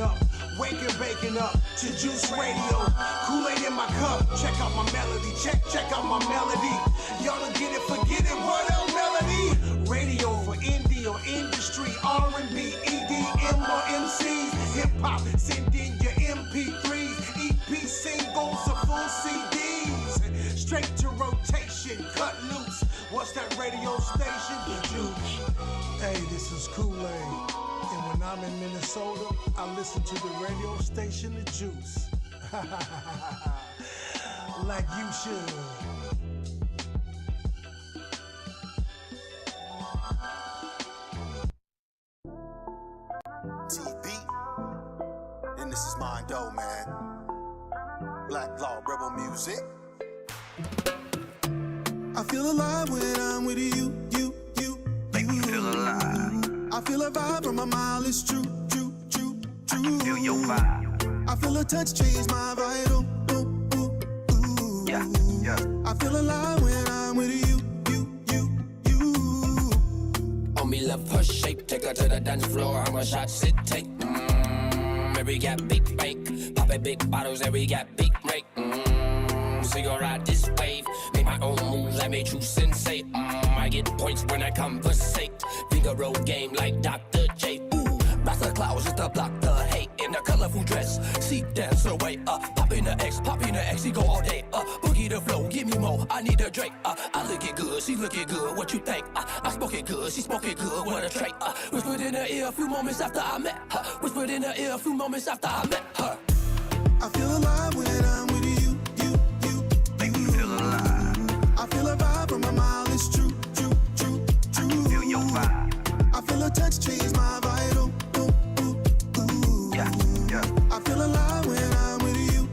Up, waking, baking up to Juice Radio. Kool-Aid in my cup. Check out my melody. Check out my melody. Y'all don't get it, forget it. What up, melody? Radio for indie or industry, R&B, EDM or MCs, hip hop. Send in your MP3s, EP singles or full CDs. Straight to rotation, cut loose. What's that radio station? The Juice. Hey, this is Kool-Aid. And when I'm in Minnesota, I listen to the radio station, The Juice. Like you should. TV. And this is mine though, man. Black Law Rebel Music. I feel alive when I'm with you. Make me feel alive. I feel a vibe from a mile, it's true. I can feel your vibe. I feel a touch change my vital. Yeah. I feel alive when I'm with you. On me love her shape, take her to the dance floor. How much shots it take? Every got big bake, poppin' big bottles. Every got big break. So you ride this wave, make my own moves. I made you sensate. I get points when I conversate. Finger roll game like Dr. J. Rock the clouds just to block the hate. In a colorful dress, see dance away. Pop in the X, he go all day. Boogie the flow, give me more. I need a Drake. I look it good, she look it good. What you think? I smoke it good, she smoke it good. What a trait. Whispered in her ear a few moments after I met her. Whispered in her ear a few moments after I met her. I feel alive when I'm with you. Make me feel alive. I feel a vibe from a mile, it's true. I can feel your vibe. I feel a touch change my vital. Yeah. I feel alive when I'm with you.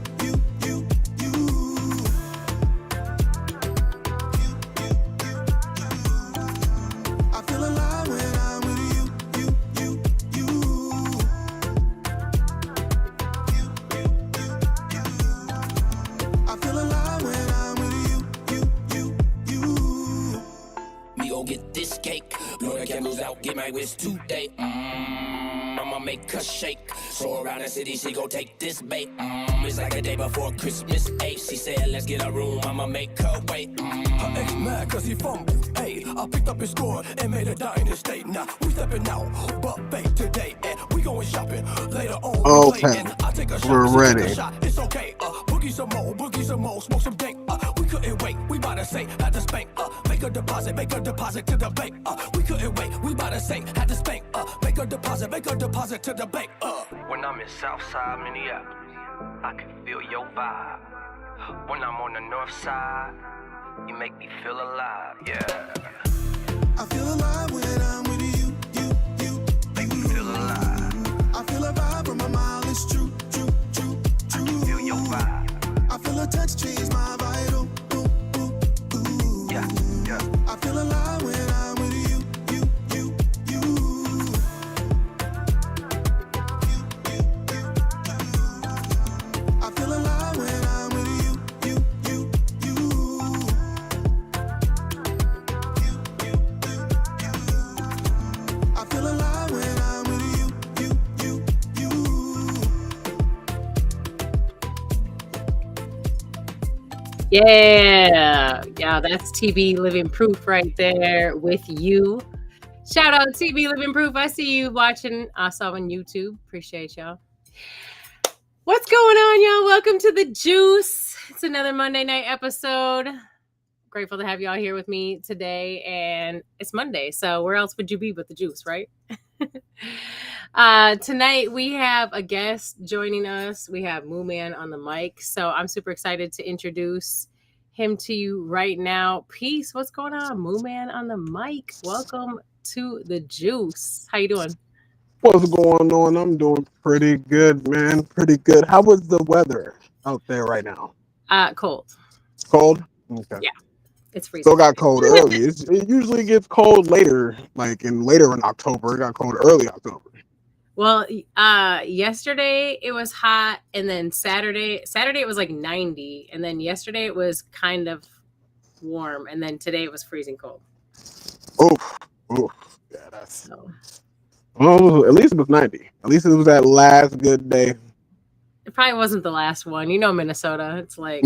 I feel alive when I'm with you. I feel alive when I'm with you. Me go get this cake, blow the candles out, get my wish today. I'ma make her shake. So around the city, she gon' take this bait. It's like a day before Christmas Eve. She said, let's get a room, I'ma make her wait. Her ex mad cause he fumbled, ayy. I picked up his score and made a dine state. Now we stepping out, buffet today. And we going shopping later on. Okay, I take a shot, we're ready. Take a shot. It's okay, boogie some more, smoke some dank. We couldn't wait, we bout to say, had to spank. Make a deposit to the bank. We couldn't wait, we bout to say, had to spank. Make a deposit to the bank. When I'm in Southside Minneapolis, I can feel your vibe. When I'm on the north side, you make me feel alive, yeah. I feel alive when I'm with you. Make me feel alive. I feel a vibe from a mile, it's true. I can feel your vibe. I feel a touch change my vital. Yeah. I feel alive when I'm with you. I feel alive when I'm with you. I feel alive when I'm with you. Yeah, that's TB Living Proof right there with you. Shout out TB Living Proof. I see you watching us on YouTube. Appreciate y'all. What's going on, y'all? Welcome to The Juice. It's another Monday night episode. Grateful to have y'all here with me today. And it's Monday, so where else would you be but The Juice, right? Tonight we have a guest joining us. We have Moo Man on the mic. So I'm super excited to introduce him to you right now. Peace. What's going on? Moo Man on the mic. Welcome to The Juice. How you doing? What's going on? I'm doing pretty good, man. Pretty good. How was the weather out there right now? Cold. Cold? Okay. Yeah. It's freezing. So it got cold early. It usually gets cold later, later in October. It got cold early October. Well, yesterday it was hot, and then Saturday it was like 90, and then yesterday it was kind of warm, and then today it was freezing cold. Oh, yeah, that's. So. Well, at least it was 90. At least it was that last good day. It probably wasn't the last one. You know, Minnesota. It's like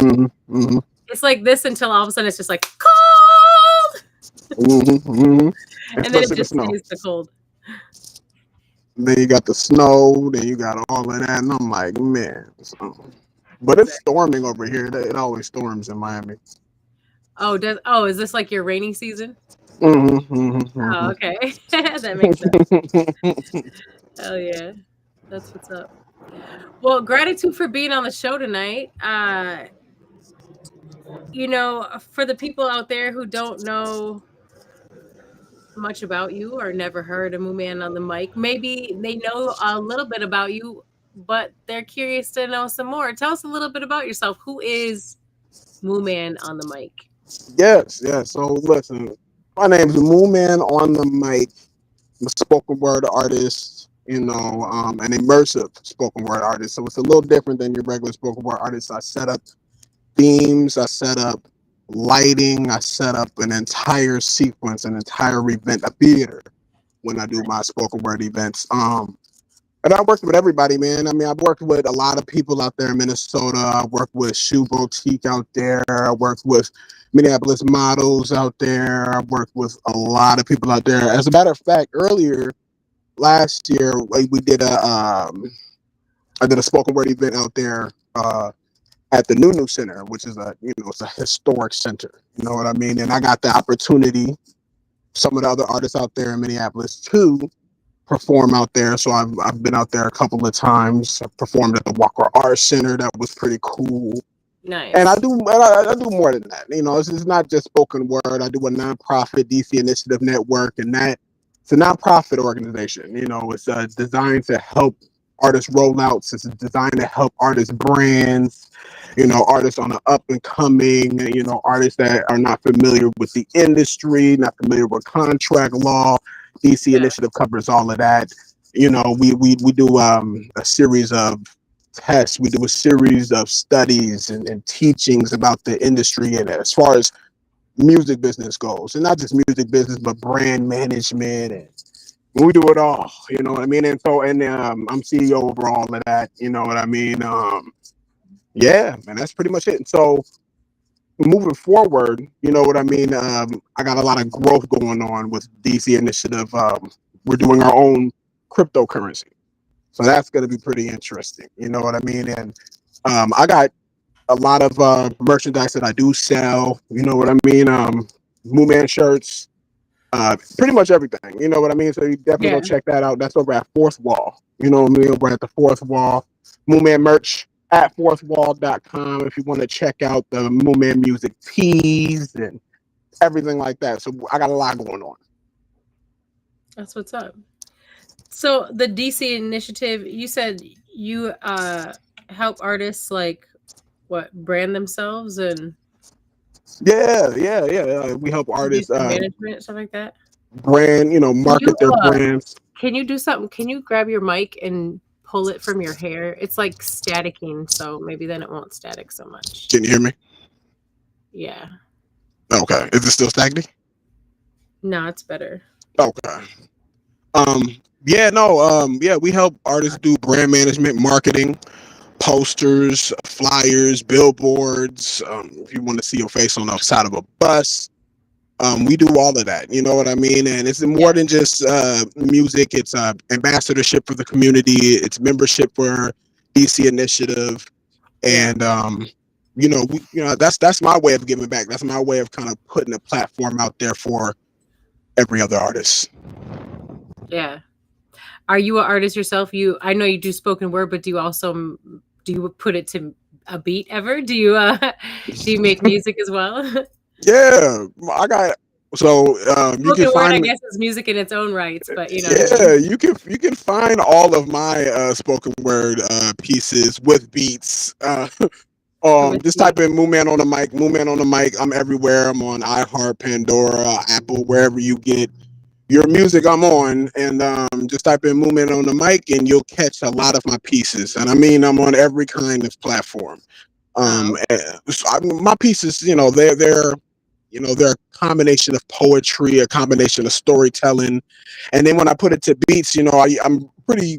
it's like this until all of a sudden it's just like cold, and then it Especially the just snow. stays the cold. Then you got the snow. Then you got all of that, and I'm like, man. But it's storming over here. It always storms in Miami. Oh, is this like your rainy season? Oh, okay. That makes sense. Hell yeah. That's what's up. Well, gratitude for being on the show tonight. You know, for the people out there who don't know much about you or never heard a Moo Man on the mic, maybe they know a little bit about you, but they're curious to know some more. Tell us a little bit about yourself. Who is Moo Man on the mic? Yes. So listen, my name is Moo Man on the mic. I'm a spoken word artist, an immersive spoken word artist. So it's a little different than your regular spoken word artist. I set up themes, I set up lighting, I set up an entire sequence, an entire event, a theater when I do my spoken word events. And I worked with everybody, man. I mean, I've worked with a lot of people out there in Minnesota. I worked with Shoe Boutique out there. I worked with Minneapolis models out there. I worked with a lot of people out there. As a matter of fact, earlier last year, we did I did a spoken word event out there at the New Center, which is it's a historic center. You know what I mean? And I got the opportunity, some of the other artists out there in Minneapolis, to perform out there. So I've been out there a couple of times. I performed at the Walker Art Center. That was pretty cool. Nice. And I do more than that. You know, it's not just spoken word. I do a nonprofit DC Initiative Network, and it's a nonprofit organization. You know, it's designed to help artist rollouts. It's designed to help artist brands. You know, artists on the up and coming. You know, artists that are not familiar with the industry, not familiar with contract law. DC Initiative covers all of that. You know, we do a series of tests. We do a series of studies and teachings about the industry, and as far as music business goes, and not just music business, but brand management, and we do it all. You know what I mean? And so, I'm CEO over all of that. You know what I mean? Yeah, man, that's pretty much it. And so, moving forward, you know what I mean? I got a lot of growth going on with DC Initiative. We're doing our own cryptocurrency. So that's going to be pretty interesting. You know what I mean? And I got a lot of merchandise that I do sell. You know what I mean? Moo Man shirts, pretty much everything. You know what I mean? So you definitely go check that out. That's over at Fourth Wall. You know what I mean? Over at the Fourth Wall. Moo Man merch at fourthwall.com if you want to check out the Moo Man music tees and everything like that. So I got a lot going on. That's what's up. So the DC Initiative, you said you help artists brand themselves and we help artists management, stuff like that. Brand, market their brands. Can you do something? Can you grab your mic and pull it from your hair? It's like staticking, so maybe then it won't static so much. Can you hear me? Yeah. Okay. Is it still stagnating? No, it's better. Okay. We help artists do brand management, marketing, posters, flyers, billboards. If you want to see your face on the side of a bus, we do all of that. You know what I mean? And it's more than just music. It's ambassadorship for the community. It's membership for DC Initiative, and that's my way of giving back. That's my way of kind of putting a platform out there for every other artist. Yeah. Are you an artist yourself? I know you do spoken word, but do you put it to a beat ever? Do you make music as well? Yeah, I got. So you can find. I guess is music in its own rights, but you know. Yeah, you can find all of my spoken word pieces with beats. Just type in Moo Man on the mic. Moo Man on the mic. I'm everywhere. I'm on iHeart, Pandora, Apple, wherever you get your music. I'm on, and just type in Moo Man on the mic, and you'll catch a lot of my pieces. And I mean, I'm on every kind of platform. My pieces, they're You know, they're a combination of poetry, a combination of storytelling, and then when I put it to beats, you know, I'm pretty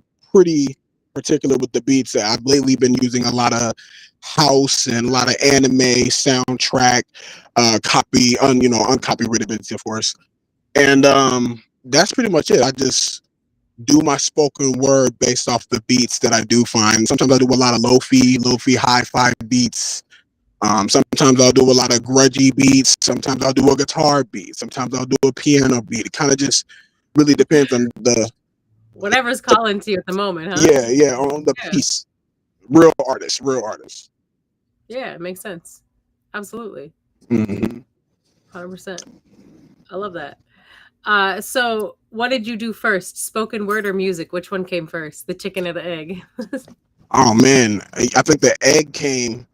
particular with the beats. I've lately been using a lot of house and a lot of anime soundtrack, uncopyrighted beats, of course, and that's pretty much it. I just do my spoken word based off the beats that I do find. Sometimes I do a lot of lofi hi-fi beats. Sometimes I'll do a lot of grudgy beats. Sometimes I'll do a guitar beat. Sometimes I'll do a piano beat. It kind of just really depends on Whatever's calling to you at the moment, huh? yeah, on the Yeah. piece. Real artists. Yeah, it makes sense. Absolutely. Hmm. 100%. I love that. So what did you do first? Spoken word or music? Which one came first? The chicken or the egg? Oh man, I think the egg came.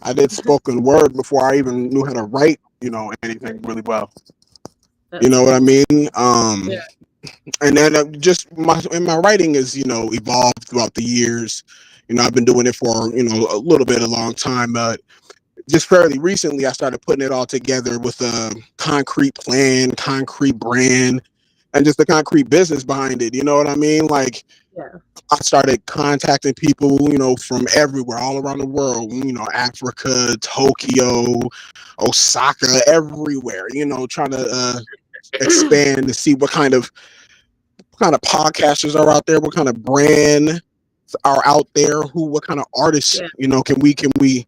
I did spoken word before I even knew how to write, you know, anything really well. You That's know what I cool. mean? Yeah. And then just my writing is, you know, evolved throughout the years. You know, I've been doing it for, you know, a long time, but just fairly recently I started putting it all together with a concrete plan, concrete brand, and just the concrete business behind it. You know what I mean? Like, Yeah. I started contacting people, you know, from everywhere, all around the world, you know, Africa, Tokyo, Osaka, everywhere, you know, trying to expand to see what kind of podcasters are out there, what kind of brand are out there, what kind of artists, Yeah. you know, can we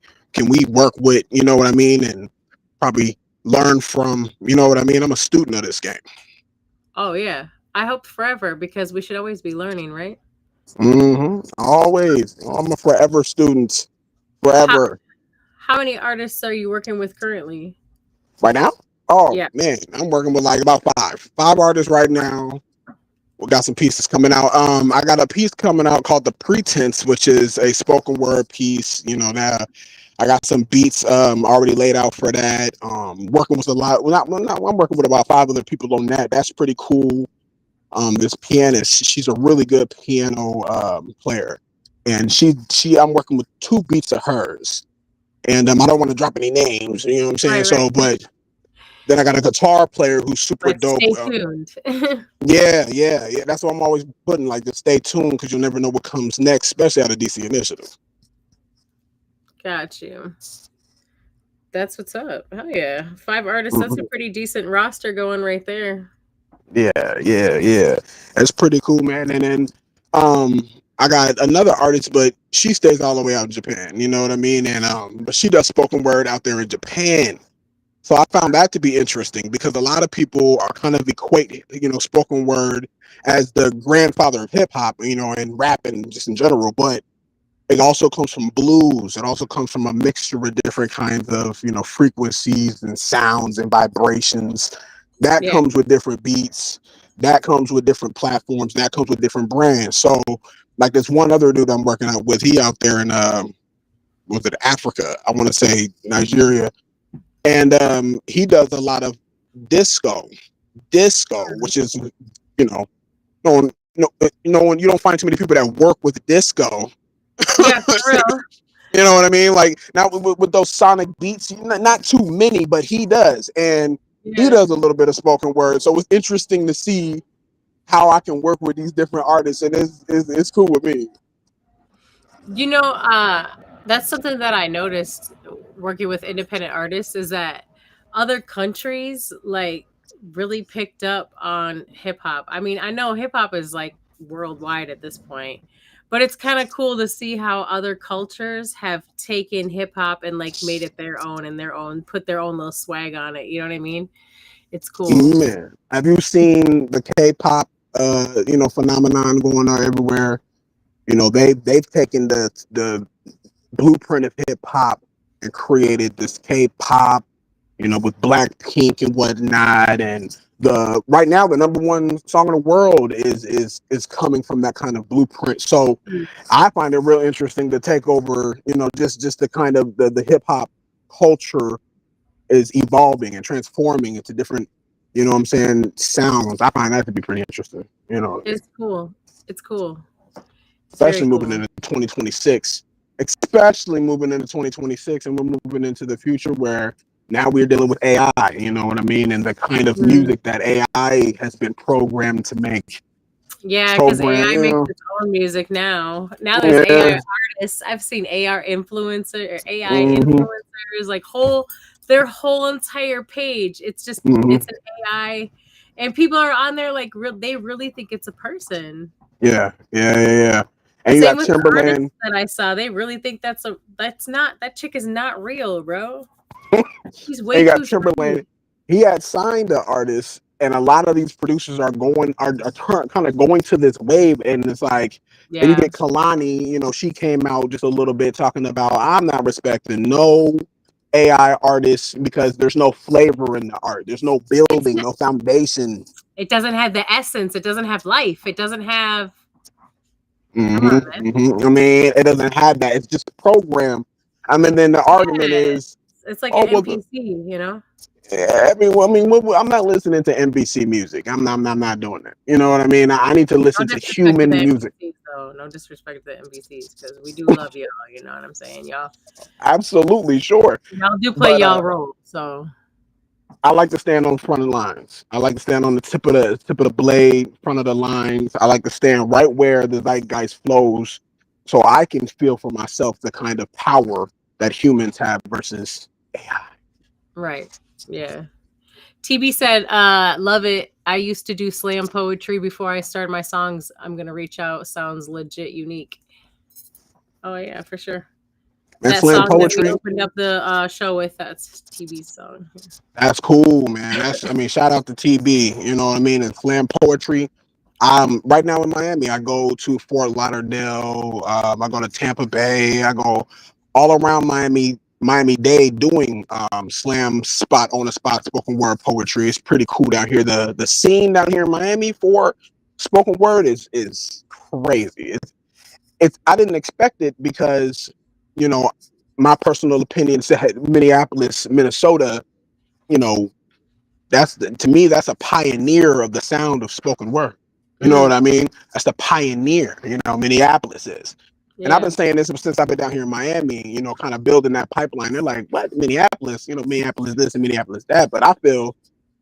work with, you know what I mean, and probably learn from, you know what I mean. I'm a student of this game. Oh yeah. I hope forever because we should always be learning, right? Always, I'm a forever student, How forever. how many artists are you working with currently? Right now, oh Yeah. man, I'm working with like about five artists right now. We got some pieces coming out. I got a piece coming out called The Pretense, which is a spoken word piece. You know, now I got some beats already laid out for that. Working with a lot. I'm working with about five other people on that. That's pretty cool. This pianist, she's a really good piano player, and I'm working with two beats of hers. And I don't want to drop any names. You know what I'm saying? Right, right. So, but then I got a guitar player who's super But dope. stay tuned. Yeah. That's what I'm always putting, like, to stay tuned, because you'll never know what comes next, especially out of DC Initiative. Got you. That's what's up. Hell yeah. 5 artists, that's a Mhm. pretty decent roster going right there. Yeah. That's pretty cool, man. And then I got another artist, but she stays all the way out in Japan. You know what I mean? And but she does spoken word out there in Japan. So I found that to be interesting, because a lot of people are kind of equate, you know, spoken word as the grandfather of hip hop, you know, and rap and just in general. But it also comes from blues. It also comes from a mixture of different kinds of, you know, frequencies and sounds and vibrations. That Yeah. comes with different beats. That comes with different platforms. That comes with different brands. So, like, there's one other dude I'm working out with. He out there in was it Africa? I want to say Nigeria, and he does a lot of disco, which is, you know, no one, no one, you don't find too many people that work with disco. Yeah, for real. You know what I mean? Like, now with those sonic beats, not too many, but he does, and he Yeah. does a little bit of spoken word. So it's interesting to see how I can work with these different artists, and it's cool with me. You know, that's something that I noticed working with independent artists is that other countries like really picked up on hip hop. I mean, I know hip hop is like worldwide at this point, but it's kind of cool to see how other cultures have taken hip hop and like made it their own and their own, put their own little swag on it. You know what I mean? It's cool. Man, have you seen the K-pop, you know, phenomenon going on everywhere? You know, they've taken the blueprint of hip hop and created this K-pop, you know, with Blackpink and whatnot. And the right now the number one song in the world is coming from that kind of blueprint. So Mm. I find it real interesting to take over, you know, just the kind of the hip hop culture is evolving and transforming into different, you know what I'm saying, sounds. I find that to be pretty interesting, you know, It's cool. It's cool. It's very especially moving cool. into 2026, especially moving into 2026, and we're moving into the future where Now we're dealing with AI, you know what I mean? And the kind of Mm. music that AI has been programmed to make. Yeah, because Program, AI makes yeah, its own music now. Now there's yeah. AI artists. I've seen AI Hmm. influencers, like their whole entire page. Hmm. It's an AI, and people are on there like they really think it's a person. Yeah, yeah, yeah, yeah. And you Same got with the artists Timberland. that I saw. They really think that chick is not real, bro. She's And way you got too shiny. Timberland. He had signed the artist, and a lot of these producers are kind of going to this wave, and it's like, and you Yeah. get Kalani. You know, she came out just a little bit talking about I'm not respecting no AI artists because there's no flavor in the art. There's no It's building, not, no foundation. it doesn't have the essence. It doesn't have life. It doesn't have. Come on, man. I mean, it doesn't have that. It's just a program. I mean, then the argument Yeah, is, it's like oh an well, NPC, you know? I mean, I'm not listening to NBC music. I'm not doing that. You know what I mean? I need to No listen to disrespect to the human music. NPCs, though. No disrespect to the NPCs, because we do love y'all. You know what I'm saying? Absolutely, sure. Y'all do play But y'all role. So I like to stand on front of lines. I like to stand on the tip of the blade, front of the lines. I like to stand right where the zeitgeist flows, so I can feel for myself the kind of power that humans have versus AI. right, yeah. TB said, "Love it. I used to do slam poetry before I started my songs. I'm gonna reach out. Sounds legit unique." Oh yeah, for sure. And That slam song that we poetry, opened up the show with, that's TB's song. that's cool, man. That's I mean, shout out to TB. You know what I mean? And slam poetry. Right now in Miami, I go to Fort Lauderdale. I go to Tampa Bay. I go all around Miami Dade doing slam spot on the spot spoken word poetry. It's pretty cool down here. The scene down here in Miami for spoken word is crazy. It's I didn't expect it because you know my personal opinion said Minneapolis, Minnesota. You know to me that's a pioneer of the sound of spoken word. You know what Mm, I mean? That's the pioneer. You know, Minneapolis is. And I've yeah. been saying this since I've been down here in Miami. You know, kind of building that pipeline. They're like, "What Minneapolis? You know, Minneapolis this and Minneapolis that." But I feel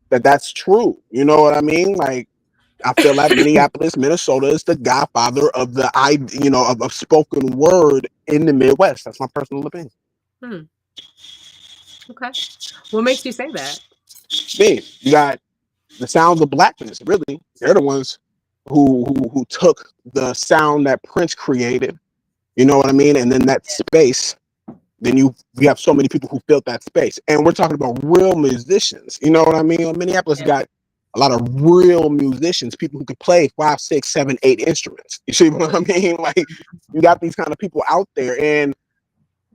that that's true. You know what I mean? Like I feel like Minneapolis, Minnesota is the godfather of of spoken word in the Midwest. That's my personal opinion. Hmm. Okay. What makes you say that? Me, you got the sounds of blackness. Really, they're the ones who took the sound that Prince created. You know what I mean? And then that space. Then you have so many people who filled that space, and we're talking about real musicians. You know what I mean? Minneapolis Yeah. got a lot of real musicians, people who could play 5, 6, 7, 8 instruments. You see what I mean? Like you got these kind of people out there, and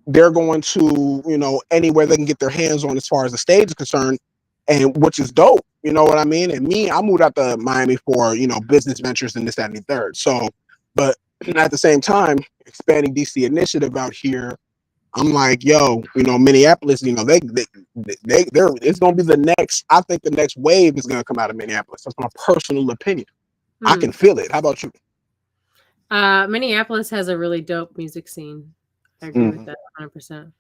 they're going to anywhere they can get their hands on as far as the stage is concerned, and which is dope. You know what I mean? And me, I moved out to Miami for business ventures and this, that, and the third. So, but at the same time, expanding DC initiative out here, I'm like, yo, Minneapolis, they're it's gonna be the next. I think the next wave is gonna come out of Minneapolis. That's my personal opinion. I Hmm. can feel it. How about you? Minneapolis has a really dope music scene. I agree with Mhm. that 100%.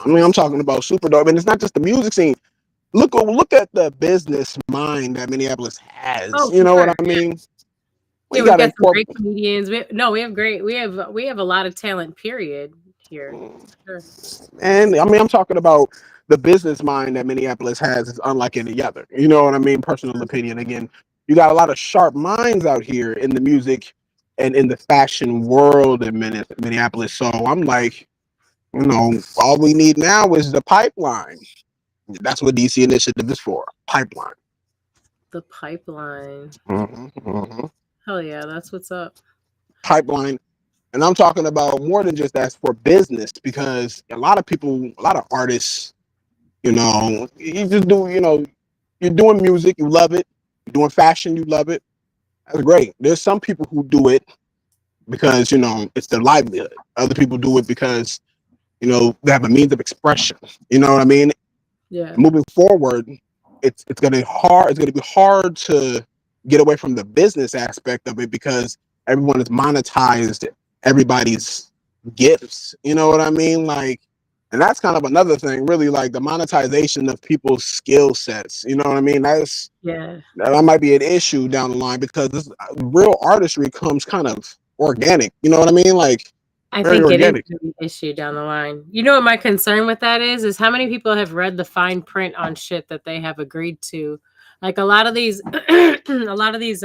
I mean, I'm talking about super dope, and it's not just the music scene. Look at the business mind that Minneapolis has. Oh, You for know what sure. I mean? We Yeah, we've got to got some great incorporate. comedians. We have a lot of talent. Period. Here, for sure. And I mean, I'm talking about the business mind that Minneapolis has is unlike any other. You know what I mean? Personal opinion. Again, you got a lot of sharp minds out here in the music and in the fashion world in Minneapolis. So I'm like, all we need now is the pipeline. That's what DC Initiative is for. Pipeline. The pipeline. Mhm. Hell yeah, that's what's up. Pipeline. And I'm talking about more than just that for business because a lot of people, a lot of artists, you just do, you're doing music, you love it. You're doing fashion, you love it. That's great. There's some people who do it because, it's their livelihood. Other people do it because, they have a means of expression. You know what I mean? Yeah. Moving forward, it's gonna be hard. It's gonna be hard to get away from the business aspect of it because everyone has monetized everybody's gifts. You know what I mean? Like And that's kind of another thing, really, like the monetization of people's skill sets. You know what I mean? Yeah. That might be an issue down the line because this real artistry comes kind of organic. You know what I mean? Like I very think it is organic. an issue down the line. You know what my concern with that is how many people have read the fine print on shit that they have agreed to. Like a lot of these a lot of these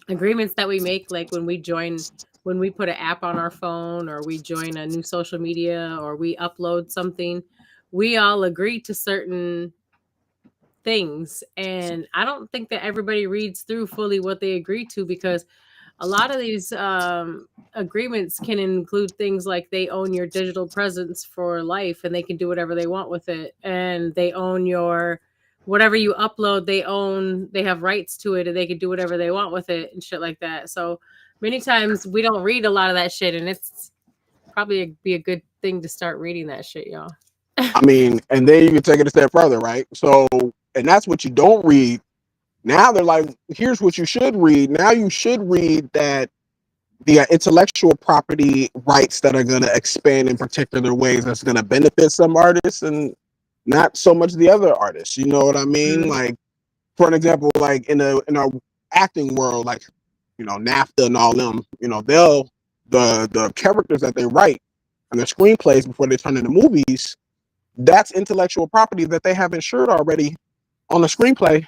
agreements that we make, like when we put an app on our phone or we join a new social media or we upload something, we all agree to certain things. And I don't think that everybody reads through fully what they agree to, because a lot of these agreements can include things like they own your digital presence for life and they can do whatever they want with it, and they own your whatever you upload, they have rights to it and they can do whatever they want with it and shit like that. So many times we don't read a lot of that shit, and it's probably be a good thing to start reading that shit, y'all. I mean, and then you can take it a step further, right? So, and that's what you don't read. Now they're like, here's what you should read. Now you should read that the intellectual property rights that are going to expand in particular ways that's going to benefit some artists and not so much the other artists. You know what I mean? Mhm. Like, for an example, like in our acting world, like, you know, NAFTA and all them, you know, the characters that they write and the screenplays before they turn into movies, that's intellectual property that they have insured already on the screenplay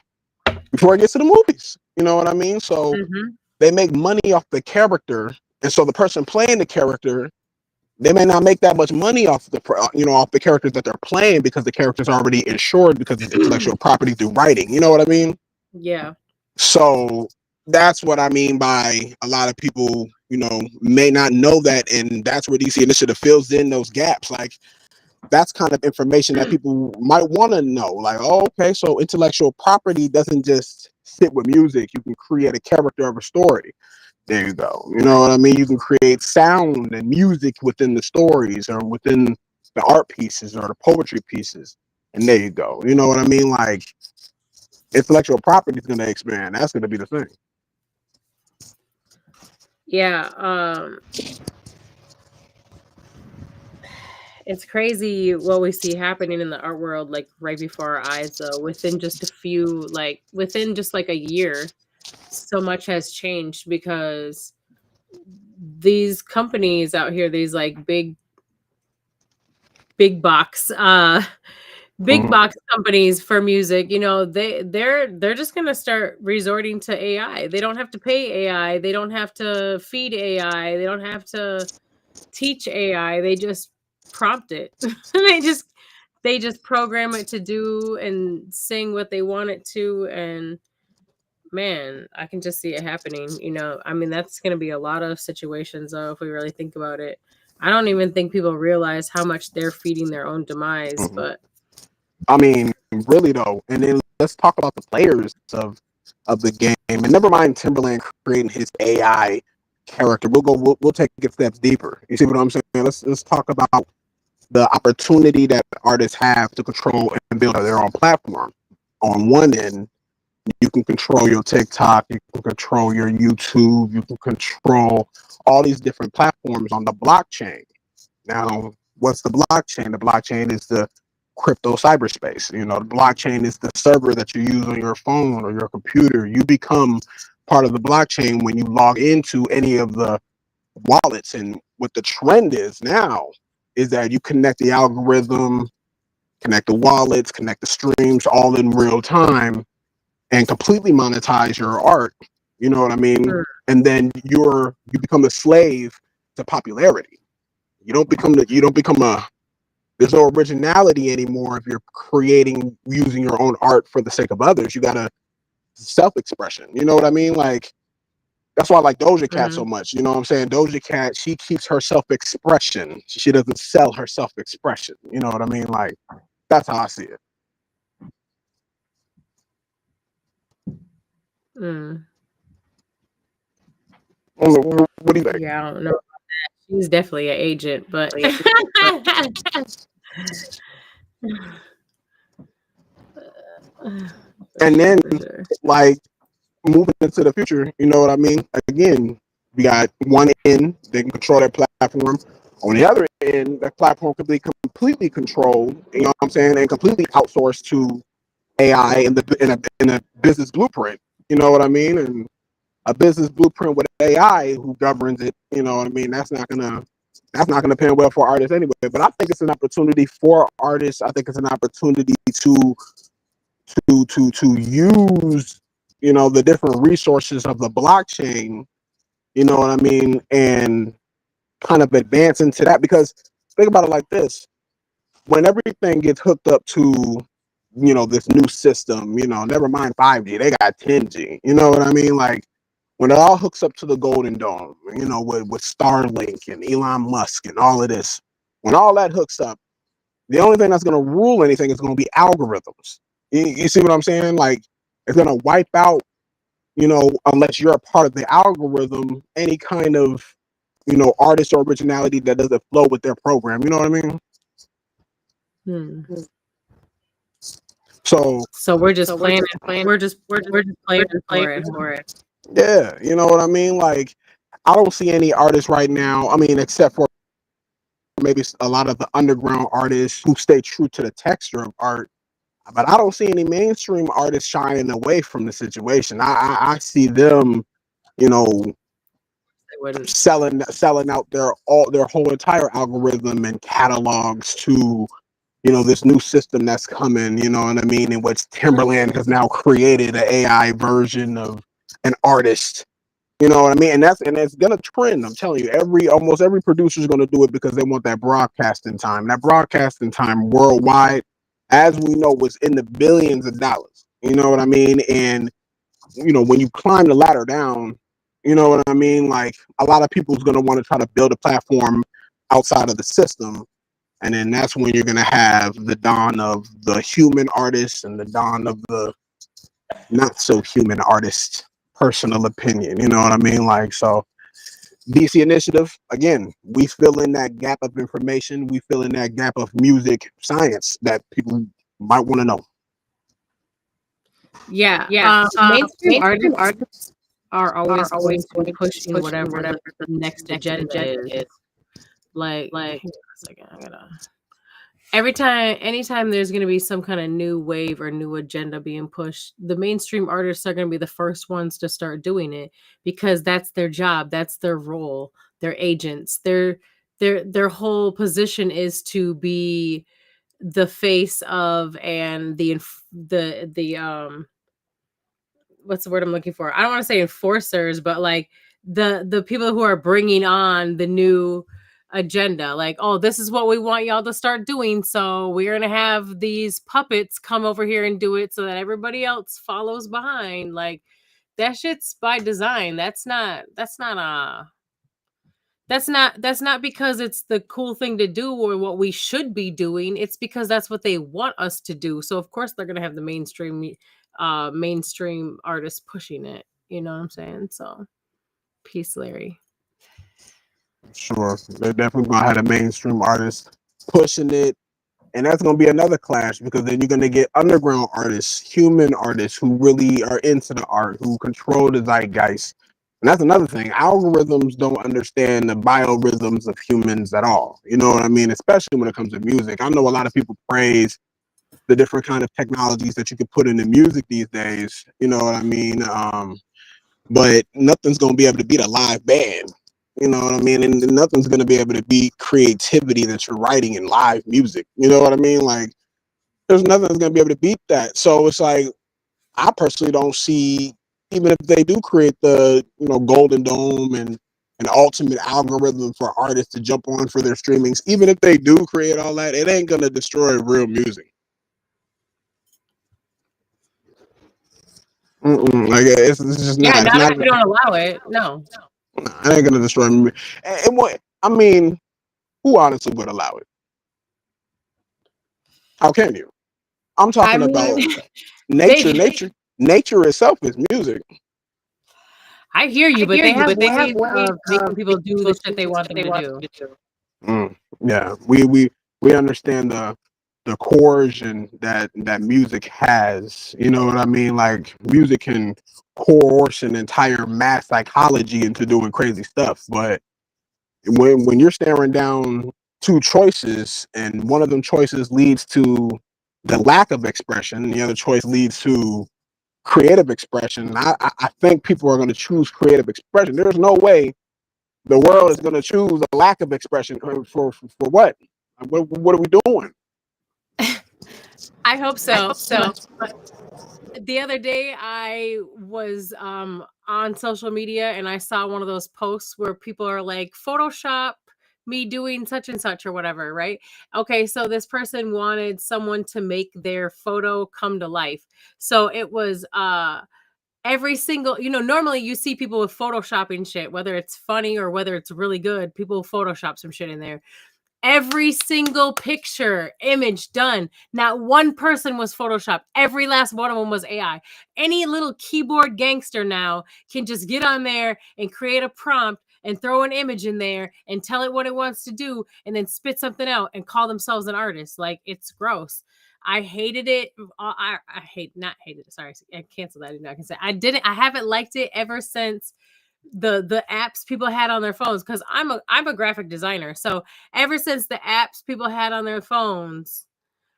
before it gets to the movies. You know what I mean? So Mhm. they make money off the character, and so the person playing the character, they may not make that much money off off the characters that they're playing because the character's already insured because it's intellectual property through writing. You know what I mean? Yeah. So that's what I mean by a lot of people, you know, may not know that, and that's where DC Initiative fills in those gaps. Like that's kind of information that people might want to know. Like, oh, okay, so intellectual property doesn't just sit with music. You can create a character of a story. There you go. You know what I mean? You can create sound and music within the stories or within the art pieces or the poetry pieces. And there you go. You know what I mean? Like intellectual property is going to expand. That's going to be the thing. Yeah. It's crazy what we see happening in the art world, like right before our eyes, though. Within just like a year, so much has changed because these companies out here, these like big box, big Mhm. box companies for music, you know, they're just gonna start resorting to AI. They don't have to pay AI. They don't have to feed AI. They don't have to teach AI. They just prompt it. They just program it to do and sing what they want it to. And man, I can just see it happening. You know, I mean, that's going to be a lot of situations, though, if we really think about it. I don't even think people realize how much they're feeding their own demise. Mhm. But I mean, really though. And then let's talk about the players of the game. And never mind Timberland creating his AI character. We'll take it steps deeper. You see what I'm saying? Let's talk about the opportunity that artists have to control and build their own platform. On one end, you can control your TikTok, you can control your YouTube, you can control all these different platforms on the blockchain. Now, what's the blockchain? The blockchain is the crypto cyberspace. You know, the blockchain is the server that you use on your phone or your computer. You become part of the blockchain when you log into any of the wallets. And what the trend is now is that you connect the algorithm, connect the wallets, connect the streams all in real time and completely monetize your art. You know what I mean? mm, And then you become a slave to popularity. You don't become a there's no originality anymore if you're creating using your own art for the sake of others. You gotta self-expression. You know what I mean? Like that's why I like Doja Cat so mm, much. You know what I'm saying? Doja Cat, she keeps her self-expression. She doesn't sell her self-expression. You know what I mean? Like that's how I see it. mm. What do you think? Yeah, I don't know. She's definitely an agent, but for And sure, then for sure. like moving into the future, you know what I mean? Again, we got one end, they can control their platform. On the other end, that platform could be completely controlled, you know what I'm saying, and completely outsourced to AI in a business blueprint. You know what I mean? And a business blueprint with AI who governs it, you know what I mean? That's not gonna pay well for artists anyway. But I think it's an opportunity for artists. I think it's an opportunity to use, you know, the different resources of the blockchain, you know what I mean, and kind of advance into that. Because think about it like this: when everything gets hooked up to, you know, this new system, you know, never mind 5G, they got 10G. You know what I mean? Like when it all hooks up to the Golden Dome, you know, with Starlink and Elon Musk and all of this, when all that hooks up, the only thing that's going to rule anything is going to be algorithms. You see what I'm saying? Like it's going to wipe out, you know, unless you're a part of the algorithm, any kind of, you know, artist or originality that doesn't flow with their program. You know what I mean? So So we're just playing. We're just playing for it. yeah, you know what I mean? Like I don't see any artists right now. I mean, except for maybe a lot of the underground artists who stay true to the texture of art. But I don't see any mainstream artists shying away from the situation. I see them, you know, They wouldn't. selling out their whole entire algorithm and catalogs to, you know, this new system that's coming, you know what I mean, in which Timberland has now created an AI version of an artist. You know what I mean? And it's gonna trend. I'm telling you, almost every producer is gonna do it because they want that broadcasting time. That broadcasting time worldwide, as we know, was in the billions of dollars. You know what I mean? And you know, when you climb the ladder down, you know what I mean? Like a lot of people's gonna want to try to build a platform outside of the system. And then that's when you're gonna have the dawn of the human artist and the dawn of the not so human artist. Personal opinion, you know what I mean? Like, so DC Initiative, again, we fill in that gap of information, we fill in that gap of music science that people might want to know. Yeah. Mainstream artists are always going to be pushing whatever the next agenda is. Like, hang on a second, I gotta. Anytime there's going to be some kind of new wave or new agenda being pushed, the mainstream artists are going to be the first ones to start doing it because that's their job, that's their role, their agents, their whole position is to be the face of and the what's the word I'm looking for? I don't want to say enforcers, but like the people who are bringing on the new agenda. Like, oh, this is what we want y'all to start doing. So we're gonna have these puppets come over here and do it so that everybody else follows behind. Like that shit's by design. That's not because it's the cool thing to do or what we should be doing. It's because that's what they want us to do. So of course they're gonna have the mainstream artists pushing it. You know what I'm saying? So peace, Larry. Sure, they're definitely gonna have the mainstream artists pushing it, and that's gonna be another clash because then you're gonna get underground artists, human artists who really are into the art, who control the zeitgeist. And that's another thing. Algorithms don't understand the biorhythms of humans at all. You know what I mean? Especially when it comes to music. I know a lot of people praise the different kind of technologies that you can put into music these days. You know what I mean? But nothing's gonna be able to beat a live band. You know what I mean? And nothing's gonna be able to beat creativity that you're writing in live music. You know what I mean? Like there's nothing that's gonna be able to beat that. So it's like I personally don't see, even if they do create the, you know, Golden Dome and an ultimate algorithm for artists to jump on for their streamings, even if they do create all that, it ain't gonna destroy real music. Like it's just Yeah, not. It's not not. if we don't allow it. No. It ain't gonna destroy me. And what I mean, who honestly would allow it? How can you? I'm I talking mean, about nature. they. Nature itself is music. I hear you, but they have ways of making people do the shit they want them to do. Yeah, we understand the coercion that music has. You know what I mean? Like music can coerce an entire mass psychology into doing crazy stuff, but When you're staring down two choices, and one of them choices leads to the lack of expression, and the other choice leads to creative expression. I think people are going to choose creative expression. There's no way the world is going to choose a lack of expression for what? What are we doing? I hope so. But the other day I was on social media and I saw one of those posts where people are like, Photoshop me doing such and such or whatever, right? Okay, so this person wanted someone to make their photo come to life. So it was every single, normally you see people with photoshopping shit, whether it's funny or whether it's really good, people photoshop some shit in there. Every single picture, image done. Not one person was Photoshopped. Every last one of them was AI. Any little keyboard gangster now can just get on there and create a prompt and throw an image in there and tell it what it wants to do and then spit something out and call themselves an artist. Like, it's gross. I hated it. Not hated it. Sorry, I canceled that. I can say I haven't liked it ever since the apps people had on their phones, because I'm a graphic designer. So ever since the apps people had on their phones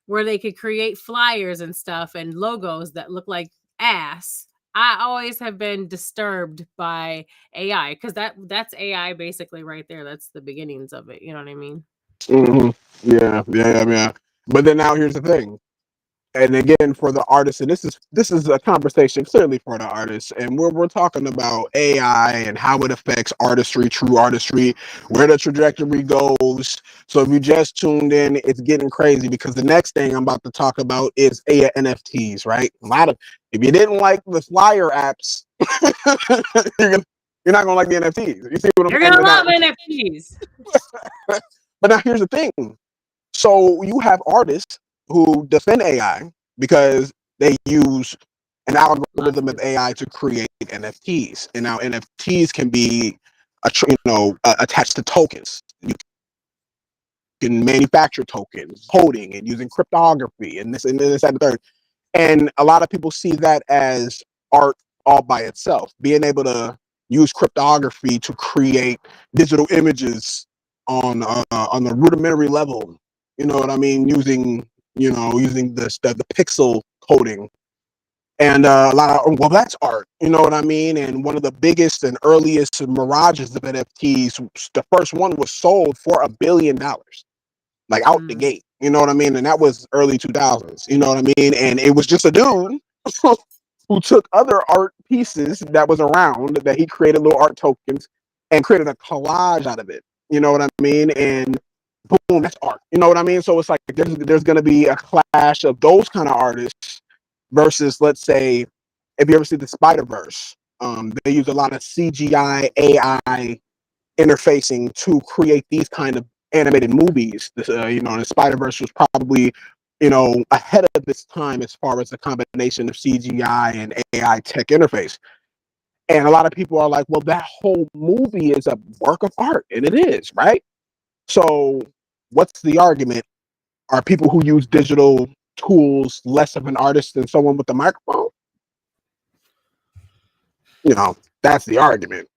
where they could create flyers and stuff and logos that look like ass, I always have been disturbed by AI, because that's AI basically right there. That's the beginnings of it. You know what I mean? Hmm. Yeah. But then now here's the thing. And again, for the artists, and this is a conversation clearly for the artists, and we're talking about AI and how it affects artistry, true artistry, where the trajectory goes. So if you just tuned in, it's getting crazy, because the next thing I'm about to talk about is AI NFTs, right? If you didn't like the flyer apps, you're not gonna like the NFTs. You see what I'm You're saying? gonna love NFTs. But now here's the thing. So you have artists who defend AI because they use an algorithm of AI to create NFTs, and now NFTs can be, attached to tokens. You can manufacture tokens, coding, and using cryptography, and this, that, and the third. And a lot of people see that as art all by itself. Being able to use cryptography to create digital images on the rudimentary level, you know what I mean, using the pixel coding, and a lot of, well, that's art, you know what I mean. And one of the biggest and earliest mirages of NFTs, the first one was sold for $1 billion, like out the gate, you know what I mean? And that was early 2000s, you know what I mean? And it was just a dude who took other art pieces that was around, that he created little art tokens and created a collage out of it, you know what I mean? And boom, that's art, you know what I mean? So it's like there's going to be a clash of those kind of artists versus, let's say, if you ever see the Spider-Verse, they use a lot of CGI, AI interfacing to create these kind of animated movies. The Spider-Verse was probably, ahead of its time as far as the combination of CGI and AI tech interface. And a lot of people are like, well, that whole movie is a work of art, and it is, right? So what's the argument? Are people who use digital tools less of an artist than someone with a microphone? That's the argument.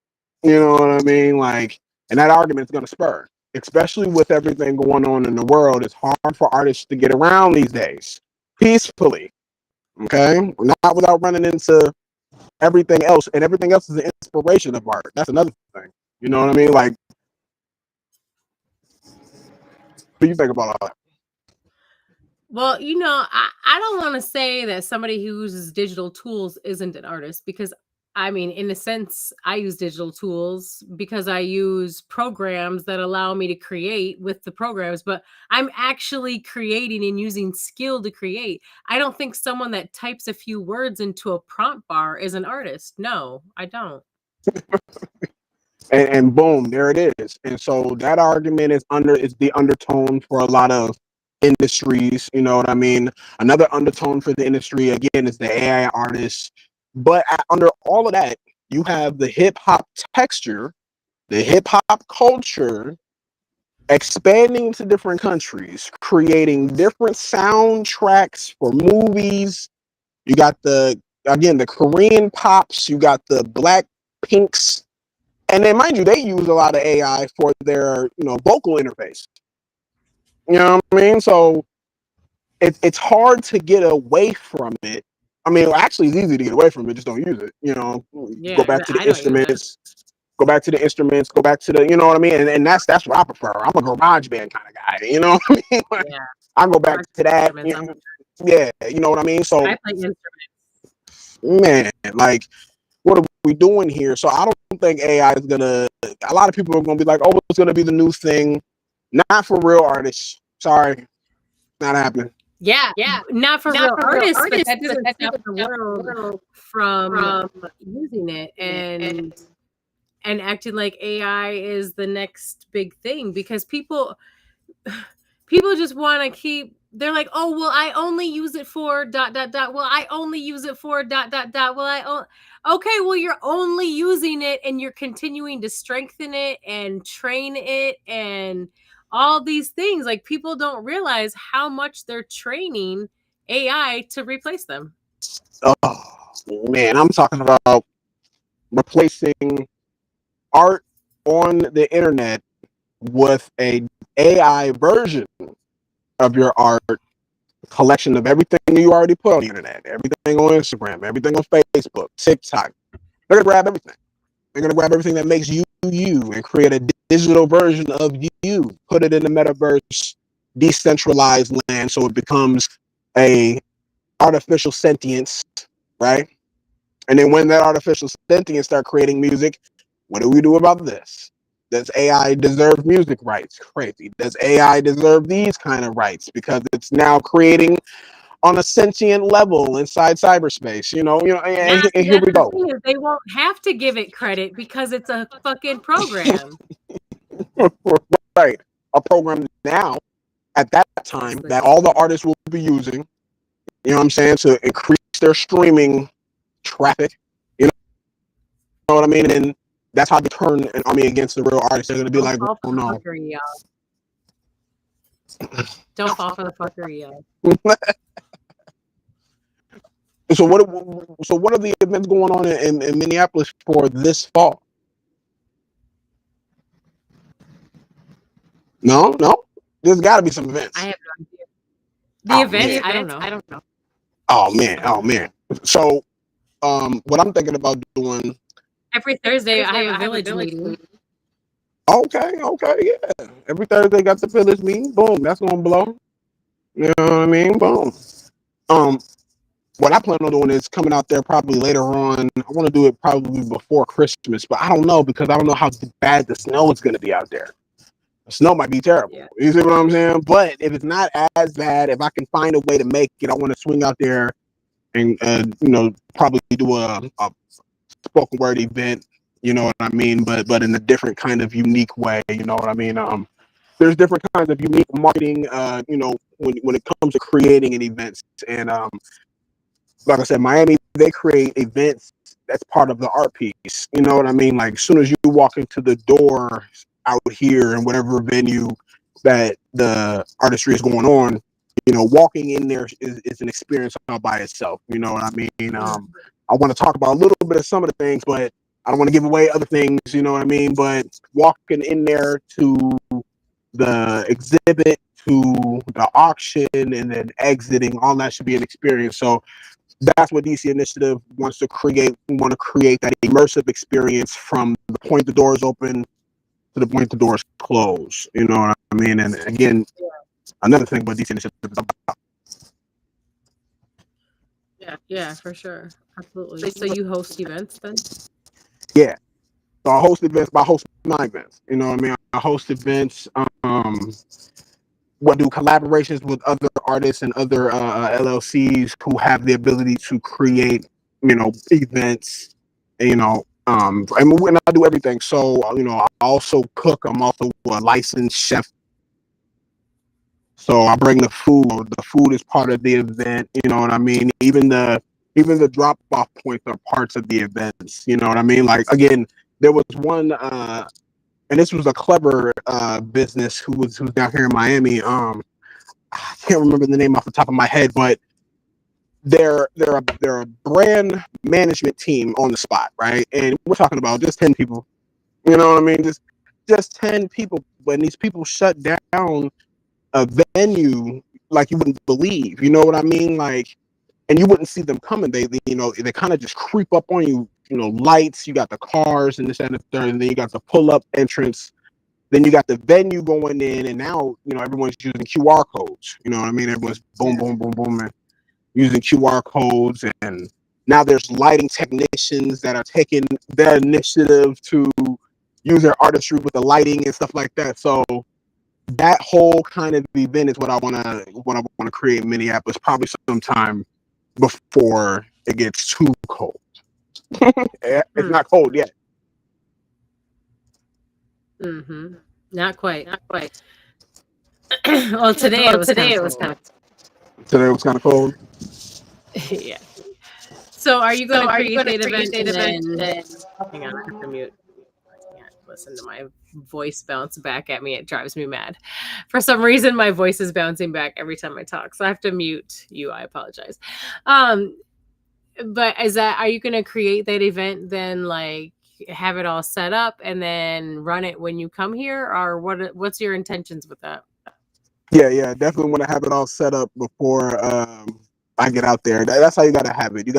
You know what I mean? Like, and that argument is going to spur, especially with everything going on in the world. It's hard for artists to get around these days peacefully. Okay, not without running into everything else, and everything else is the inspiration of art. That's another thing. You know what I mean? Like, what do you think about all that? Well, I don't want to say that somebody who uses digital tools isn't an artist, because I mean, in a sense, I use digital tools because I use programs that allow me to create with the programs, but I'm actually creating and using skill to create. I don't think someone that types a few words into a prompt bar is an artist. No, I don't. And boom, there it is. And so that argument is the undertone for a lot of industries. You know what I mean? Another undertone for the industry again is the AI artists. But under all of that, you have the hip hop texture, the hip hop culture expanding to different countries, creating different soundtracks for movies. You got the Korean pops, you got the Black Pinks, And then, mind you, they use a lot of AI for their, vocal interface. You know what I mean? So it's hard to get away from it. I mean, actually, it's easy to get away from it. Just don't use it. Go back to the I don't use it. instruments. Go back to the instruments. Go back to the, you know what I mean? And that's what I prefer. I'm a garage band kind of guy. You know what I mean? Like, Yeah. I go back to that. Yeah, you know what I mean? So I play instruments. man, like, what are we doing here? So I don't think AI is gonna. A lot of people are gonna be like, "Oh, it's gonna be the new thing." Not for real artists. Sorry, not happening. Yeah, not for real artists, but that doesn't stop the world from using it and acting like AI is the next big thing, because people just want to keep. They're like, oh well, I only use it for ... Well, I only use it for ... Well, okay, well, you're only using it and you're continuing to strengthen it and train it and all these things. Like, people don't realize how much they're training AI to replace them. Oh man, I'm talking about replacing art on the internet with a AI version of your art, collection of everything you already put on the internet, everything on Instagram, everything on Facebook, TikTok. They're gonna grab everything. They're gonna grab everything that makes you you and create a digital version of you, put it in the metaverse, decentralized land, so it becomes a artificial sentience, right? And then when that artificial sentience start creating music, what do we do about this? Does AI deserve music rights? Crazy. Does AI deserve these kind of rights? Because it's now creating on a sentient level inside cyberspace, and here we go. The they won't have to give it credit because it's a fucking program. Right. A program now, at that time, that all the artists will be using, you know what I'm saying, to increase their streaming traffic. You know what I mean? And that's how they turn an army against the real artists. They're going to be like, oh no. Fuckery, don't fall for the fuckery, y'all. So what are the events going on in Minneapolis for this fall? No, there's got to be some events. I have no idea. The events, I don't know. Oh man. So, what I'm thinking about doing every Thursday, I have a village meeting. Okay, yeah. Every Thursday got the village meeting. Boom, that's gonna blow. You know what I mean? Boom. What I plan on doing is coming out there probably later on. I want to do it probably before Christmas, but I don't know, because I don't know how bad the snow is going to be out there. The snow might be terrible. Yeah. You see what I'm saying? But if it's not as bad, if I can find a way to make it, I want to swing out there and probably do a spoken word event. You know what I mean? But in a different kind of unique way. You know what I mean? There's different kinds of unique marketing. When it comes to creating an event, and like I said, Miami, they create events that's part of the art piece. You know what I mean? Like, as soon as you walk into the door out here in whatever venue that the artistry is going on, walking in there is an experience all by itself. You know what I mean? I want to talk about a little bit of some of the things, but I don't want to give away other things. You know what I mean? But walking in there to the exhibit, to the auction, and then exiting, all that should be an experience. So that's what DC Initiative wants to create. We want to create that immersive experience from the point the doors open to the point the doors close. You know what I mean? And again, another thing what DC Initiative is about. Yeah, for sure. Absolutely. So you host events then? Yeah. So I host events, but I host my events. You know what I mean? I host events, do collaborations with other artists and other LLCs who have the ability to create, events, and I do everything. So, I also cook. I'm also a licensed chef. So I bring the food. The food is part of the event. You know what I mean? Even the drop off points are parts of the events. You know what I mean? Like, again, there was one, and this was a clever business who's down here in Miami. I can't remember the name off the top of my head, but they're a brand management team on the spot, right? And we're talking about just 10 people, You know what I mean? Just 10 people. When these people shut down a venue like you wouldn't believe. You know what I mean? Like, and you wouldn't see them coming. They kind of just creep up on you. Lights. You got the cars and this and the third, and then you got the pull up entrance. Then you got the venue going in, and now everyone's using QR codes. You know what I mean? Everyone's boom, boom, boom, boom, and using QR codes, and now there's lighting technicians that are taking their initiative to use their artistry with the lighting and stuff like that. So that whole kind of event is what I wanna create in Minneapolis, probably sometime before it gets too cold. It's not cold yet. Mm-hmm. Not quite. Well, today it was kind of cold. Today was kind of cold. Yeah. So are you going to create that event and then hang on, I have to mute. I can't listen to my voice bounce back at me. It drives me mad. For some reason, my voice is bouncing back every time I talk, so I have to mute you. I apologize. But are you going to create that event then, like have it all set up and then run it when you come here, or what's your intentions with that? Yeah, definitely want to have it all set up before I get out there. That's how you gotta have it. You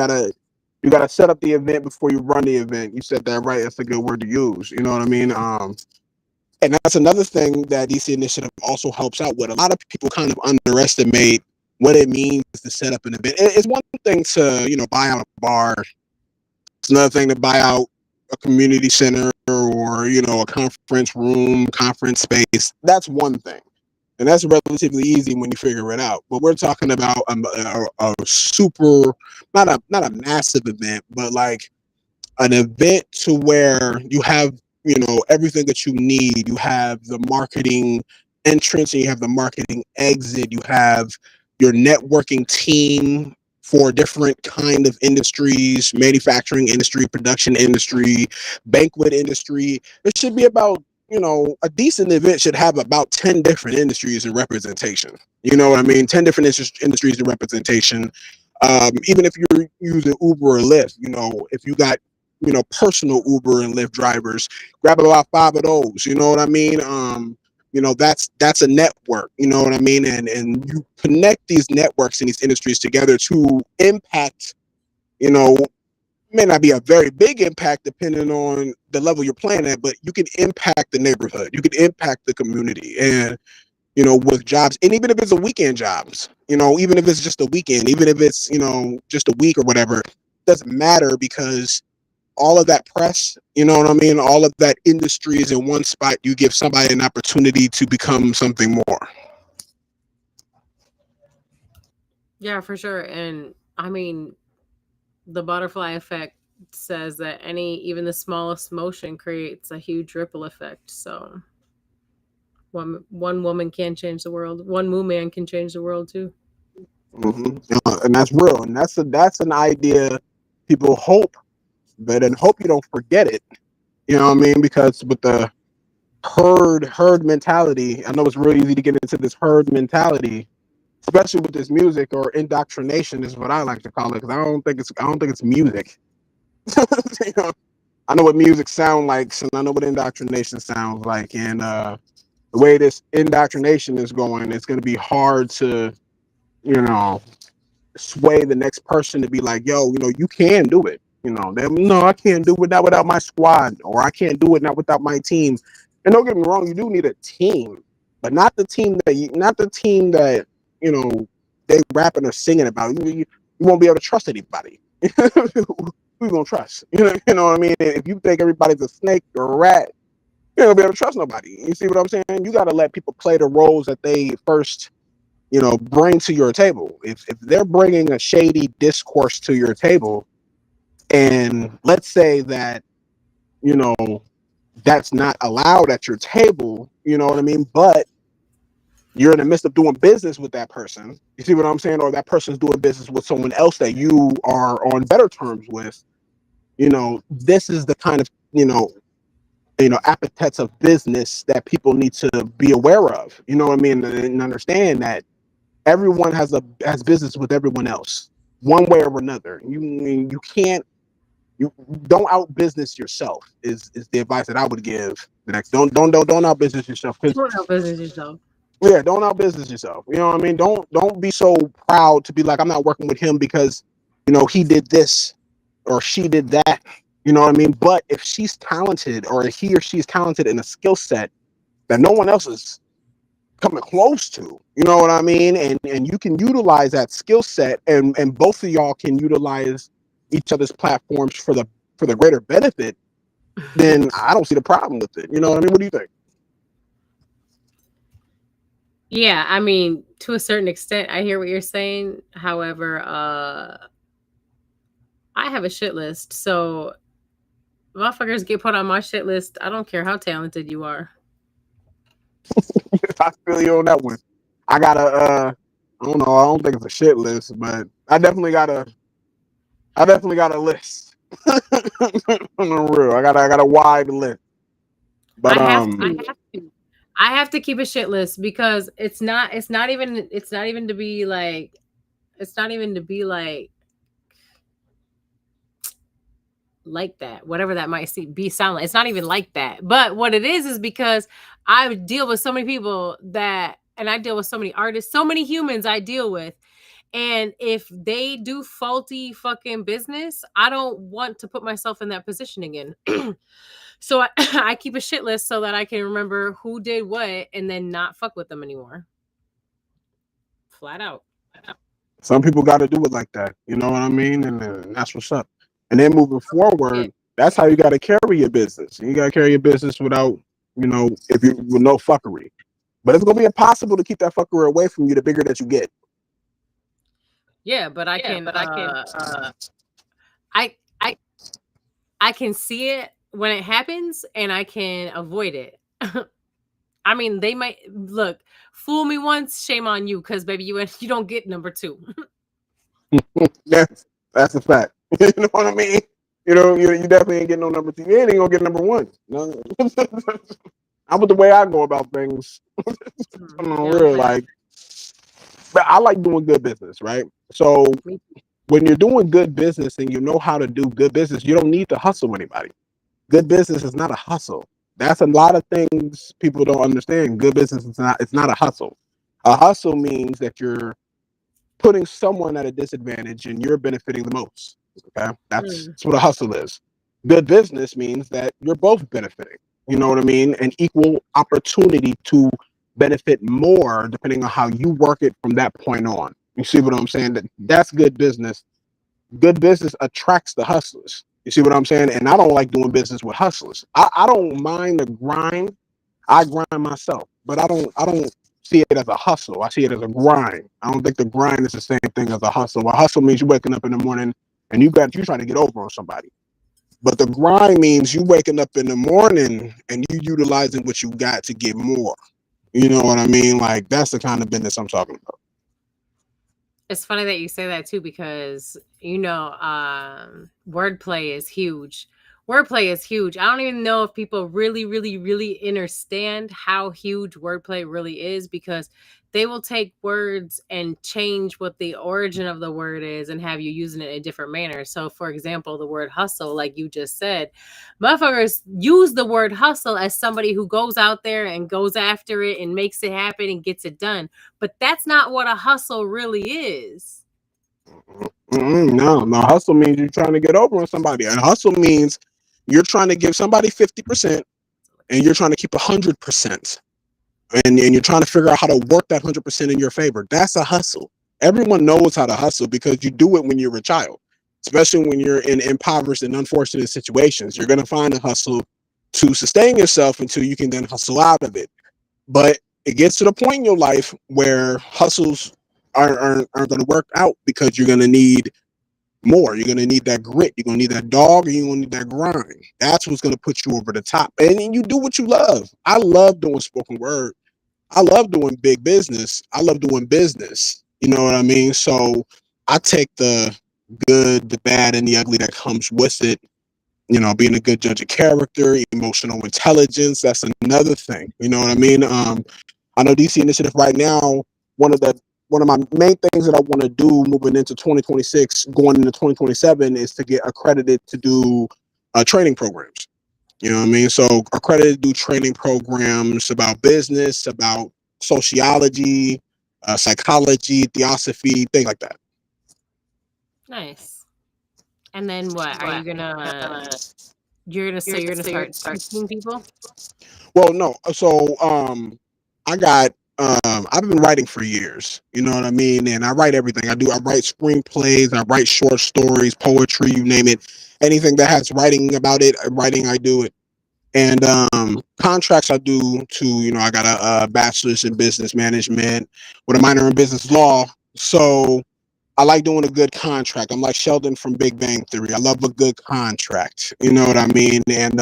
gotta set up the event before you run the event. You said that right. That's a good word to use. You know what I mean? And that's another thing that DC Initiative also helps out with. A lot of people kind of underestimate what it means to set up an event. It's one thing to buy out a bar. It's another thing to buy out a community center or a conference room, conference space. That's one thing. And that's relatively easy when you figure it out. But we're talking about a super, not a massive event, but like an event to where you have, everything that you need. You have the marketing entrance and you have the marketing exit. You have your networking team for different kind of industries, manufacturing industry, production industry, banquet industry. It should be about a decent event should have about 10 different industries in representation. You know what I mean? 10 different industries in representation. Even if you're using Uber or Lyft, if you got, personal Uber and Lyft drivers, grab about 5 of those. You know what I mean? That's a network. You know what I mean? And you connect these networks and these industries together to impact, may not be a very big impact depending on the level you're playing at, but you can impact the neighborhood. You can impact the community. And, with jobs, and even if it's a weekend jobs, even if it's just a weekend, even if it's, just a week or whatever, it doesn't matter because all of that press, you know what I mean? All of that industry is in one spot. You give somebody an opportunity to become something more. Yeah, for sure. And I mean, the butterfly effect says that even the smallest motion creates a huge ripple effect. So one woman can change the world. One moo man can change the world too. And that's real. And that's an idea people hope, but then hope you don't forget it. You know what I mean? Because with the herd mentality, I know it's really easy to get into this herd mentality, especially with this music, or indoctrination is what I like to call it, because I don't think it's music. I know what music sounds like, and I know what indoctrination sounds like, and the way this indoctrination is going, it's going to be hard to sway the next person to be like, yo, you can do it. No, I can't do it not without my squad, or I can't do it not without my team. And don't get me wrong, you do need a team, but not the team that they rapping or singing about. You won't be able to trust anybody. Who you gonna trust? You know what I mean? If you think everybody's a snake or a rat, you're not gonna be able to trust nobody. You see what I'm saying? You got to let people play the roles that they first bring to your table. If they're bringing a shady discourse to your table, and let's say that that's not allowed at your table, you know what I mean, but you're in the midst of doing business with that person, you see what I'm saying, or that person's doing business with someone else that you are on better terms with, this is the kind of appetites of business that people need to be aware of, you know what I mean, and understand that everyone has business with everyone else, one way or another. You can't You don't out business yourself is the advice that I would give. The next, don't out business yourself, because Don't out business yourself. yeah, don't out business yourself. You know what I mean? Don't be so proud to be like, I'm not working with him because, you know, he did this or she did that. You know what I mean? But if she's talented, or he or she is talented in a skill set that no one else is coming close to, you know what I mean? And you can utilize that skill set, and both of y'all can utilize each other's platforms for the greater benefit, then I don't see the problem with it. You know what I mean? What do you think? Yeah, I mean, to a certain extent, I hear what you're saying. However, I have a shit list, so motherfuckers get put on my shit list. I don't care how talented you are. I feel you on that one. I got a I don't know, I don't think it's a shit list, but I definitely got a list. On the real. I got a wide list. But I have to keep a shit list because it's not even to be like it's not even to be like that, whatever that might be sound like. It's not even like that. But what it is because I deal with so many people and I deal with so many artists, so many humans I deal with. And if they do faulty fucking business, I don't want to put myself in that position again. So I keep a shit list so that I can remember who did what and then not fuck with them anymore. Flat out. some people got to do it like that. You know what I mean? And that's what's up. And then moving Yeah. forward, that's how you got to carry your business. You got to carry your business without, if you with no fuckery. But it's gonna be impossible to keep that fuckery away from you the bigger that you get. Yeah, but I can I I can see it when it happens and I can avoid it. I mean, they might look, fool me once, shame on you, because baby, you don't get number two. That's a fact. You know what I mean? You definitely ain't getting no number two. You ain't gonna get number one. No. I'm with the way I go about things. Real, like, but I like doing good business, right? So when you're doing good business and you know how to do good business, you don't need to hustle anybody. Good business is not a hustle. That's a lot of things people don't understand. Good business is not. It's not a hustle. A hustle means that you're putting someone at a disadvantage and you're benefiting the most. Okay, that's what a hustle is. Good business means that you're both benefiting. You know what I mean? An equal opportunity to benefit more depending on how you work it from that point on. You see what I'm saying? That's good business. Good business attracts the hustlers. You see what I'm saying? And I don't like doing business with hustlers. I don't mind the grind. I grind myself, but I don't see it as a hustle. I see it as a grind. I don't think the grind is the same thing as a hustle. A hustle means you waking up in the morning and you trying to get over on somebody. But the grind means you waking up in the morning and you utilizing what you got to get more. You know what I mean? Like, that's the kind of business I'm talking about. It's funny that you say that too, because wordplay is huge. Wordplay is huge. I don't even know if people really, really, really understand how huge wordplay really is, because they will take words and change what the origin of the word is and have you using it in a different manner. So, for example, the word hustle, like you just said, motherfuckers use the word hustle as somebody who goes out there and goes after it and makes it happen and gets it done. But that's not what a hustle really is. No, hustle means you're trying to get over on somebody. And hustle means you're trying to give somebody 50% and you're trying to keep 100%. And you're trying to figure out how to work that 100% in your favor. That's a hustle. Everyone knows how to hustle because you do it when you're a child, especially when you're in impoverished and unfortunate situations. You're going to find a hustle to sustain yourself until you can then hustle out of it. But it gets to the point in your life where hustles aren't going to work out because you're going to need more. You're going to need that grit. You're going to need that dog, and you're going to need that grind. That's what's going to put you over the top. And then you do what you love. I love doing spoken word. I love doing big business. I love doing business. You know what I mean? So I take the good, the bad, and the ugly that comes with it. Being a good judge of character, emotional intelligence. That's another thing. You know what I mean? I know DC Initiative right now, one of the one of my main things that I want to do moving into 2026, going into 2027, is to get accredited to do training programs. You know what I mean? So accredited to do training programs about business, about sociology, psychology, theosophy, things like that. Nice. And then what? Are you gonna you're gonna start teaching people? Well, no. So I got I've been writing for years. You know what I mean? And I write everything. I write screenplays, I write short stories, poetry, you name it. Anything that has writing about it, writing, I do it. And contracts I do too. You know, I got a bachelor's in business management with a minor in business law. So I like doing a good contract. I'm like Sheldon from Big Bang Theory. I love a good contract. You know what I mean? And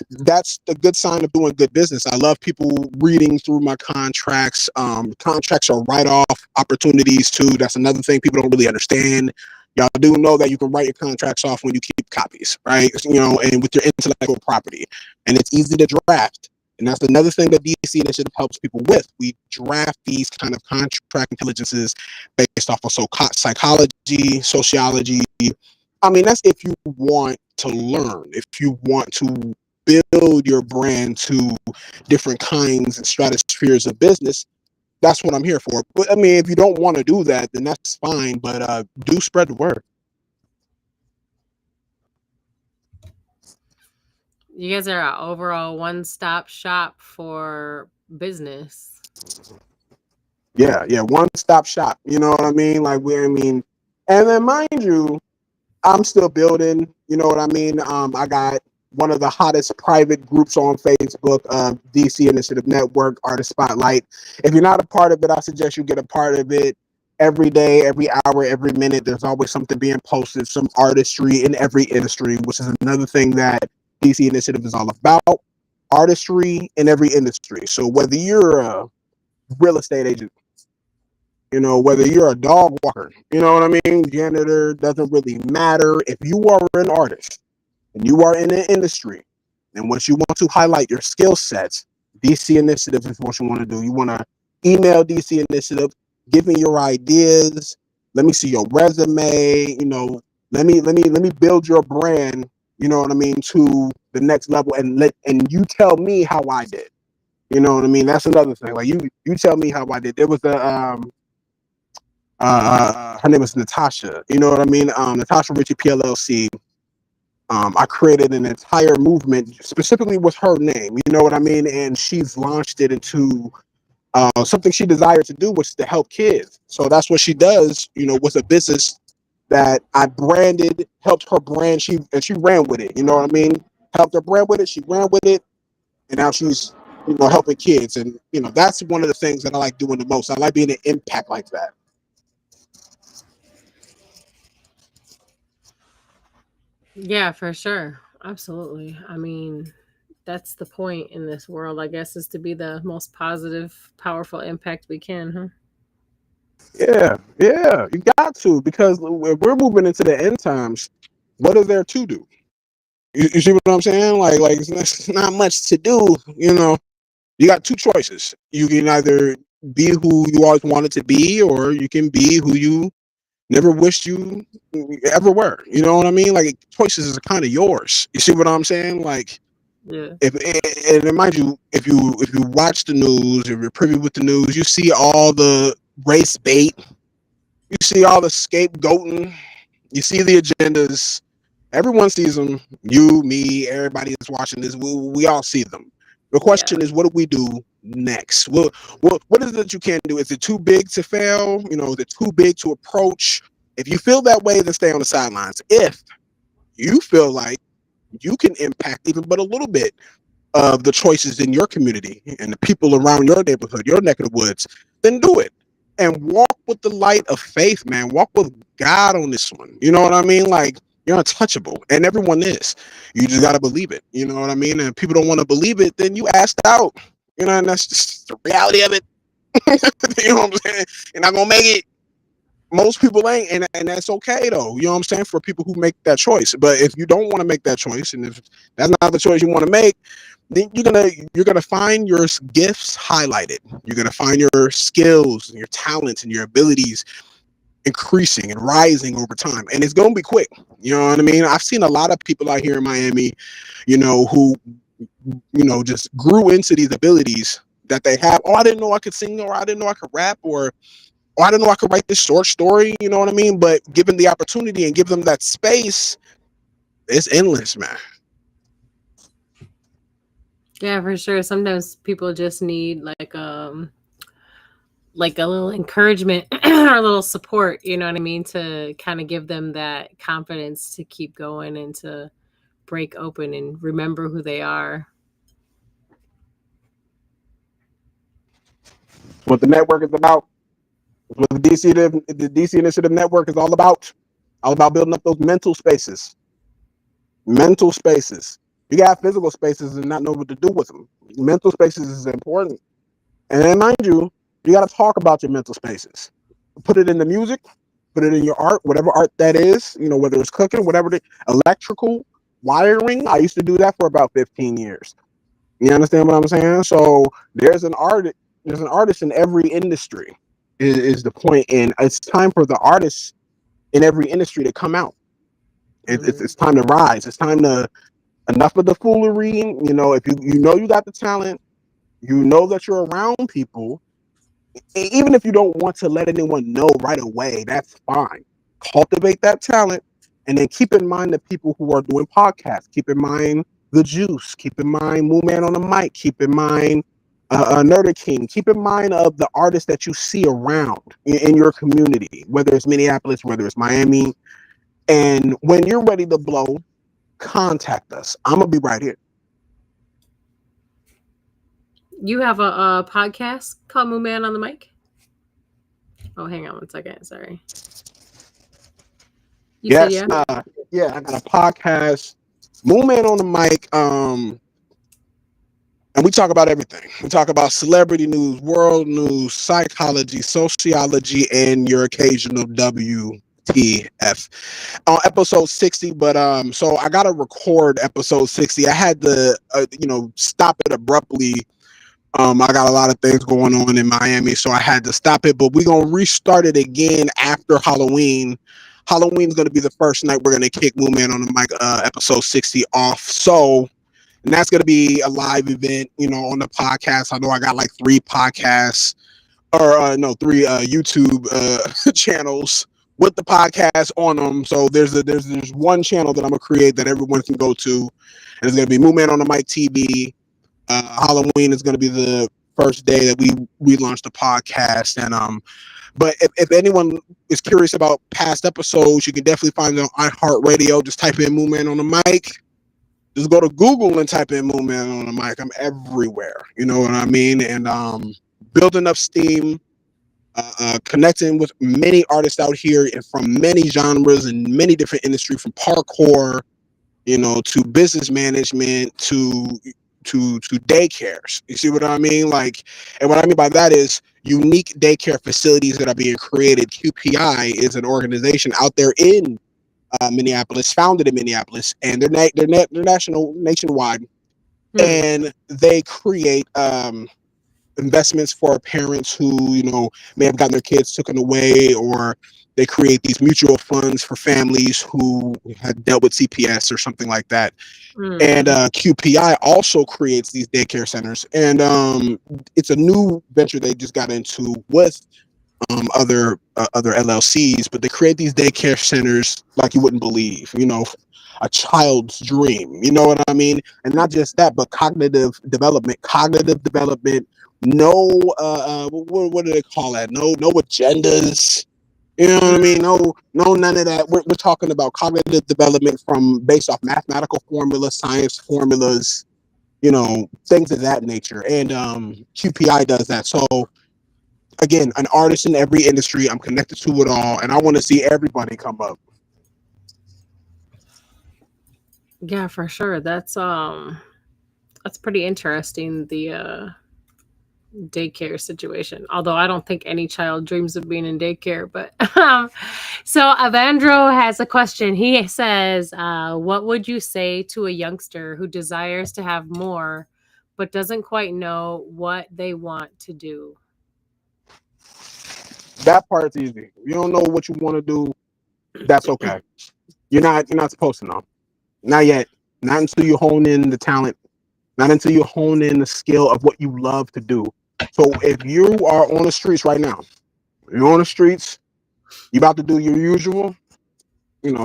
that's a good sign of doing good business. I love people reading through my contracts. Contracts are write-off opportunities too. That's another thing people don't really understand. Y'all do know that you can write your contracts off when you keep copies, right? You know, and with your intellectual property, and it's easy to draft. And that's another thing that DC Initiative helps people with. We draft these kind of contract intelligences based off of psychology, sociology. I mean, that's if you want to learn, if you want to build your brand to different kinds and stratospheres of business. That's what I'm here for. But I mean, if you don't want to do that, then that's fine. But do spread the word. You guys are an overall one-stop shop for business. Yeah, one-stop shop. You know what I mean? And then mind you, I'm still building. You know what I mean? I got one of the hottest private groups on Facebook, DC Initiative Network, Artist Spotlight. If you're not a part of it, I suggest you get a part of it. Every day, every hour, every minute, there's always something being posted, some artistry in every industry, which is another thing that DC Initiative is all about. Artistry in every industry. So whether you're a real estate agent, you know, whether you're a dog walker, you know what I mean? Janitor, doesn't really matter. If you are an artist and you are in an industry, and what you want to highlight your skill sets, DC Initiative is what you want to do. You want to email DC Initiative, give me your ideas. Let me see your resume. You know, let me build your brand. You know what I mean, to the next level, and you tell me how I did. You know what I mean? That's another thing. Like you tell me how I did. There was her name is Natasha. You know what I mean? Natasha Ritchie PLLC. I created an entire movement specifically with her name. You know what I mean? And she's launched it into something she desired to do, which is to help kids. So that's what she does. You know, with a business that I branded, helped her brand. She ran with it. You know what I mean? Helped her brand with it. She ran with it, and now she's helping kids. And that's one of the things that I like doing the most. I like being an impact like that. Yeah, for sure. Absolutely. I mean, that's the point in this world, I guess, is to be the most positive, powerful impact we can, huh? Yeah, you got to, because we're moving into the end times. What is there to do? You see what I'm saying? Like it's not much to do. You got two choices. You can either be who you always wanted to be, or you can be who you never wished you ever were. You know what I mean? Like, choices are kind of yours. You see what I'm saying? Like, Yeah. and mind you, if you watch the news, if you're privy with the news, you see all the race bait, you see all the scapegoating, you see the agendas. Everyone sees them. You, me, everybody that's watching this, we all see them. The question is, what do we do next? What is it that you can do? Is it too big to fail? Is it too big to approach? If you feel that way, then stay on the sidelines. If you feel like you can impact even but a little bit of the choices in your community and the people around your neighborhood, your neck of the woods, then do it. And walk with the light of faith, man. Walk with God on this one. You know what I mean? Like, you're untouchable, and everyone is. You just got to believe it. You know what I mean? And if people don't want to believe it, then you asked out. And that's just the reality of it. You know what I'm saying? You're not going to make it. Most people ain't, and that's okay though. You know what I'm saying? For people who make that choice. But if you don't want to make that choice, and if that's not the choice you want to make, then you're gonna find your gifts highlighted. You're gonna find your skills and your talents and your abilities increasing and rising over time, and it's gonna be quick. You know what I mean? I've seen a lot of people out here in Miami, who just grew into these abilities that they have. Oh, I didn't know I could sing, or I didn't know I could rap, or oh, I didn't know I could write this short story. You know what I mean? But given the opportunity and give them that space, it's endless, man. Yeah, for sure. Sometimes people just need like a little encouragement or a little support, you know what I mean, to kind of give them that confidence to keep going and to break open and remember who they are. What the network is about, what the DC Initiative Network is all about. All about building up those mental spaces. Mental spaces. You got physical spaces and not know what to do with them. Mental spaces is important. And then, mind you, you got to talk about your mental spaces. Put it in the music, put it in your art, whatever art that is, whether it's cooking, whatever electrical, wiring. I used to do that for about 15 years. You understand what I'm saying? So there's an artist in every industry is the point. And it's time for the artists in every industry to come out. It's time to rise. It's time to enough of the foolery. If you got the talent, that you're around people, even if you don't want to let anyone know right away, that's fine. Cultivate that talent, and then keep in mind the people who are doing podcasts. Keep in mind the Juice. Keep in mind Moo Man on the Mic. Keep in mind Nerder King. Keep in mind of the artists that you see around in your community, whether it's Minneapolis, whether it's Miami. And when you're ready to blow, contact us. I'm gonna be right here. You have a podcast called Moo Man on the Mic? Oh, hang on one second. Sorry. You said Yes, yeah? yeah, I got a podcast, Moo Man on the Mic. And we talk about everything. We talk about celebrity news, world news, psychology, sociology, and your occasional WTF. On episode 60, but so I gotta record episode 60. I had to stop it abruptly. I got a lot of things going on in Miami, so I had to stop it. But we're gonna restart it again after Halloween. Halloween's gonna be the first night we're gonna kick Moo Man on the Mic episode 60 off. So, and that's gonna be a live event, on the podcast. I know I got like 3 podcasts, or no, 3 YouTube channels with the podcast on them. So there's one channel that I'm gonna create that everyone can go to, and it's gonna be Moo Man on the Mic TV. Halloween is gonna be the first day that we launched the podcast, and but if anyone is curious about past episodes, you can definitely find it on iHeartRadio. Just type in Moo Man on the Mic. Just go to Google and type in Moo Man on the Mic. I'm everywhere. You know what I mean? And building up steam, connecting with many artists out here and from many genres and many different industries, from parkour, to business management, to daycares. You see what I mean? Like, and what I mean by that is unique daycare facilities that are being created. QPI is an organization out there in Minneapolis, founded in Minneapolis, and they're nationwide, and they create investments for parents who may have gotten their kids taken away, or they create these mutual funds for families who had dealt with CPS or something like that. And QPI also creates these daycare centers, and it's a new venture they just got into with other LLCs, but they create these daycare centers like you wouldn't believe. A child's dream. You know what I mean? And not just that, but cognitive development. No, what do they call that? No agendas. You know what I mean? No, none of that. We're talking about cognitive development from based off mathematical formulas, science formulas, things of that nature. And QPI does that. So again, an artist in every industry. I'm connected to it all, and I want to see everybody come up. Yeah, for sure. That's pretty interesting. daycare situation. Although I don't think any child dreams of being in daycare. But so Avandro has a question. He says, "What would you say to a youngster who desires to have more, but doesn't quite know what they want to do?" That part's easy. You don't know what you want to do. That's okay. You're not supposed to know. Not yet. Not until you hone in the talent. Not until you hone in the skill of what you love to do. So if you are on the streets right now, you're on the streets, you about to do your usual,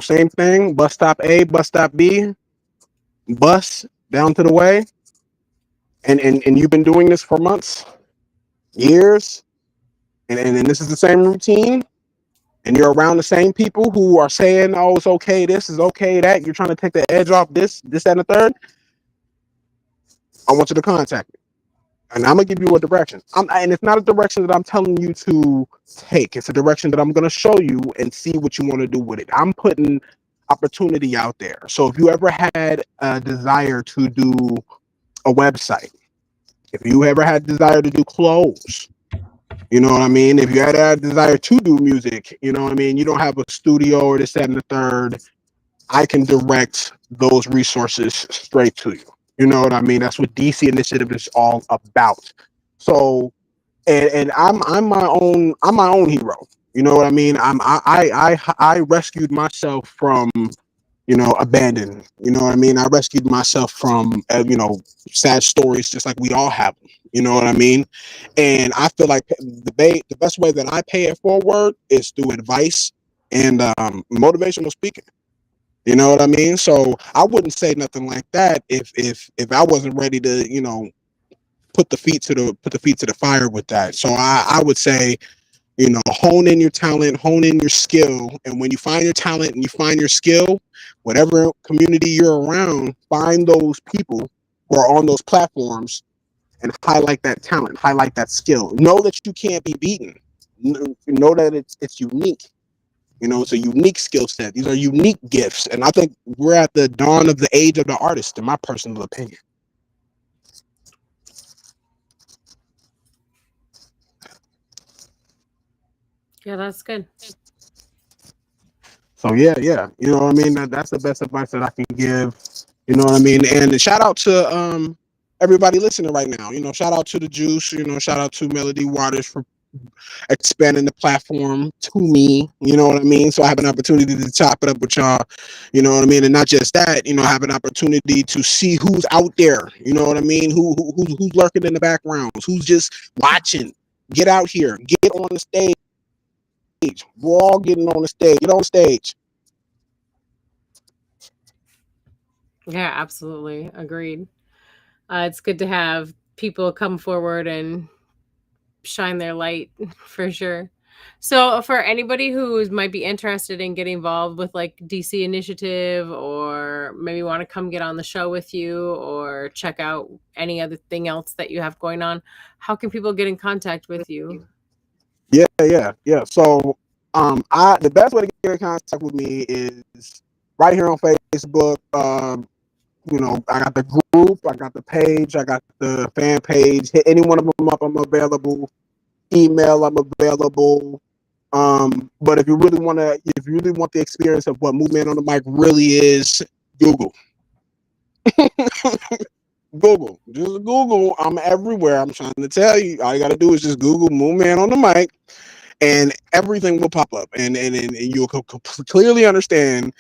same thing, bus stop A, bus stop B, bus down to the way, and you've been doing this for months, years, and this is the same routine, and you're around the same people who are saying, oh, it's okay, this is okay, that, you're trying to take the edge off this, that, and the third, I want you to contact me. And I'm gonna give you a direction. And it's not a direction that I'm telling you to take. It's a direction that I'm gonna show you and see what you want to do with it. I'm putting opportunity out there. So if you ever had a desire to do a website, if you ever had desire to do clothes, you know what I mean? If you had a desire to do music, you know what I mean? You don't have a studio or this, that, and the third, I can direct those resources straight to you. You know what I mean? That's what DC Initiative is all about. So, and I'm my own hero. You know what I mean? I rescued myself from abandoned. You know what I mean? I rescued myself from sad stories, just like we all have them. You know what I mean? And I feel like the best way that I pay it forward is through advice and motivational speaking. You know what I mean? So I wouldn't say nothing like that if I wasn't ready to, put the feet to the fire with that. So I would say, hone in your talent, hone in your skill, and when you find your talent and you find your skill, whatever community you're around, find those people who are on those platforms and highlight that talent, highlight that skill. Know that you can't be beaten. Know that it's unique. It's a unique skill set. These are unique gifts. And I think we're at the dawn of the age of the artist, in my personal opinion. Yeah, that's good. So yeah. You know what I mean? That's the best advice that I can give. You know what I mean? And shout out to everybody listening right now. Shout out to the Juice, shout out to Melody Waters for expanding the platform to me, you know what I mean? So I have an opportunity to chop it up with y'all, you know what I mean? And not just that, I have an opportunity to see who's out there, you know what I mean? Who's lurking in the backgrounds, who's just watching. Get out here, get on the stage. We're all getting on the stage. Get on the stage. Yeah, absolutely. Agreed. It's good to have people come forward and shine their light for sure. So, for anybody who might be interested in getting involved with like DC Initiative, or maybe want to come get on the show with you, or check out any other thing else that you have going on, how can people get in contact with you? Yeah. So I the best way to get in contact with me is right here on Facebook. I got the group, I got the page, I got the fan page. Hit any one of them up, I'm available. Email, I'm available. But if you really want the experience of what Movement on the Mic really is, Google. Just Google. I'm everywhere. I'm trying to tell you. All you got to do is just Google Movement on the Mic, and everything will pop up, and you'll clearly understand.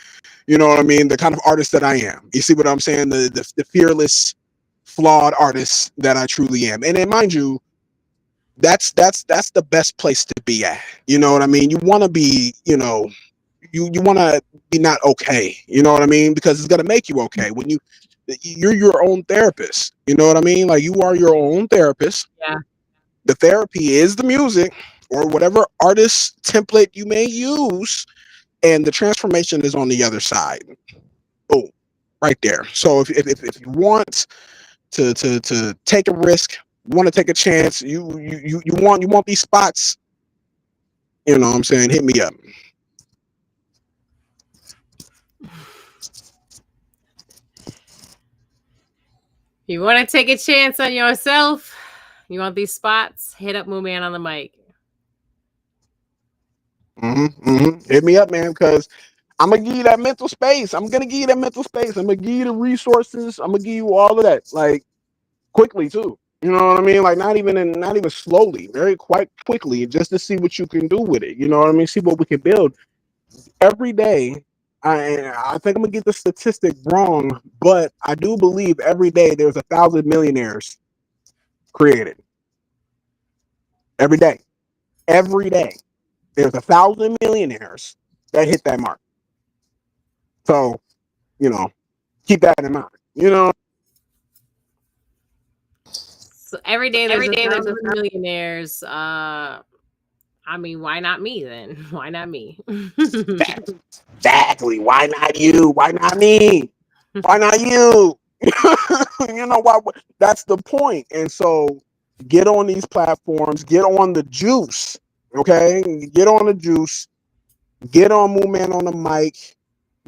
You know what I mean? The kind of artist that I am. You see what I'm saying? The fearless, flawed artist that I truly am. And then, mind you, that's the best place to be at. You know what I mean? You want to be, you want to be not okay. You know what I mean? Because it's gonna make you okay when you're your own therapist. You know what I mean? Like, you are your own therapist. Yeah. The therapy is the music or whatever artist template you may use, and the transformation is on the other side. Boom, right there. So if you want to take a risk, want to take a chance, you want these spots, you know what I'm saying, hit me up. You want to take a chance on yourself? You want these spots? Hit up Moo Man on the mic. Hit me up, man, because I'm gonna give you that mental space. I'm gonna give you that mental space. I'm gonna give you the resources. I'm gonna give you all of that, like quickly too. You know what I mean? Like not even slowly, very quite quickly, just to see what you can do with it. You know what I mean? See what we can build every day. I think I'm gonna get the statistic wrong, but I do believe every day there's 1,000 millionaires created. Every day, every day there's 1,000 millionaires that hit that mark. So keep that in mind. So every day there's 1,000 millionaires. I mean, why not me then? Why not me? Exactly. Why not you? Why not me? Why not you? You know what? That's the point. And so get on these platforms, get on the juice. Okay? Get on the juice, get on Movement on the mic,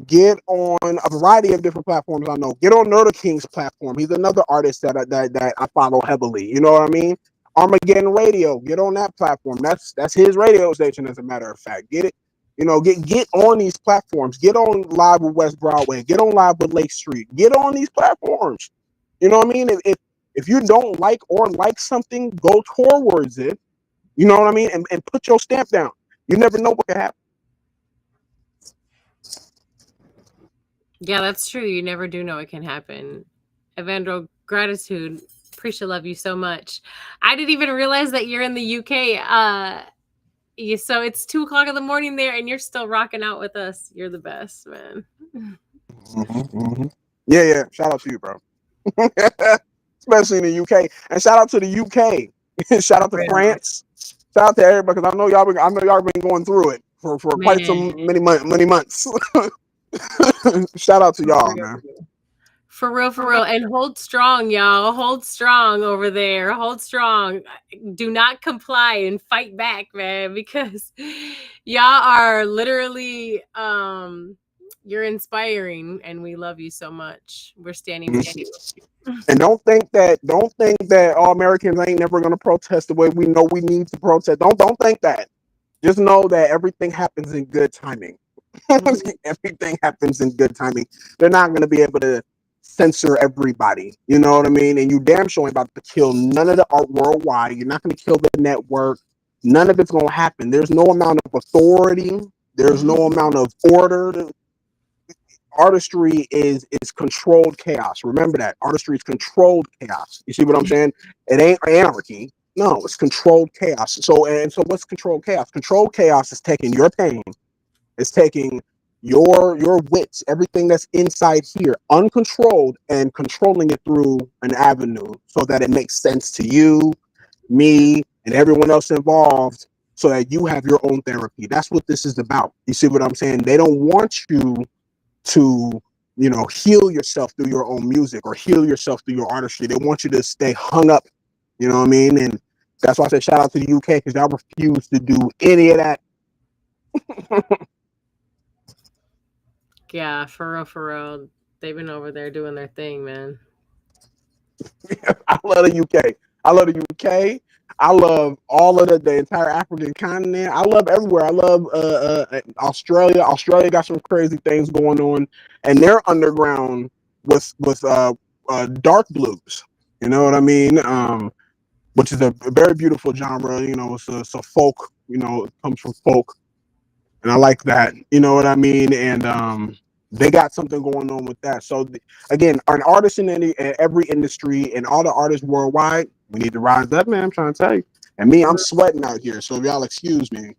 get on a variety of different platforms. I know. Get on Nerda King's platform. He's another artist that I follow heavily. You know what I mean? Armageddon Radio. Get on that platform. That's his radio station, as a matter of fact. Get it. Get on these platforms. Get on Live with West Broadway. Get on Live with Lake Street. Get on these platforms. You know what I mean? If you don't like or like something, go towards it. You know what I mean? And put your stamp down. You never know what can happen. Yeah, that's true. You never do know it can happen. Evandro, gratitude. Appreciate, love you so much. I didn't even realize that you're in the UK. So it's 2:00 in the morning there, and you're still rocking out with us. You're the best, man. Yeah. Shout out to you, bro. Especially in the UK, and shout out to the UK. Shout out to France. Shout out to everybody, because I know y'all been going through it for quite many months. Shout out to y'all, man. For real. And hold strong, y'all. Hold strong over there. Hold strong. Do not comply and fight back, man, because y'all are literally you're inspiring, and we love you so much. We're standing with you. And don't think that all Americans ain't never gonna protest the way we know we need to protest. Don't think that. Just know that everything happens in good timing. Everything happens in good timing. They're not gonna be able to censor everybody. You know what I mean? And you damn sure ain't about to kill none of the art worldwide. You're not gonna kill the network. None of it's gonna happen. There's no amount of authority. There's no amount of order. Artistry is controlled chaos. Remember that. Artistry is controlled chaos. You see what I'm saying? It ain't anarchy. No, it's controlled chaos. So what's controlled chaos? Controlled chaos is taking your pain, it's taking your wits, everything that's inside here, uncontrolled, and controlling it through an avenue so that it makes sense to you, me, and everyone else involved, so that you have your own therapy. That's what this is about. You see what I'm saying? They don't want you to heal yourself through your own music or heal yourself through your artistry. They want you to stay hung up. You know what I mean? And that's why I said shout out to the UK, because y'all refuse to do any of that. Yeah, for real. They've been over there doing their thing, man. I love the UK. I love all of the entire African continent. I love everywhere. I love Australia. Australia got some crazy things going on, and they're underground with dark blues. You know what I mean? Which is a very beautiful genre. It's a folk. It comes from folk, and I like that. You know what I mean? And they got something going on with that. So again, an artist in every industry, and all the artists worldwide, we need to rise up, man. I'm trying to tell you. And me, I'm sweating out here, so y'all excuse me.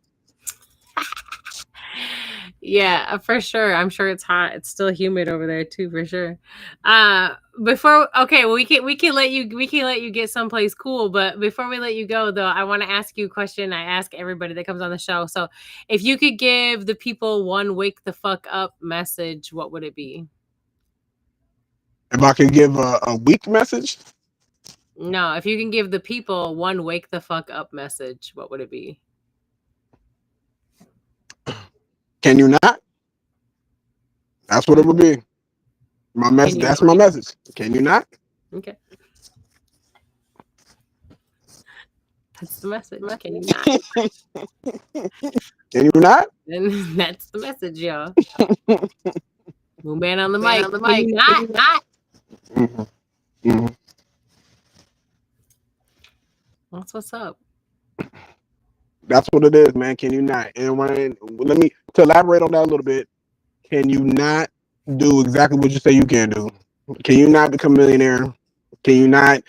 Yeah, for sure. I'm sure it's hot. It's still humid over there too, for sure. We can let you get someplace cool, but before we let you go though, I want to ask you a question I ask everybody that comes on the show. So if you could give the people one wake the fuck up message, what would it be? If I could give a weak message? No, if you can give the people one wake the fuck up message, what would it be? Can you not? That's what it would be. My message. That's my message. Can you not? Okay. That's the message. Can you not? Can you not? And that's the message, y'all. Moon Man on the Man mic. on the Can mic. you not? Not. Mhm, mhm. That's what's up. That's what it is, man. Can you not? And let me to elaborate on that a little bit. Can you not do exactly what you say you can do? Can you not become a millionaire? Can you not,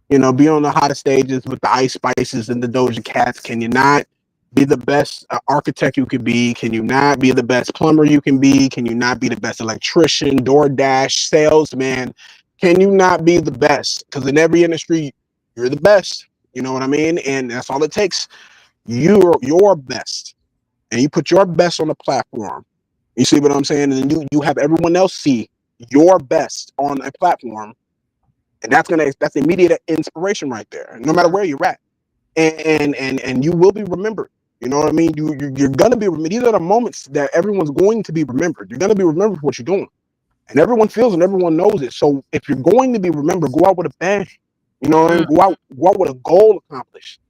be on the hottest stages with the Ice Spices and the Doja Cats? Can you not be the best architect you could be? Can you not be the best plumber you can be? Can you not be the best electrician, DoorDash, salesman? Can you not be the best? Because in every industry, you're the best. You know what I mean? And that's all it takes. You're your best. And you put your best on the platform. You see what I'm saying? And then you have everyone else see your best on a platform, and that's immediate inspiration right there, no matter where you're at. And you will be remembered. You know what I mean? You're gonna be remembered. These are the moments that everyone's going to be remembered. You're gonna be remembered for what you're doing, and everyone feels and everyone knows it. So if you're going to be remembered, go out with a bang. You know what I mean? Go out with a goal accomplished,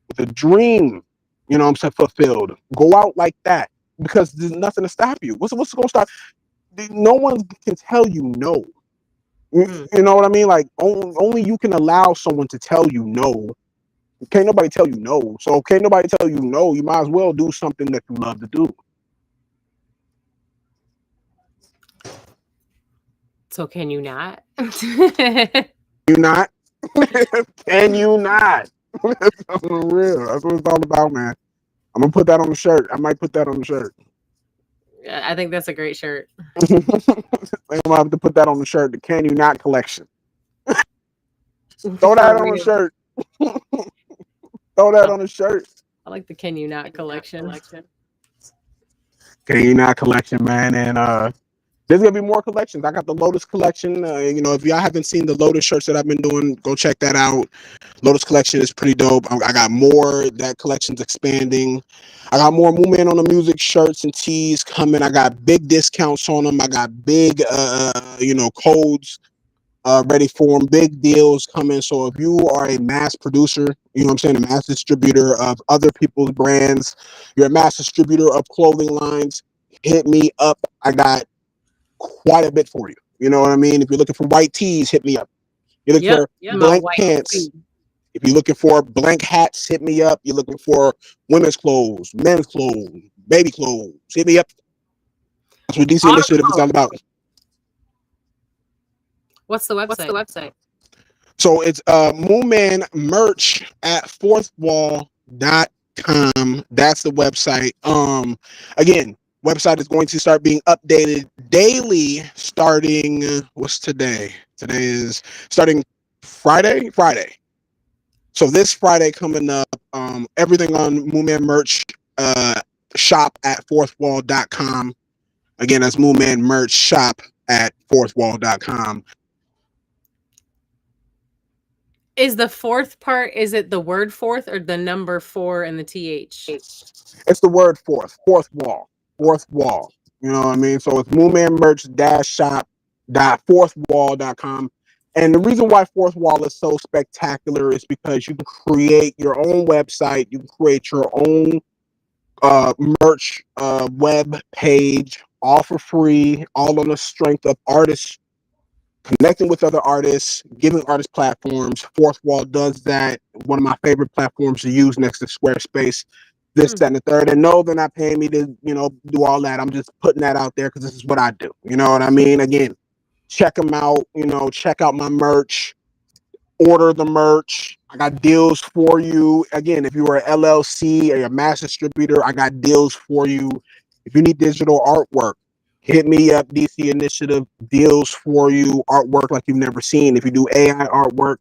with a dream. You know what I'm saying? Fulfilled. Go out like that, because there's nothing to stop you. What's going to stop? No one can tell you no. You know what I mean? Like only you can allow someone to tell you no. Can't nobody tell you no. So can't nobody tell you no. You might as well do something that you love to do. So can you not? You not? Can you not? That's real. That's what it's all about, man. I'm gonna put that on the shirt. I might put that on the shirt. I think that's a great shirt. I'm gonna have to put that on the shirt. The Can You Not collection. Throw that For on the real. shirt. Throw that on the shirt. I like the Can You Not collection. Can You Not collection, man. And there's gonna be more collections. I got the Lotus collection. If y'all haven't seen the Lotus shirts that I've been doing, go check that out. Lotus collection is pretty dope. I got more. That collection's expanding. I got more Movement on the Music shirts and tees coming. I got big discounts on them. I got big, codes ready for them. Big deals coming. So if you are a mass producer, you know what I'm saying, a mass distributor of other people's brands, you're a mass distributor of clothing lines, hit me up. I got quite a bit for you. You know what I mean? If you're looking for white tees, hit me up. You're looking for blank pants. If you're looking for blank hats, hit me up. You're looking for women's clothes, men's clothes, baby clothes, hit me up. That's what DC Initiative is all about. What's the website? So it's Moonman merch at fourthwall.com. That's the website. Again, website is going to start being updated daily starting what's today? Today is starting Friday. So this Friday coming up, everything on Moonman merch shop at fourthwall.com. Again, that's Moonman merch shop at fourthwall.com. Is the fourth part, is it the word fourth or the number 4 and the TH? It's the word fourth wall. You know what I mean? So it's Moonman merch shop.fourthwall.com. And the reason why Fourth Wall is so spectacular is because you can create your own website, you can create your own merch web page, all for free, all on the strength of artists connecting with other artists, giving artists platforms. Fourth Wall does that. One of my favorite platforms to use next to Squarespace. This, that, and the third. And no, they're not paying me to, do all that. I'm just putting that out there because this is what I do. You know what I mean? Again, check them out. Check out my merch. Order the merch. I got deals for you. Again, if you are an LLC or a mass distributor, I got deals for you. If you need digital artwork, hit me up. DC Initiative, deals for you. Artwork like you've never seen. If you do AI artwork,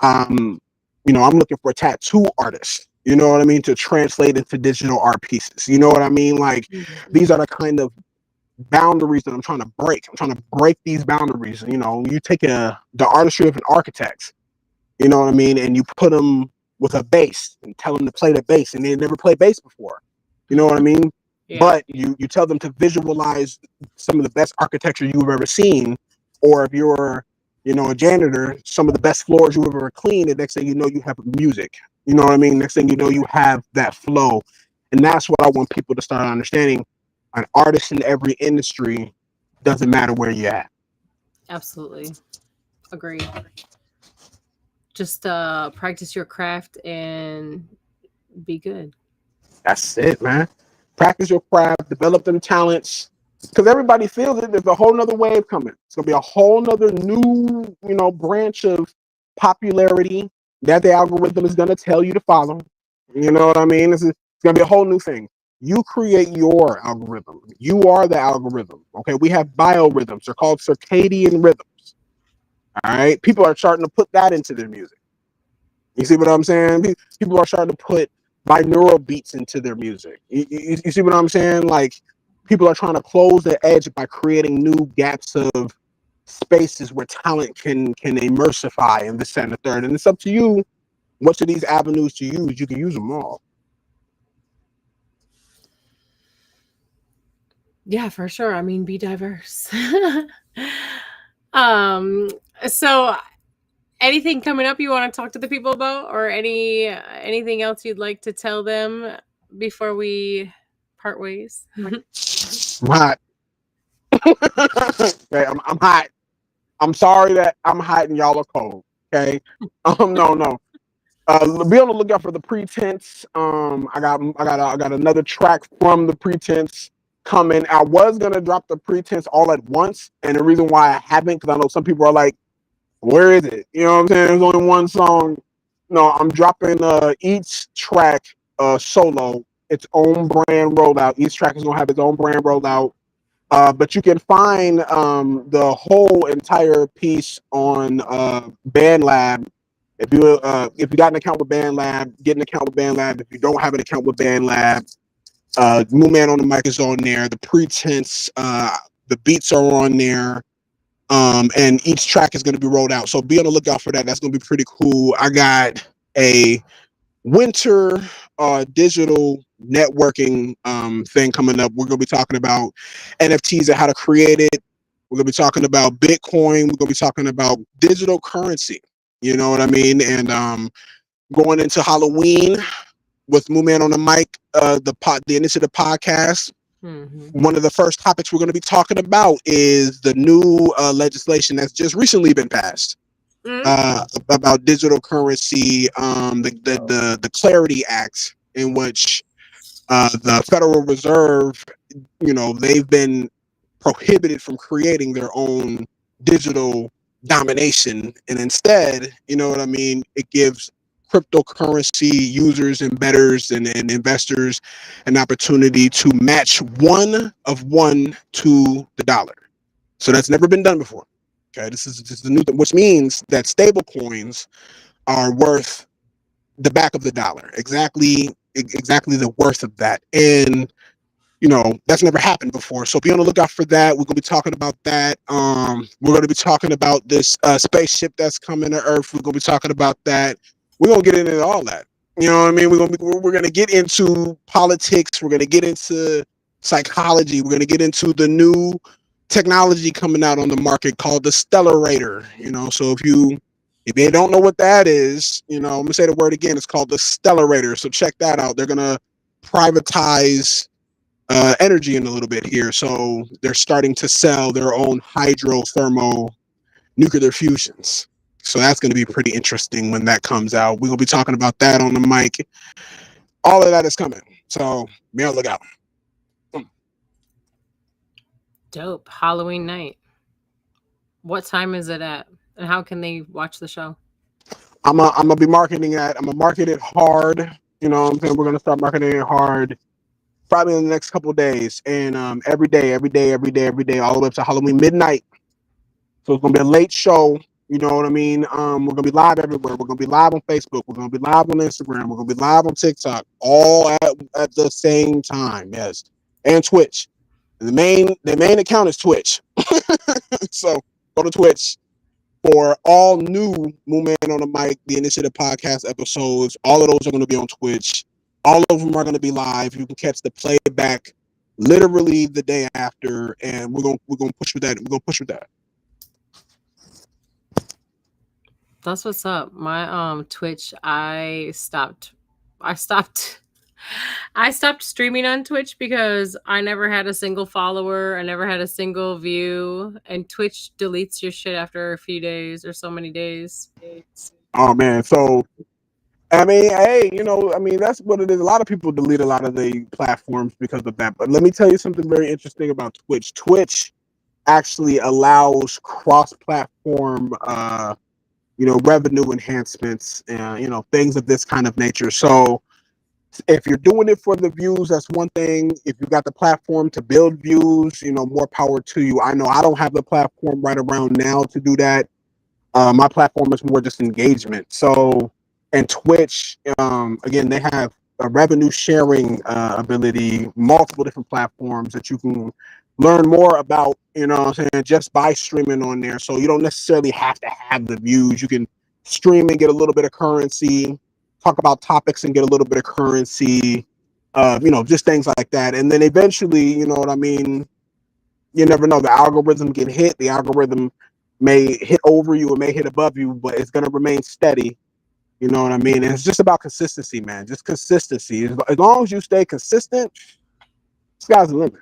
I'm looking for tattoo artists. You know what I mean? To translate into digital art pieces. You know what I mean? Like these are the kind of boundaries that I'm trying to break. I'm trying to break these boundaries. You take the artistry of an architect. You know what I mean? And you put them with a bass and tell them to play the bass, and they never played bass before. You know what I mean? Yeah. But you tell them to visualize some of the best architecture you've ever seen, or if you're, a janitor, some of the best floors you've ever cleaned. And next thing you know, you have music. You know what I mean? Next thing you know, you have that flow. And that's what I want people to start understanding. An artist in every industry, doesn't matter where you're at. Absolutely. Agree. Just practice your craft and be good. That's it, man. Practice your craft, develop them talents. Because everybody feels it. There's a whole nother wave coming. It's gonna be a whole nother new, branch of popularity that the algorithm is gonna tell you to follow. You know what I mean? It's gonna be a whole new thing. You create your algorithm. You are the algorithm. Okay. We have biorhythms. They're called circadian rhythms. All right. People are starting to put that into their music. You see what I'm saying? People are starting to put binaural beats into their music. You see what I'm saying? Like, people are trying to close the edge by creating new gaps of spaces where talent can immersify and this and the third. And it's up to you which of these avenues to use. You can use them all. Yeah, for sure. I mean, be diverse. um, so anything coming up you want to talk to the people about, or anything else you'd like to tell them before we part ways? I'm hot. Okay, I'm hot. I'm sorry that I'm hot and y'all are cold. Okay. No. Be on the lookout for the Pretense. I got another track from the Pretense coming. I was gonna drop the Pretense all at once, and the reason why I haven't, because I know some people are like, "Where is it?" You know what I'm saying? There's only one song. No, I'm dropping each track solo, its own brand rollout. Each track is gonna have its own brand rollout. But you can find the whole entire piece on BandLab. If you got an account with BandLab, get an account with BandLab. If you don't have an account with BandLab, New Man on the Mic is on there. The Pretense, the beats are on there, and each track is going to be rolled out. So be on the lookout for that. That's going to be pretty cool. I got a winter digital networking thing coming up. We're going to be talking about NFTs and how to create it. We're going to be talking about Bitcoin. We're going to be talking about digital currency. You know what I mean? And going into Halloween with Moo Man on the Mic, the Initiative podcast. Mm-hmm. One of the first topics we're going to be talking about is the new legislation that's just recently been passed about digital currency, the Clarity Act, in which the Federal Reserve, they've been prohibited from creating their own digital domination, and instead, you know what I mean, it gives cryptocurrency users and bettors and investors an opportunity to match 1 of 1 to the dollar. So that's never been done before. Okay, this is just the new thing, which means that stable coins are worth the back of the dollar, exactly the worth of that. And that's never happened before. So be on the lookout for that. We're gonna be talking about that. We're gonna be talking about this spaceship that's coming to Earth. We're gonna be talking about that. We're gonna get into all that. You know what I mean? We're gonna get into politics. We're gonna get into psychology. We're gonna get into the new technology coming out on the market called the Stellarator. So if you don't know what that is, I'm gonna say the word again. It's called the Stellarator. So check that out. They're gonna privatize energy in a little bit here. So they're starting to sell their own hydrothermal nuclear fusions. So that's going to be pretty interesting when that comes out. We're going to be talking about that on the mic. All of that is coming. So be on the lookout. Dope. Halloween night. What time is it at? And how can they watch the show? I'm gonna be marketing that. I'm gonna market it hard. You know what I'm saying? We're gonna start marketing it hard probably in the next couple of days. And every day, all the way up to Halloween midnight. So it's gonna be a late show. You know what I mean? We're gonna be live everywhere. We're gonna be live on Facebook. We're gonna be live on Instagram. We're gonna be live on TikTok, all at the same time. Yes, and Twitch. The main account is Twitch. So go to Twitch for all new Moo Man on the Mic, the Initiative podcast episodes. All of those are going to be on Twitch. All of them are going to be live. You can catch the playback literally the day after, and we're gonna push with that. We're gonna push with that. That's what's up. My Twitch, I stopped I stopped streaming on Twitch because I never had a single follower, I never had a single view, and Twitch deletes your shit after a few days or so many days. Oh man, so I mean, hey, I mean that's what it is. A lot of people delete a lot of the platforms because of that. But let me tell you something very interesting about Twitch. Twitch actually allows cross-platform, revenue enhancements, and things of this kind of nature. So if you're doing it for the views, that's one thing. If you got the platform to build views, more power to you. I know I don't have the platform right around now to do that. My platform is more just engagement. So, and Twitch, again, they have a revenue sharing ability, multiple different platforms that you can learn more about, what I'm saying, just by streaming on there. So you don't necessarily have to have the views. You can stream and get a little bit of currency, talk about topics and get a little bit of currency, just things like that. And then eventually, you know what I mean? You never know. The algorithm can hit. The algorithm may hit over you, it may hit above you, but it's going to remain steady. You know what I mean? And it's just about consistency, man. Just consistency. As long as you stay consistent, sky's the limit.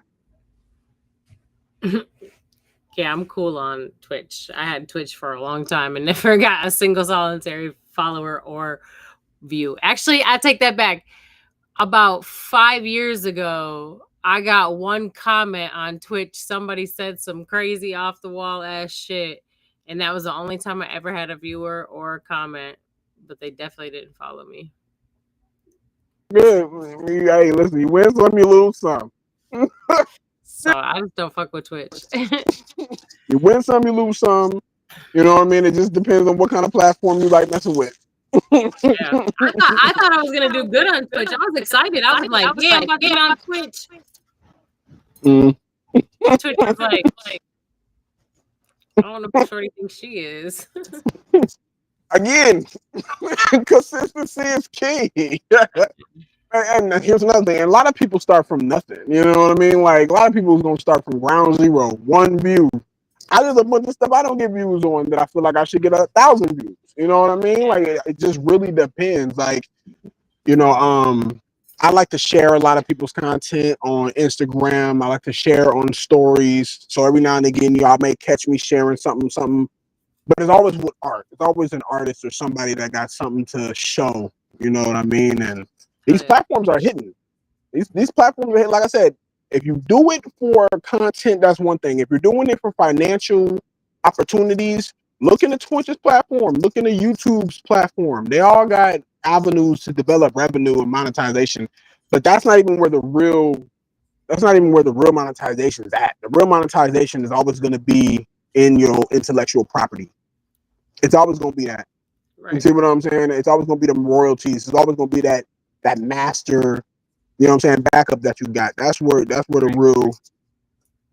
Yeah, I'm cool on Twitch. I had Twitch for a long time and never got a single solitary follower or view. Actually, I take that back. About 5 years ago, I got one comment on Twitch. Somebody said some crazy off the wall ass shit. And that was the only time I ever had a viewer or a comment. But they definitely didn't follow me. Good. Hey, listen, you win some, you lose some. So I just don't fuck with Twitch. You win some, you lose some. You know what I mean? It just depends on what kind of platform you like messing with. Yeah. I thought I was gonna do good on Twitch. I was excited. I was like, yeah, I'm about to get on Twitch. Twitch was like, I don't know who Shorty thinks she is. Again, consistency is key. And here's another thing. A lot of people start from nothing. You know what I mean? Like, a lot of people is going to start from ground zero, one view. There's a bunch of stuff I don't get views on that I feel like I should get 1,000 views. You know what I mean? Like, it just really depends. Like, I like to share a lot of people's content on Instagram. I like to share on stories. So every now and again, y'all may catch me sharing something. But it's always with art. It's always an artist or somebody that got something to show. You know what I mean? And these platforms are hidden. These platforms are hidden. Like I said, if you do it for content, that's one thing. If you're doing it for financial opportunities, look into Twitch's platform. Look into YouTube's platform. They all got avenues to develop revenue and monetization. But that's not even where the real monetization is at. The real monetization is always going to be in your intellectual property. It's always going to be that. Right. You see what I'm saying? It's always going to be the royalties. It's always going to be that master, you know what I'm saying, backup that you got. That's where the real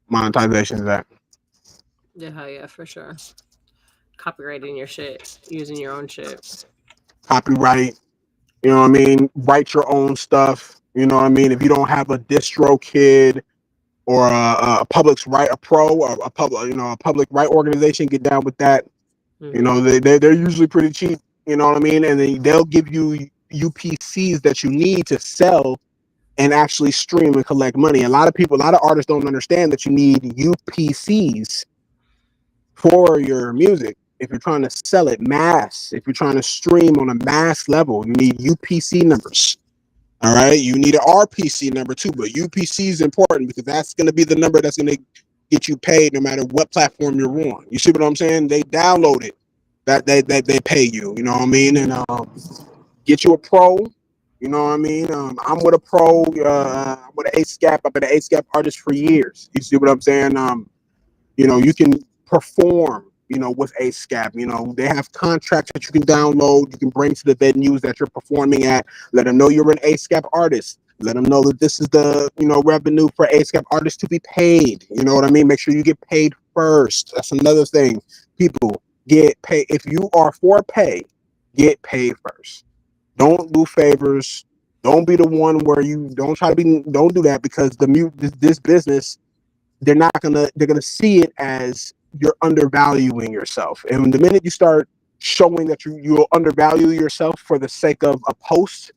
monetization is at. Yeah, for sure. Copyrighting your shit, using your own shit. Copyright, you know what I mean? Write your own stuff. You know what I mean? If you don't have a DistroKid or a public's right, a pro or a public right organization, get down with that. Mm-hmm. You know, they're usually pretty cheap. You know what I mean? And then they'll give you UPCs that you need to sell and actually stream and collect money. A lot of artists don't understand that you need UPCs for your music. If you're trying to sell it mass, if you're trying to stream on a mass level, you need UPC numbers. All right, you need an RPC number too, but UPC is important because that's going to be the number that's going to get you paid no matter what platform you're on. You see what I'm saying? They download it, that they pay you. You know what I mean? And get you a pro. You know what I mean? I'm with a pro. I'm with an ASCAP. I've been an ASCAP artist for years. You see what I'm saying? You can perform, with ASCAP. They have contracts that you can download, you can bring to the venues that you're performing at, let them know you're an ASCAP artist, let them know that this is the, revenue for ASCAP artists to be paid. You know what I mean? Make sure you get paid first. That's another thing. People, get paid. If you are for pay, get paid first. Don't do favors. Don't be the one where you don't do that, because this business, they're gonna see it as you're undervaluing yourself. And the minute you start showing that you'll undervalue yourself for the sake of a post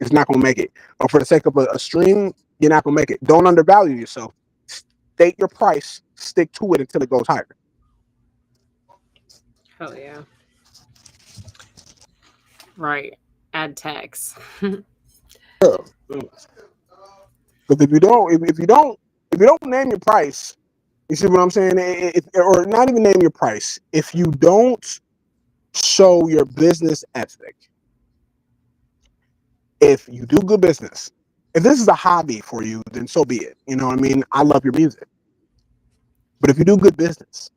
is not going to make it. Or for the sake of a stream, you're not going to make it. Don't undervalue yourself. State your price, stick to it until it goes higher. Hell yeah. Right. Add tax. Because if you don't name your price, you see what I'm saying? Or not even name your price. If you don't show your business ethic, if you do good business, if this is a hobby for you, then so be it. You know what I mean? I love your music. But if you do good business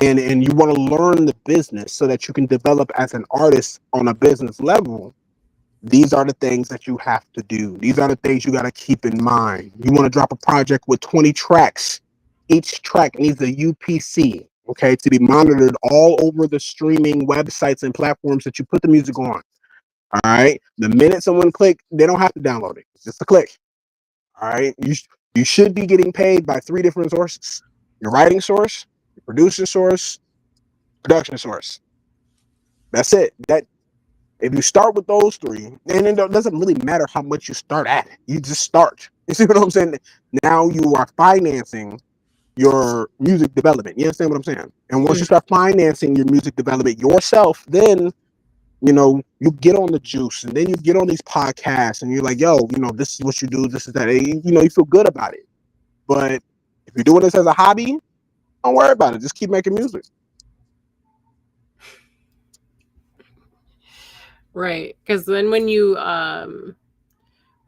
and you want to learn the business so that you can develop as an artist on a business level, these are the things that you have to do. These are the things you got to keep in mind. You want to drop a project with 20 tracks. Each track needs a UPC, okay, to be monitored all over the streaming websites and platforms that you put the music on. All right. The minute someone click, they don't have to download it. It's just a click. All right. You should be getting paid by 3 different sources: your writing source, your producer source, production source. That's it. That if you start with those 3, then it doesn't really matter how much you start at. You just start. You see what I'm saying? Now you are financing your music development. You understand what I'm saying? And once you start financing your music development yourself, then you get on the juice, and then you get on these podcasts, and you're like, yo, this is what you do, this is that. And, you feel good about it. But if you're doing this as a hobby, don't worry about it. Just keep making music. Right. Because then when you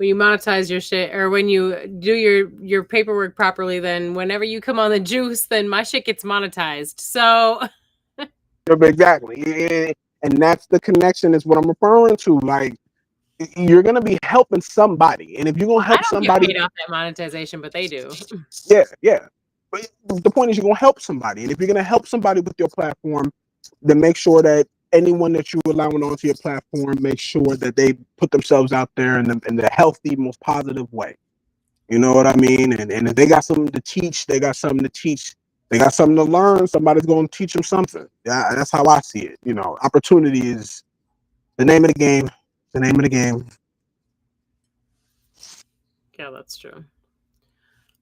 monetize your shit, or when you do your paperwork properly, then whenever you come on the juice, then my shit gets monetized. So Exactly. And that's the connection is what I'm referring to. Like, you're going to be helping somebody. And if you're going to help I don't somebody, get paid off that monetization, but they do. yeah. But the point is you're going to help somebody. And if you're going to help somebody with your platform, then make sure that anyone that you allowing onto your platform, make sure that they put themselves out there in the healthy, most positive way. You know what I mean? And if they got something to teach, they got something to teach. They got something to learn. Somebody's going to teach them something. Yeah, that's how I see it. Opportunity is the name of the game. The name of the game. Yeah, that's true.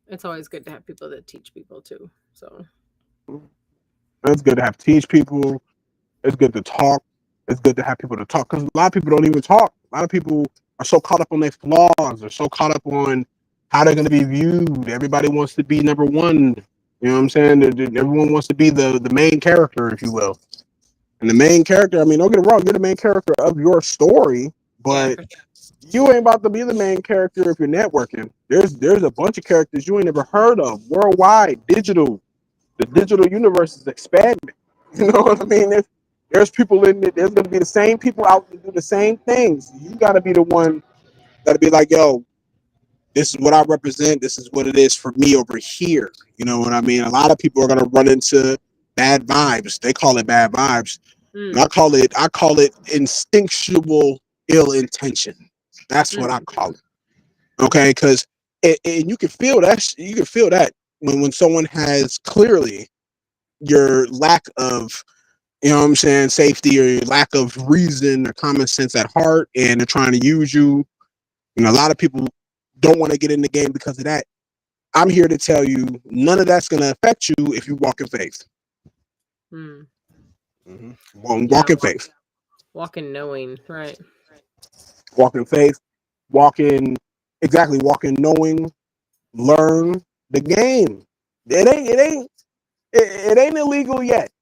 It's always good to have people that teach people too. So it's good to have teach people. It's good to talk. It's good to have people to talk, because a lot of people don't even talk. A lot of people are so caught up on their flaws. They're so caught up on how they're going to be viewed. Everybody wants to be number one. You know what I'm saying? Everyone wants to be the main character, if you will. And the main character, I mean, don't get it wrong, you're the main character of your story, but you ain't about to be the main character if you're networking. There's a bunch of characters you ain't never heard of worldwide, digital. The digital universe is expanding. You know what I mean? There's people in it. There's going to be the same people out to do the same things. You got to be the one that to be like, yo, this is what I represent. This is what it is for me over here. You know what I mean? A lot of people are going to run into bad vibes. They call it bad vibes. And I call it instinctual ill intention. That's what I call it. Okay, because and you can feel that. You can feel that when someone has clearly your lack of, what I'm saying, safety, or your lack of reason or common sense at heart, and they're trying to use you. A lot of people don't want to get in the game because of that. I'm here to tell you, none of that's going to affect you if you walk in faith. Walk in faith. Walk in knowing, right? Walk in faith. Walk in knowing. Learn the game. It ain't illegal yet.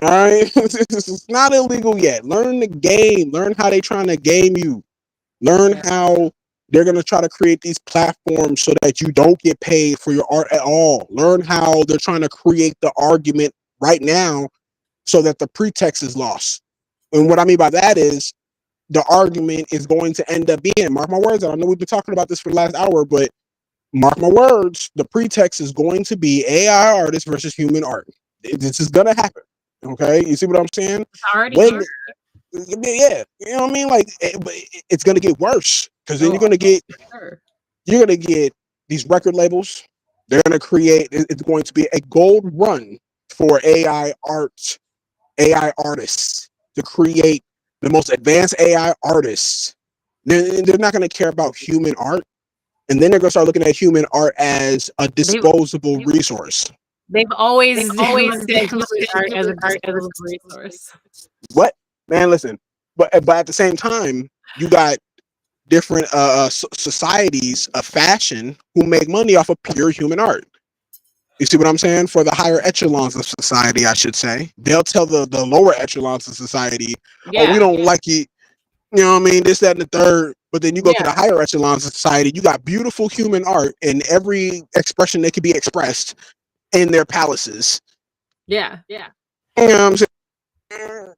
All right, it's not illegal yet. Learn the game. Learn how they trying to game you. Learn how they're gonna try to create these platforms so that you don't get paid for your art at all. Learn how they're trying to create the argument right now so that the pretext is lost. And what I mean by that is the argument is going to end up being, mark my words, I know we've been talking about this for the last hour, but mark my words, the pretext is going to be AI artists versus human art. This is gonna happen. Okay, you see what I'm saying? It's already here. Yeah, you know what I mean. Like, it's gonna get worse, because then you're gonna get these record labels. They're gonna create. It's going to be a gold run for AI art AI artists to create the most advanced AI artists, they're not going to care about human art. And then they're going to start looking at human art as a They've disposable resource. they've always looked at human art as a disposable resource. What? Man, listen. But at the same time, you got different societies of fashion who make money off of pure human art. You see what I'm saying? For the higher echelons of society, I should say. They'll tell the lower echelons of society, oh, we Yeah, don't like it. You know what I mean? This, that, and the third. But then you go to the yeah, higher echelons of society, you got beautiful human art in every expression that can be expressed in their palaces. yeah. You know what I'm saying?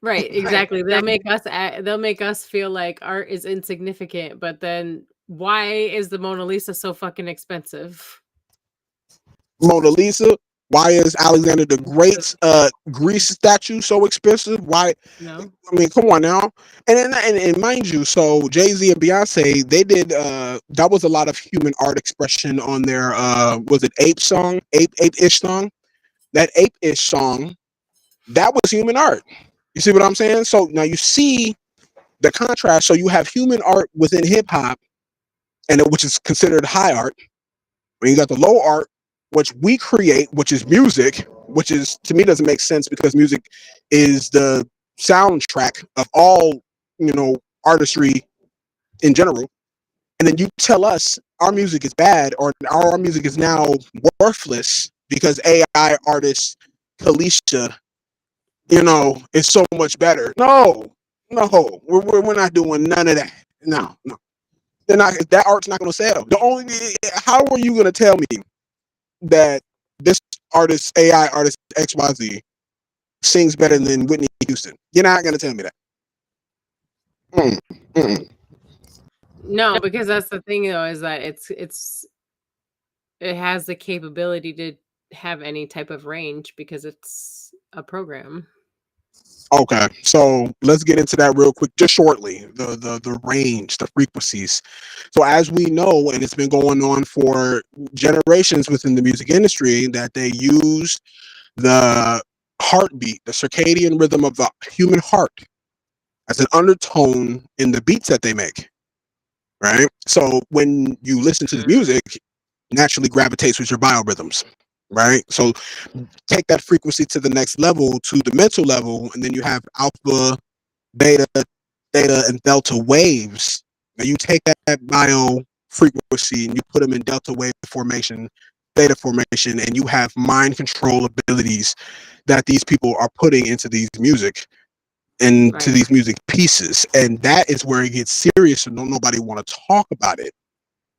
Right, exactly. They'll make us feel like art is insignificant, but then why is the Mona Lisa so fucking expensive? Mona Lisa. Why is Alexander the Great's Greece statue so expensive? Why? No. I mean, come on now. And mind you, so Jay-Z and Beyonce, they did that was a lot of human art expression on their was it Ape-ish song? That Ape-ish song, that was human art. You see what I'm saying? So now you see the contrast. So you have human art within hip hop, and which is considered high art. When you got the low art, which we create, which is music, which is to me doesn't make sense because music is the soundtrack of all, artistry in general. And then you tell us our music is bad or our music is now worthless because AI artist Kalisha, is so much better. No, we're not doing none of that. No, they're not. That art's not going to sell. How are you going to tell me that this artist, AI artist XYZ, sings better than Whitney Houston? You're not going to tell me that. Mm. No, because that's the thing though, is that it has the capability to have any type of range because it's a program. Okay, so let's get into that real quick, just shortly. The range, the frequencies. So as we know, and it's been going on for generations within the music industry, that they use the heartbeat, the circadian rhythm of the human heart, as an undertone in the beats that they make. Right. So when you listen to the music, naturally gravitates with your biorhythms. Right. So take that frequency to the next level, to the mental level, and then you have alpha, beta, theta, and delta waves. Now you take that bio frequency and you put them in delta wave formation, theta formation, and you have mind control abilities that these people are putting into these music and to Right. these music pieces. And that is where it gets serious and don't nobody want to talk about it.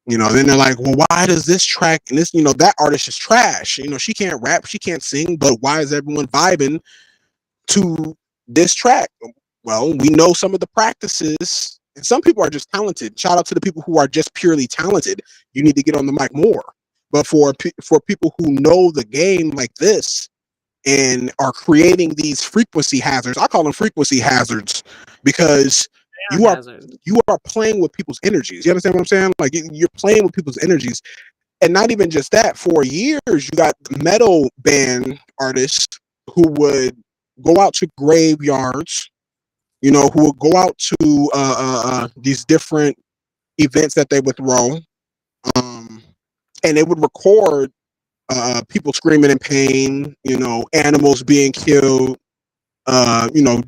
Then they're like, well, why does this track and this, that artist is trash. She can't rap, she can't sing, but why is everyone vibing to this track? Well, we know some of the practices, and some people are just talented. Shout out to the people who are just purely talented. You need to get on the mic more. But for people who know the game like this and are creating these frequency hazards, I call them frequency hazards because you are Hazard. you are playing with people's energies. You understand what I'm saying? Like you're playing with people's energies. And not even just that, for years, you got metal band artists who would go out to graveyards, who would go out to these different events that they would throw, and they would record people screaming in pain, animals being killed,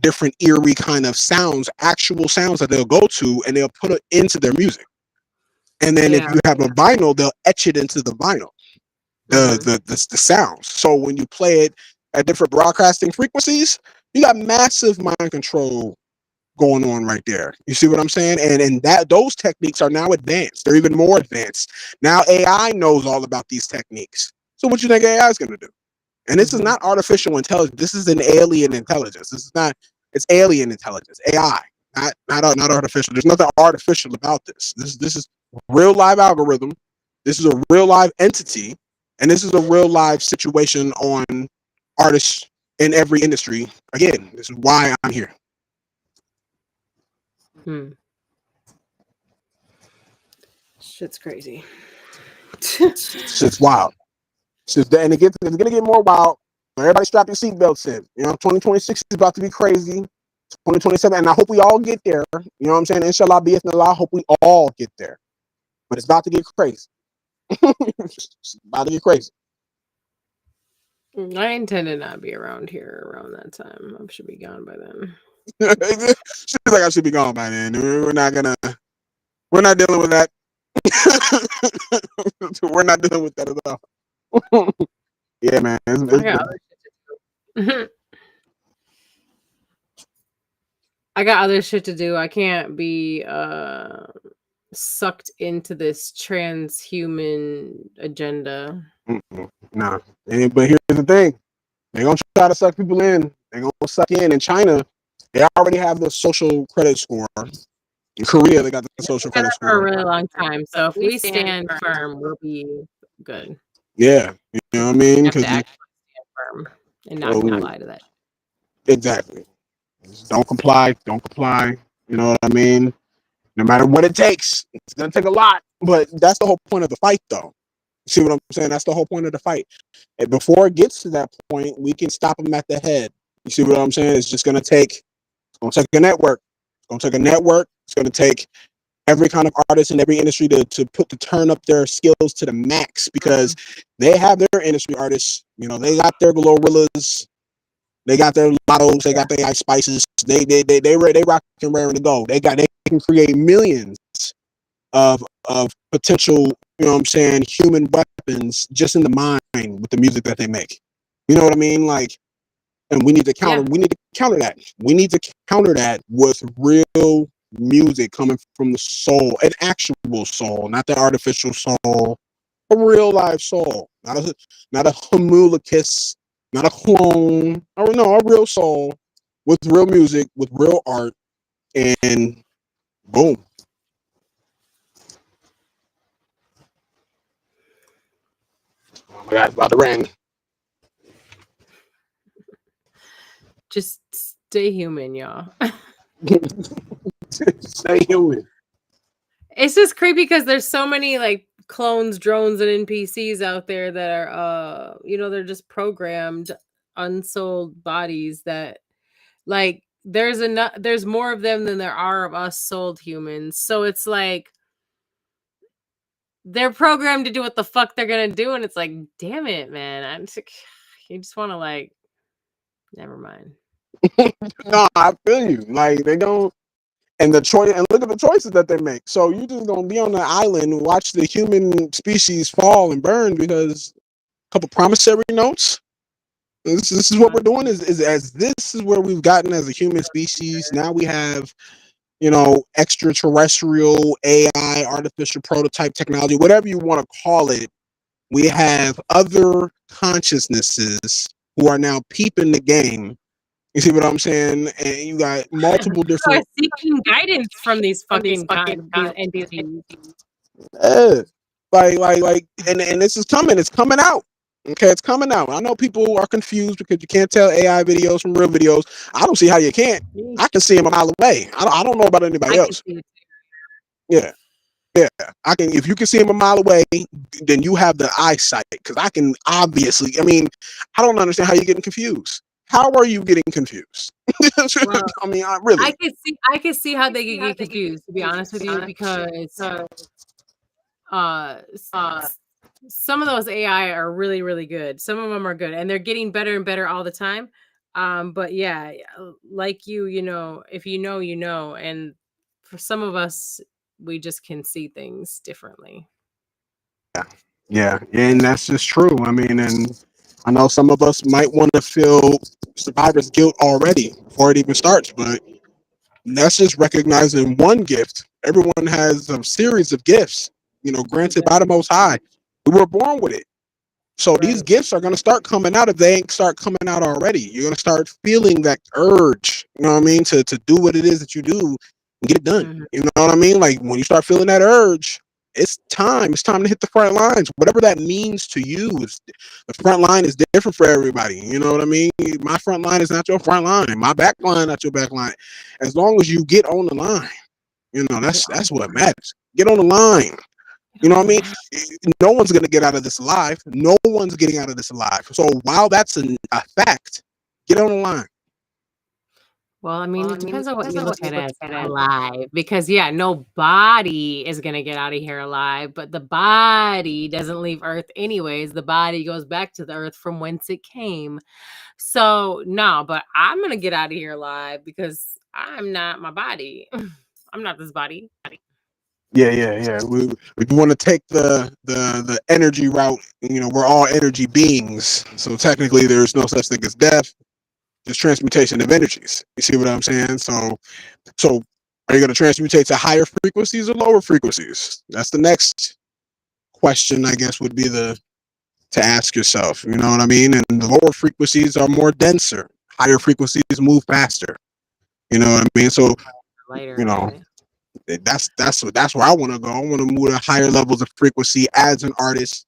different eerie kind of sounds, actual sounds that they'll go to, and they'll put it into their music. And then if Yeah. you have a vinyl, they'll etch it into the vinyl, the sounds. So when you play it at different broadcasting frequencies, you got massive mind control going on right there. You see what I'm saying? And that those techniques are now advanced. They're even more advanced. Now AI knows all about these techniques. So what you think AI is going to do? And this is not artificial intelligence. This is an alien intelligence. This is not. It's alien intelligence. AI, not artificial. There's nothing artificial about this. This is real live algorithm. This is a real live entity, and this is a real live situation on artists in every industry. Again, this is why I'm here. Shit's crazy. It's wild. And it's gonna get more wild. everybody strap your seatbelts in. 2026 is about to be crazy. 2027, and I hope we all get there. You know what I'm saying? Inshallah, bi'ithnillah, I hope we all get there. But it's about to get crazy. It's about to get crazy. I intend to not be around here around that time. I should be gone by then. She's like, I should be gone by then. We're not dealing with that. We're not dealing with that at all. Yeah, man. I got other shit to do. I can't be sucked into this transhuman agenda. Nah. But here's the thing. They're going to try to suck people in. They're going to suck in. In China, they already have the social credit score. In Korea, they got the social credit score. For a really long time. So if we stand firm, we'll be good. Yeah. You know what I mean? Have to actually stand firm and not comply to that. Exactly. Just don't comply. Don't comply. You know what I mean? No matter what it takes. It's going to take a lot. But that's the whole point of the fight, though. See what I'm saying? That's the whole point of the fight. And before it gets to that point, we can stop them at the head. You see what I'm saying? It's just going to take a network. It's going to take a network. It's going to take every kind of artist in every industry to turn up their skills to the max, because they have their industry artists. They got their Glorilla's, they got their Lottos, they got their Ice Spices. They rock and raring to go. They can create millions of potential, human weapons just in the mind with the music that they make. You know what I mean? Like, and we need to counter. Yeah. We need to counter that. We need to counter that with real music coming from the soul, an actual soul, not the artificial soul, a real live soul, not a homulicus, not a clone. A real soul with real music, with real art, and boom. Oh my God, it's about to rain. Just stay human, y'all. Stay human. It's just creepy because there's so many like clones, drones, and NPCs out there that are, they're just programmed, unsold bodies that, like, there's more of them than there are of us sold humans. So it's like they're programmed to do what the fuck they're gonna do, and it's like, damn it, man. You just want to like, never mind. No, I feel you. Like, they don't, and the choice, and look at the choices that they make. So you just gonna be on the island and watch the human species fall and burn because a couple promissory notes. This is what we're doing. Is as this is where we've gotten as a human species. Now we have, extraterrestrial AI, artificial prototype technology, whatever you want to call it. We have other consciousnesses who are now peeping the game. You see what I'm saying? And you got multiple different seeking guidance from these fucking entities. Like, and this is coming. It's coming out. Okay, it's coming out. I know people are confused because you can't tell AI videos from real videos. I don't see how you can't. I can see them a mile away. I don't know about anybody else. Yeah. I can. If you can see them a mile away, then you have the eyesight. Because I can obviously. I mean, I don't understand how you're getting confused. How are you getting confused? Well, I mean, really. I can see how they get confused. To be honest with you, because some of those AI are really, really good. Some of them are good, and they're getting better and better all the time. But yeah, like if you know, and for some of us, we just can see things differently. Yeah, and that's just true. I mean, and I know some of us might want to feel survivor's guilt already before it even starts, but that's just recognizing one gift. Everyone has a series of gifts, granted by the Most High. We were born with it. So these gifts are going to start coming out if they ain't start coming out already. You're going to start feeling that urge, to do what it is that you do and get it done. Mm-hmm. You know what I mean? Like, when you start feeling that urge, it's time to hit the front lines. Whatever that means to you, the front line is different for everybody. You know what I mean? My front line is not your front line. My back line, not your back line. As long as you get on the line, that's what matters. Get on the line. You know what I mean? No one's going to get out of this alive. No one's getting out of this alive. So while that's a fact, get on the line. Well, I mean, it depends on what you look at as alive, because yeah, no body is gonna get out of here alive, but the body doesn't leave Earth anyways. The body goes back to the Earth from whence it came. So no, but I'm gonna get out of here alive because I'm not my body. I'm not this body. Yeah. We want to take the energy route. You know, we're all energy beings. So technically, there's no such thing as death. There's transmutation of energies. You see what I'm saying? So are you going to transmutate to higher frequencies or lower frequencies? That's the next question, I guess, would be to ask yourself. You know what I mean? And the lower frequencies are more denser. Higher frequencies move faster. You know what I mean? So Later, you know, that's where I want to go. I want to move to higher levels of frequency as an artist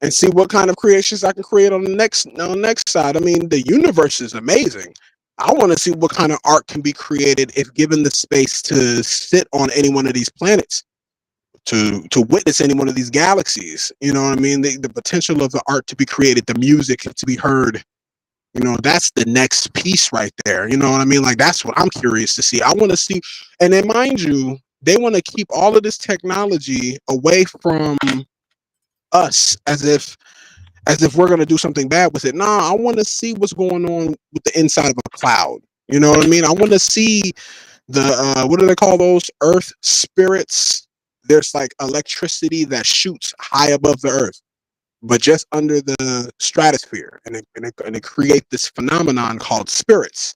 and see what kind of creations I can create on the next side. I mean, the universe is amazing. I want to see what kind of art can be created if given the space to sit on any one of these planets, to witness any one of these galaxies. You know what I mean? The potential of the art to be created, the music to be heard. You know, that's the next piece right there. You know what I mean? Like, that's what I'm curious to see. I want to see, and then mind you, they want to keep all of this technology away from us as if we're going to do something bad with it. Nah, I want to see what's going on with the inside of a cloud. You know what I mean? I want to see the what do they call those earth spirits? There's like electricity that shoots high above the earth, but just under the stratosphere, and it create this phenomenon called spirits,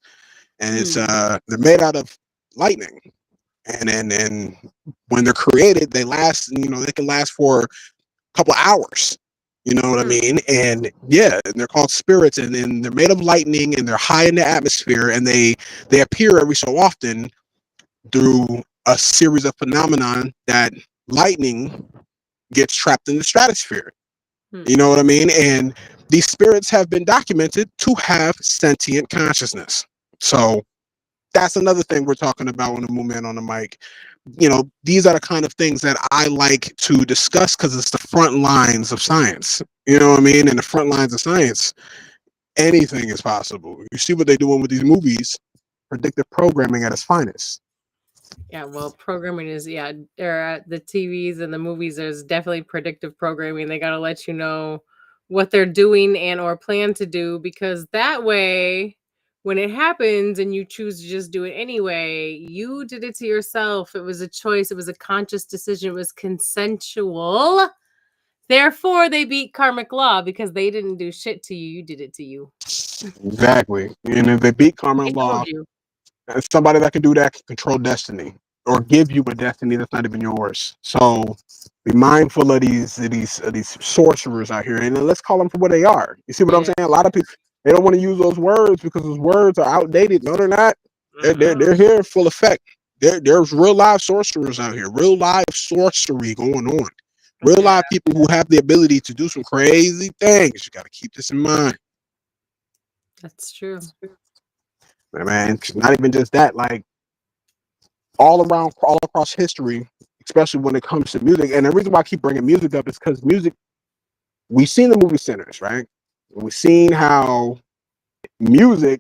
and it's they're made out of lightning, and when they're created, they last. You know, they can last for a couple hours. You know what I mean? And yeah, and they're called spirits, and then they're made of lightning, and they're high in the atmosphere, and they appear every so often through a series of phenomenon that lightning gets trapped in the stratosphere. You know what I mean? And these spirits have been documented to have sentient consciousness. So that's another thing we're talking about on the movement on the mic. You know, these are the kind of things that I like to discuss because it's the front lines of science. You know what I mean? In the front lines of science, anything is possible. You see what they're doing with these movies, predictive programming at its finest. Yeah, well, programming is the TVs and the movies. There's definitely predictive programming. They got to let you know what they're doing and or plan to do, because that way, when it happens and you choose to just do it anyway, you did it to yourself. It was a choice. It was a conscious decision. It was consensual. Therefore, they beat karmic law because they didn't do shit to you. You did it to you. Exactly. And if they beat karmic They law, told you. somebody that can do that can control destiny or give you a destiny that's not even yours. So be mindful of these sorcerers out here, and let's call them for what they are. You see what I'm saying? A lot of people, they don't want to use those words because those words are outdated. No, they're not. They're here full effect. There's real live sorcerers out here, real live sorcery going on, real live people who have the ability to do some crazy things. You got to keep this in mind. That's true. Man, not even just that, like all across history, especially when it comes to music. And the reason why I keep bringing music up is because music, we've seen the movie Sinners, right? We've seen how music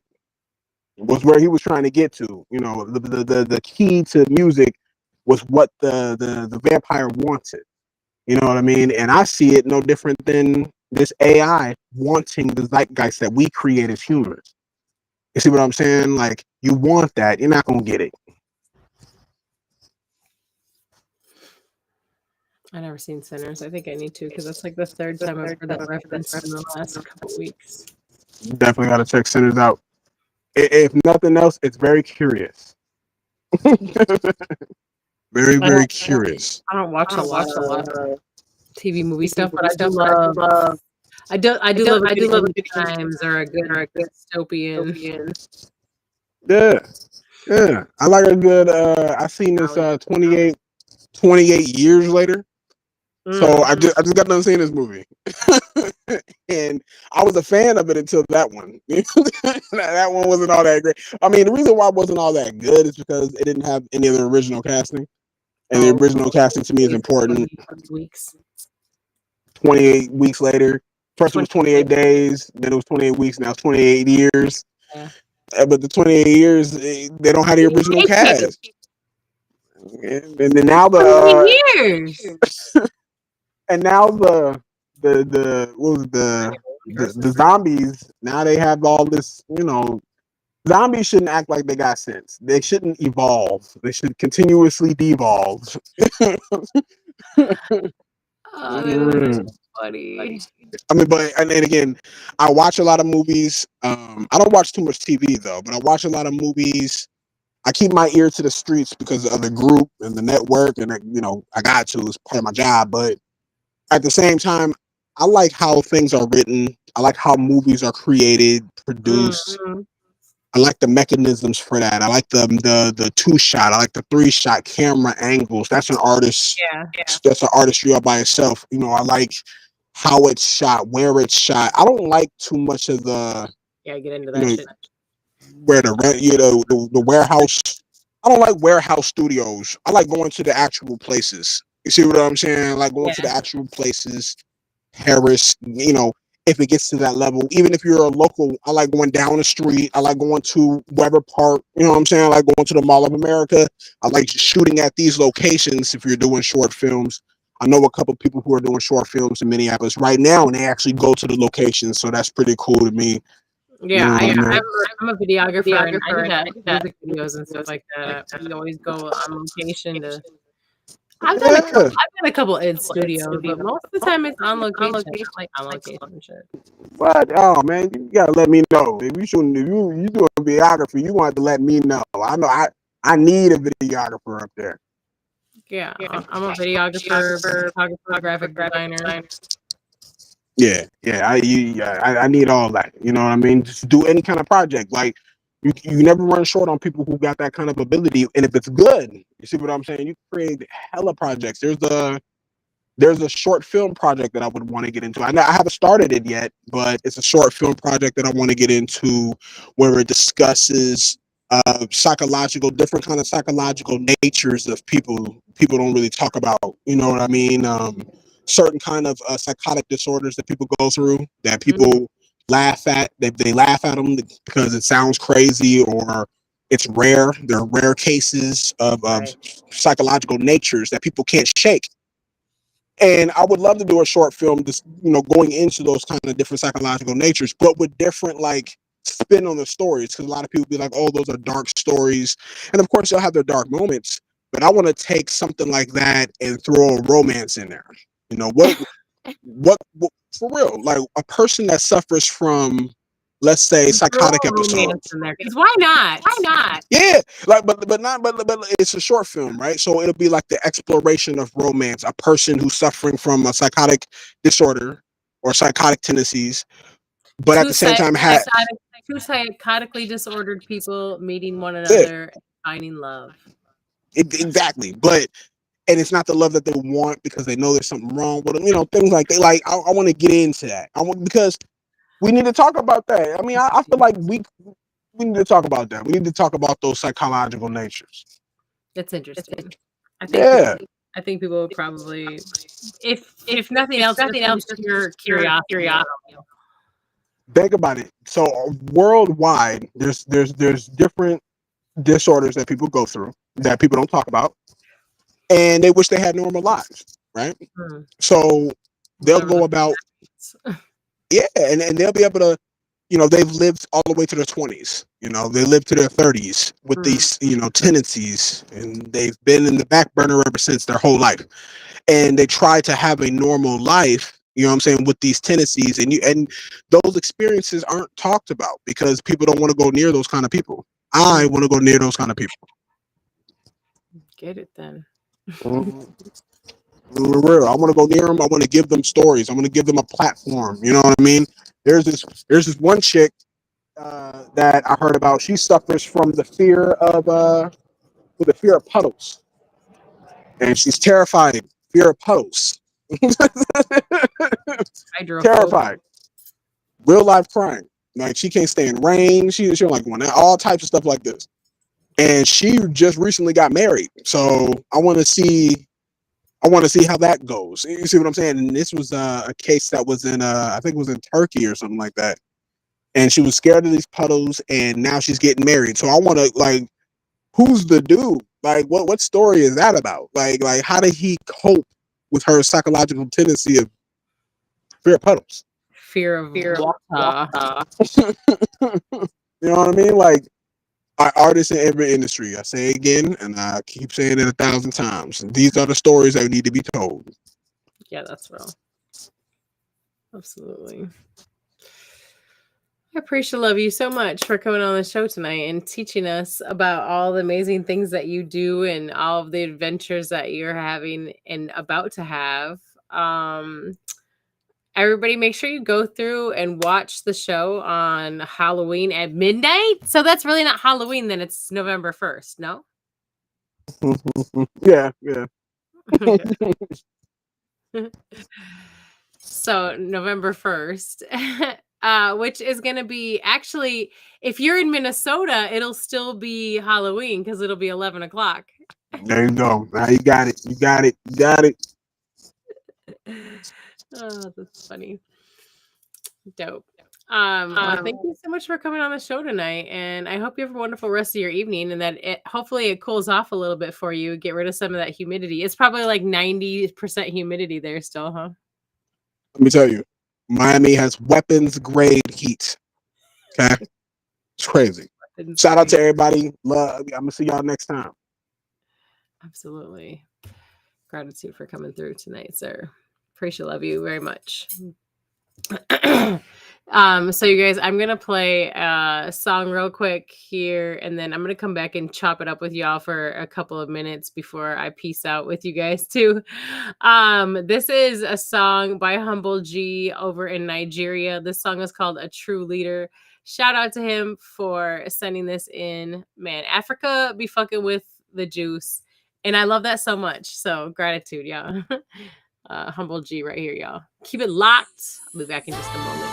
was where he was trying to get to. You know, the key to music was what the vampire wanted. You know what I mean? And I see it no different than this AI wanting the zeitgeist that we create as humans. You see what I'm saying? Like, you want that, you're not gonna get it. I never seen Sinners. I think I need to, because that's like the third time I've heard that reference in the last couple weeks. You definitely gotta check Sinners out. If nothing else, it's very curious. very curious. I don't watch a lot of TV movie stuff, but I do love. I do love a good times or a good dystopian. Yeah. I like a good. I seen this 28 years later. So I just got done seeing this movie, and I was a fan of it until that one. That one wasn't all that great. I mean, the reason why it wasn't all that good is because it didn't have any of the original casting. And the original casting to me is important. weeks. 28 weeks later. First it was 28 28. days, then it was 28 weeks, now it's 28 years. Yeah. But the 28 years, they don't have the original cast. And then now Years. and now the what was the zombies, now they have all this, zombies shouldn't act like they got sense. They shouldn't evolve. They should continuously devolve. Oh, that's so funny. I mean, but and then again, I watch a lot of movies. I don't watch too much TV though, but I watch a lot of movies. I keep my ear to the streets because of the group and the network, and I got to. It's part of my job. But at the same time, I like how things are written. I like how movies are created, produced. Mm-hmm. I like the mechanisms for that. I like the 2-shot. I like the 3-shot camera angles. That's an artist. Yeah. That's an artistry all by itself. I like how it's shot, where it's shot. I don't like too much of the Get into that shit. where the warehouse. I don't like warehouse studios. I like going to the actual places. You see what I'm saying? I like going to the actual places. Harris, if it gets to that level, even if you're a local, I like going down the street. I like going to Weber Park. You know what I'm saying? I like going to the Mall of America. I like shooting at these locations if you're doing short films. I know a couple people who are doing short films in Minneapolis right now, and they actually go to the locations, so that's pretty cool to me. Yeah, I'm a videographer, and I do that music videos and stuff like that. We always go on location to. I've done a couple in studios, but most of the time it's on location. Like on location and shit. But oh man, you gotta let me know if you doing videography. You want to let me know. I know I need a videographer up there. Yeah, I'm a videographer, photographer, graphic designer. Yeah, I need all that. You know what I mean? Just do any kind of project. Like you never run short on people who got that kind of ability, and if it's good, you see what I'm saying? You create hella projects. There's a short film project that I would want to get into. I haven't started it yet, but it's a short film project that I want to get into where it discusses different kind of psychological natures of people don't really talk about. You know what I mean? Certain kind of psychotic disorders that people go through that people laugh at. They laugh at them because it sounds crazy or it's rare. There are rare cases of psychological natures that people can't shake. And I would love to do a short film, just going into those kind of different psychological natures, but with different spin on the stories. Because a lot of people be like, "Oh, those are dark stories," and of course they'll have their dark moments. But I want to take something like that and throw a romance in there. What for real? Like a person that suffers from, let's say, psychotic episodes. Because why not? Why not? Yeah, but it's a short film, right? So it'll be like the exploration of romance. A person who's suffering from a psychotic disorder or psychotic tendencies, but at the same time two psychotically disordered people meeting one another and finding love. Exactly, and it's not the love that they want because they know there's something wrong with them. Things like that. Like I want to get into that. Because we need to talk about that. I mean, I feel like we need to talk about that. We need to talk about those psychological natures. That's interesting. I think people would probably, if nothing else, just your curiosity. Think about it. So worldwide, there's different disorders that people go through that people don't talk about, and they wish they had normal lives, right? So they'll go about, and they'll be able to, they've lived all the way to their 20s. They live to their 30s with these, tendencies, and they've been in the back burner ever since their whole life. And they try to have a normal life, with these tendencies, and those experiences aren't talked about because people don't want to go near those kind of people. I want to go near those kind of people. Get it then. Real. I want to go near them. I want to give them stories. I want to give them a platform. You know what I mean? There's this one chick that I heard about. She suffers from the fear of puddles, and she's terrified. Fear of puddles. Terrified. Real life crying. Like she can't stand rain. She don't like one. All types of stuff like this. and she just recently got married. So I want to see how that goes. You see what I'm saying? And this was a case that was in I think it was in Turkey or something like that. And she was scared of these puddles, and now she's getting married. So I want to, like, who's the dude? Like, what story is that about? Like how did he cope with her psychological tendency of fear of puddles? Fear of water. You know what I mean? Like, artists in every industry. I say it again, and I keep saying it 1,000 times. These are the stories that need to be told. Yeah, that's real. Absolutely. I appreciate love you so much for coming on the show tonight and teaching us about all the amazing things that you do and all of the adventures that you're having and about to have. Everybody, make sure you go through and watch the show on Halloween at midnight. So that's really not Halloween, then it's November 1st, no? Yeah. So November 1st, which is going to be, actually, if you're in Minnesota, it'll still be Halloween because it'll be 11 o'clock. There you go. Now you got it. You got it. Oh, that's funny. Dope. Well, thank you so much for coming on the show tonight, and I hope you have a wonderful rest of your evening, and that hopefully it cools off a little bit for you. Get rid of some of that humidity. It's probably like 90% humidity there still, huh? Let me tell you, Miami has weapons grade heat. Okay, it's crazy. Shout out to everybody. Love. I'm gonna see y'all next time. Absolutely. Gratitude for coming through tonight, sir. Appreciate love you very much. So you guys, I'm gonna play a song real quick here, and then I'm gonna come back and chop it up with y'all for a couple of minutes before I peace out with you guys too. This is a song by Humble G over in Nigeria. This song is called A True Leader. Shout out to him for sending this in. Man, Africa be fucking with the juice, and I love that so much. So gratitude, y'all. Humble G right here, y'all. Keep it locked. I'll be back in just a moment.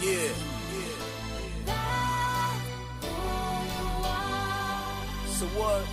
Yeah. So what?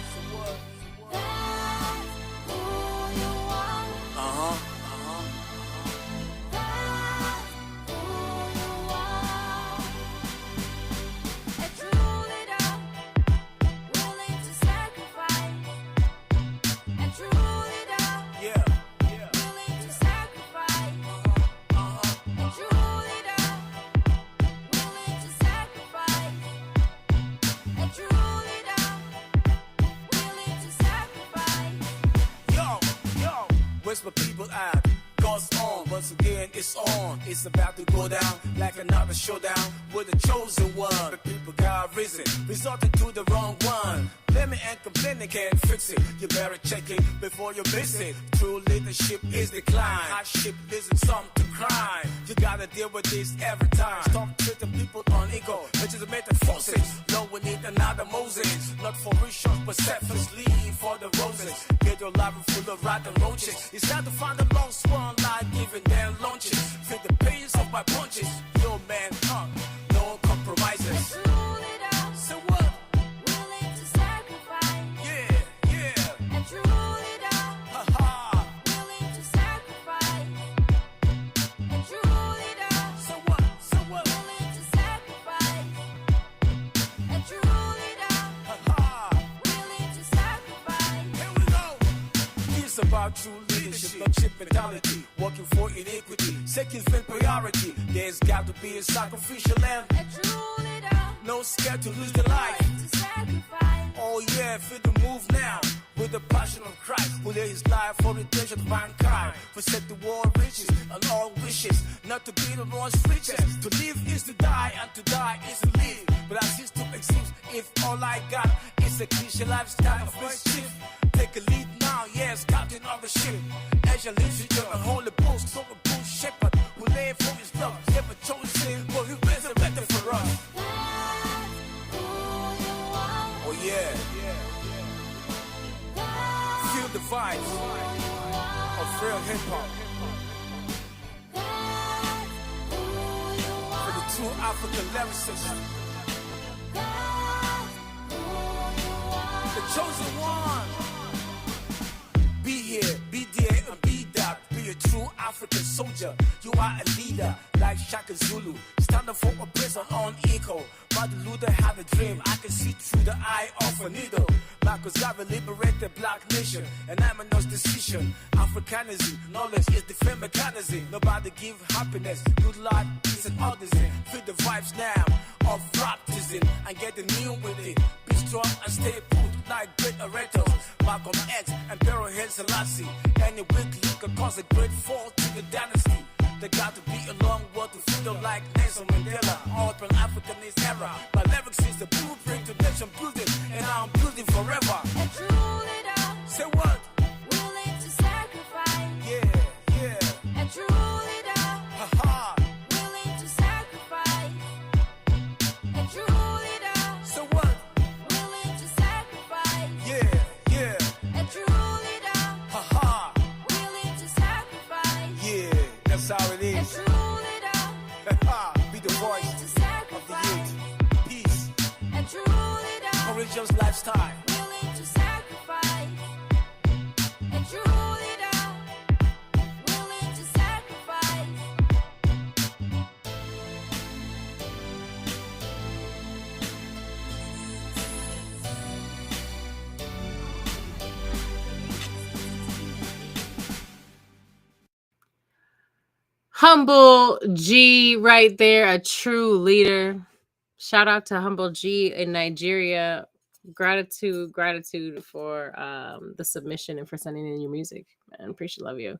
Where's my people at? God's on, once again it's on. It's about to go down like another showdown with the chosen one. The people got risen, resorted to the wrong one. Let me and complain, they can't fix it. You better check it before you miss it. True leadership is decline. Hardship isn't something to cry. You gotta deal with this every time. Stop treating people on ego, which is a metamorphosis. No, we need another Moses. Not for rituals, but selflessly for the roses. Get your life full of rotten roaches. It's time to find a long swan like giving them lunches. Feel the pains of my punches. Yo, man, no compromises. So what? About true leadership, not chip mentality, working for iniquity, second field priority. There's got to be a sacrificial lamb, no scared to lose the life. Oh yeah, feel the move now with the passion of Christ, who laid his life for the redemption of mankind. Forsake the world riches and all wishes, not to be the most richest. To live is to die, and to die is to live. But I cease to exist if all I got is a cliche lifestyle of mischief. Take a lead now, yes, captain of the ship. As you live with your holy post, so a good shepherd who lay for his love, never chosen, but he resurrected for us. Oh yeah. Feel the vibes of real hip hop. For the true African lyricists. the chosen one. Be here, be there, and be that. Be a true African soldier. You are a leader, like Shaka Zulu. Stand up for a prison on equal. Martin Luther had a dream. I can see through the eye of a needle. Marcus Garvey liberate the black nation. And I'm a decision. Africanism, knowledge is the film mechanism. Nobody give happiness, good life, peace and odyssey. Feel the vibes now of baptism and get the new with it. Be strong and stay put like great orators. Malcolm X and Pharaoh Haile Selassie. Any weak link can cause a great fall to the dynasty. They got to be a long word to freedom like Nelson Mandela. All Pan-Africanist era. My lyrics is the blueprint to nation building, and I'm building forever. A true leader, Say what? willing to sacrifice. Yeah, yeah. A true leader, Haha. willing to sacrifice. A true leader, So what? willing to sacrifice. Yeah, yeah. A true leader, Haha. willing to sacrifice. Yeah, that's how it A is. true leader, Haha. Be the willing voice to of the sacrifice. youth. Peace. A true leader, Courageous lifestyle. willing to sacrifice. A true leader, willing to sacrifice. Humble G right there, a true leader. Shout out to Humble G in Nigeria. Gratitude for the submission and for sending in your music. Man, appreciate, love you.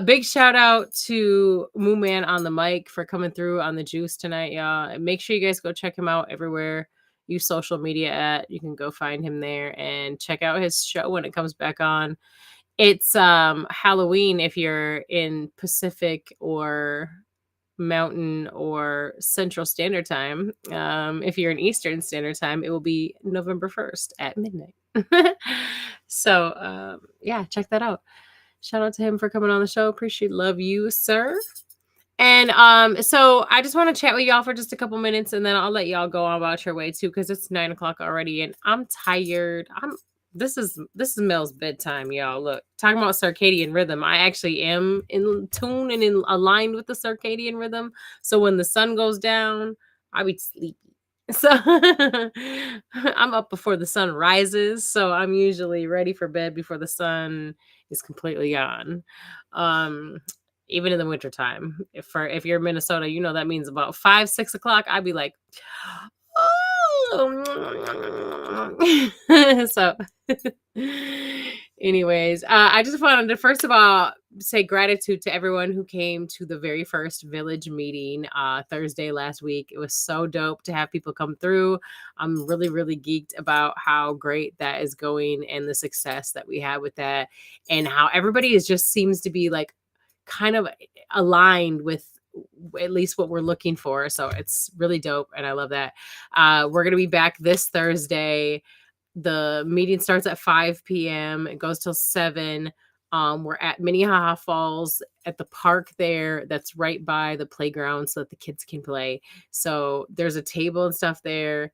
Big shout out to Moo Man on the mic for coming through on the juice tonight, y'all. And make sure you guys go check him out everywhere you social media at. You can go find him there and check out his show when it comes back on. It's Halloween if you're in Pacific or Mountain or Central Standard Time. If you're in Eastern Standard Time, it will be November 1st at midnight. So yeah, check that out. Shout out to him for coming on the show. Appreciate, love you, sir. And so I just want to chat with y'all for just a couple minutes, and then I'll let y'all go on about your way too, because it's 9 o'clock already, and I'm tired. This is Mel's bedtime, y'all. Look, talking about circadian rhythm. I actually am in tune and aligned with the circadian rhythm. So when the sun goes down, I be sleepy. So I'm up before the sun rises. So I'm usually ready for bed before the sun is completely gone. Even in the wintertime. If you're in Minnesota, you know that means about 5, 6 o'clock. I'd be like, so anyways, I just wanted to first of all say gratitude to everyone who came to the very first village meeting Thursday last week. It was so dope to have people come through. I'm really, really geeked about how great that is going and the success that we had with that, and how everybody just seems to be like kind of aligned with at least what we're looking for. So it's really dope, and I love that. We're gonna be back this Thursday. The meeting starts at 5 p.m. It goes till 7. We're at Minnehaha Falls at the park there that's right by the playground so that the kids can play. So there's a table and stuff there.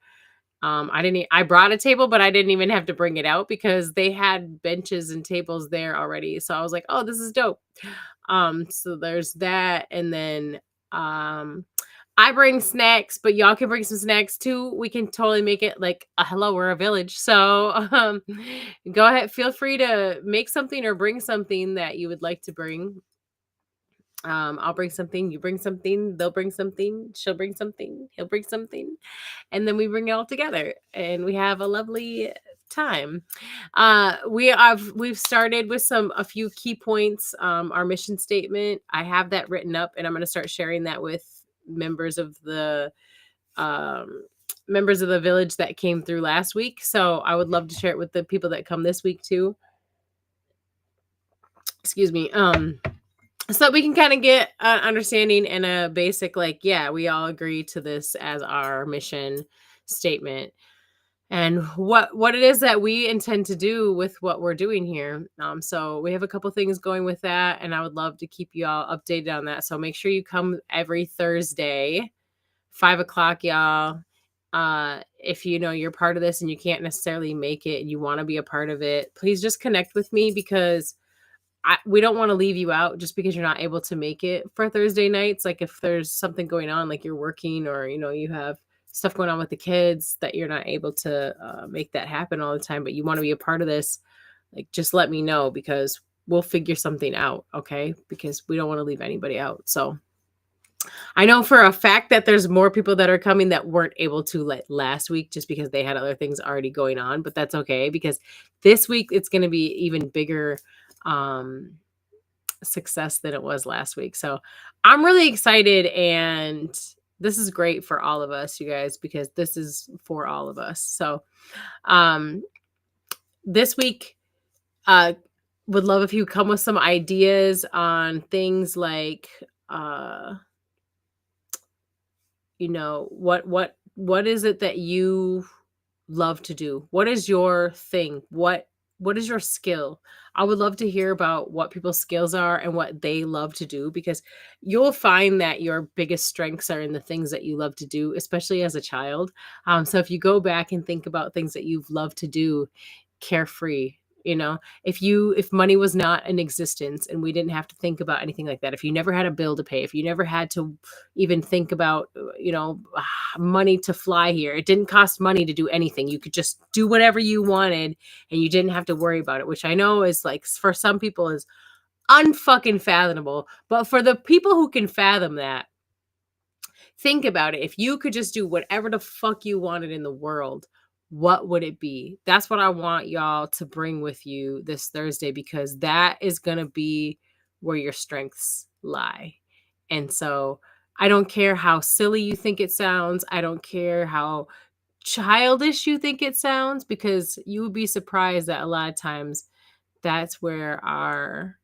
I brought a table, but I didn't even have to bring it out because they had benches and tables there already. So I was like, oh, this is dope. So there's that. And then I bring snacks, but y'all can bring some snacks too. We can totally make it like a hello, we're a village. So go ahead, feel free to make something or bring something that you would like to bring. I'll bring something, you bring something, they'll bring something, she'll bring something, he'll bring something, and then we bring it all together and we have a lovely time. We've started with a few key points. Our mission statement, I have that written up, and I'm going to start sharing that with members of the village that came through last week. So I would love to share it with the people that come this week too. Excuse me. So that we can kind of get an understanding and a basic, like, yeah, we all agree to this as our mission statement and what it is that we intend to do with what we're doing here. So we have a couple things going with that, and I would love to keep you all updated on that. So make sure you come every Thursday, 5 o'clock, y'all. if you know you're part of this and you can't necessarily make it and you want to be a part of it, please just connect with me, because we don't want to leave you out just because you're not able to make it for Thursday nights. Like if there's something going on, like you're working, or you have stuff going on with the kids, that you're not able to make that happen all the time, but you want to be a part of this, like just let me know, because we'll figure something out. Okay, because we don't want to leave anybody out. So I know for a fact that there's more people that are coming that weren't able to last week just because they had other things already going on, but that's okay, because this week it's going to be even bigger success than it was last week. So I'm really excited, and this is great for all of us, you guys, because this is for all of us. So this week, would love if you come with some ideas on things like what is it that you love to do? What is your thing? What is your skill? I would love to hear about what people's skills are and what they love to do, because you'll find that your biggest strengths are in the things that you love to do, especially as a child. So if you go back and think about things that you've loved to do, carefree, if money was not in existence and we didn't have to think about anything like that, if you never had a bill to pay, if you never had to even think about money to fly here, it didn't cost money to do anything, you could just do whatever you wanted and you didn't have to worry about it, which I know is, like, for some people is unfucking fathomable, but for the people who can fathom that, think about it. If you could just do whatever the fuck you wanted in the world, what would it be? That's what I want y'all to bring with you this Thursday, because that is going to be where your strengths lie. And so I don't care how silly you think it sounds. I don't care how childish you think it sounds, because you would be surprised that a lot of times that's where our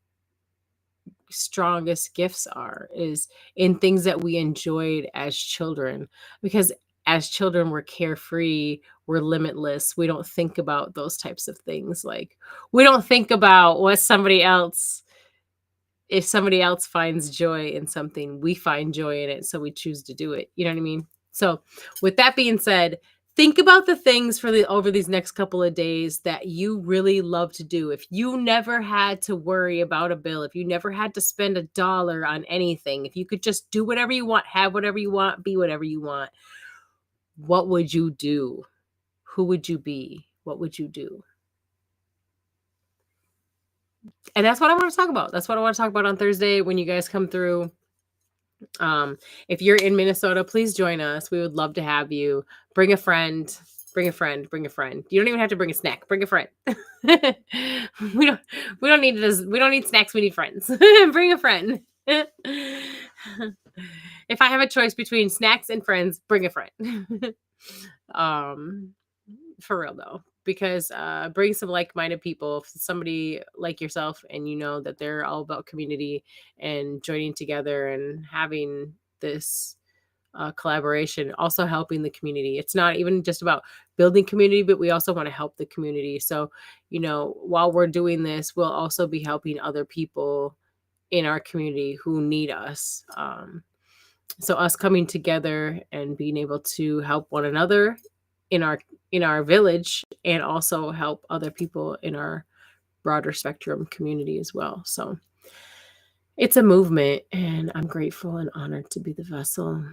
strongest gifts are, is in things that we enjoyed as children, because as children we're carefree, we're limitless, we don't think about those types of things, like we don't think about what somebody else, if somebody else finds joy in something, we find joy in it, so we choose to do it. You know what I mean? So with that being said, think about the things over these next couple of days that you really love to do. If you never had to worry about a bill, if you never had to spend $1 on anything, if you could just do whatever you want, have whatever you want, be whatever you want, what would you do? Who would you be? What would you do? And that's what I want to talk about. That's what I want to talk about on Thursday when you guys come through. If you're in Minnesota, please join us. We would love to have you. Bring a friend. Bring a friend. Bring a friend. You don't even have to bring a snack. Bring a friend. we don't need this. We don't need snacks. We need friends. Bring a friend. If I have a choice between snacks and friends, bring a friend. For real though, because bring some like-minded people, somebody like yourself, and you know that they're all about community and joining together and having this collaboration, also helping the community. It's not even just about building community, but we also want to help the community. So, while we're doing this, we'll also be helping other people in our community who need us. So us coming together and being able to help one another in our village, and also help other people in our broader spectrum community as well. So it's a movement, and I'm grateful and honored to be the vessel.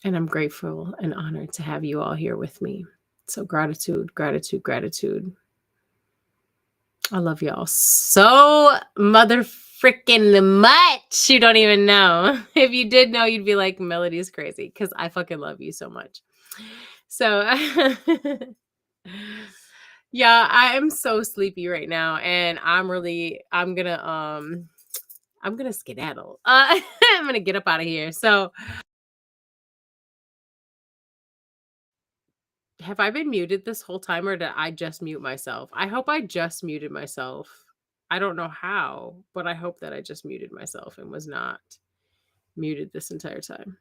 And I'm grateful and honored to have you all here with me. So gratitude, gratitude, gratitude. I love y'all so mother freaking much. You don't even know. If you did know, you'd be like, Melody's crazy, because I fucking love you so much. So yeah, I am so sleepy right now, and I'm gonna skedaddle. I'm gonna get up out of here. So have I been muted this whole time, or did I just mute myself? I hope I just muted myself. I don't know how, but I hope that I just muted myself and was not muted this entire time.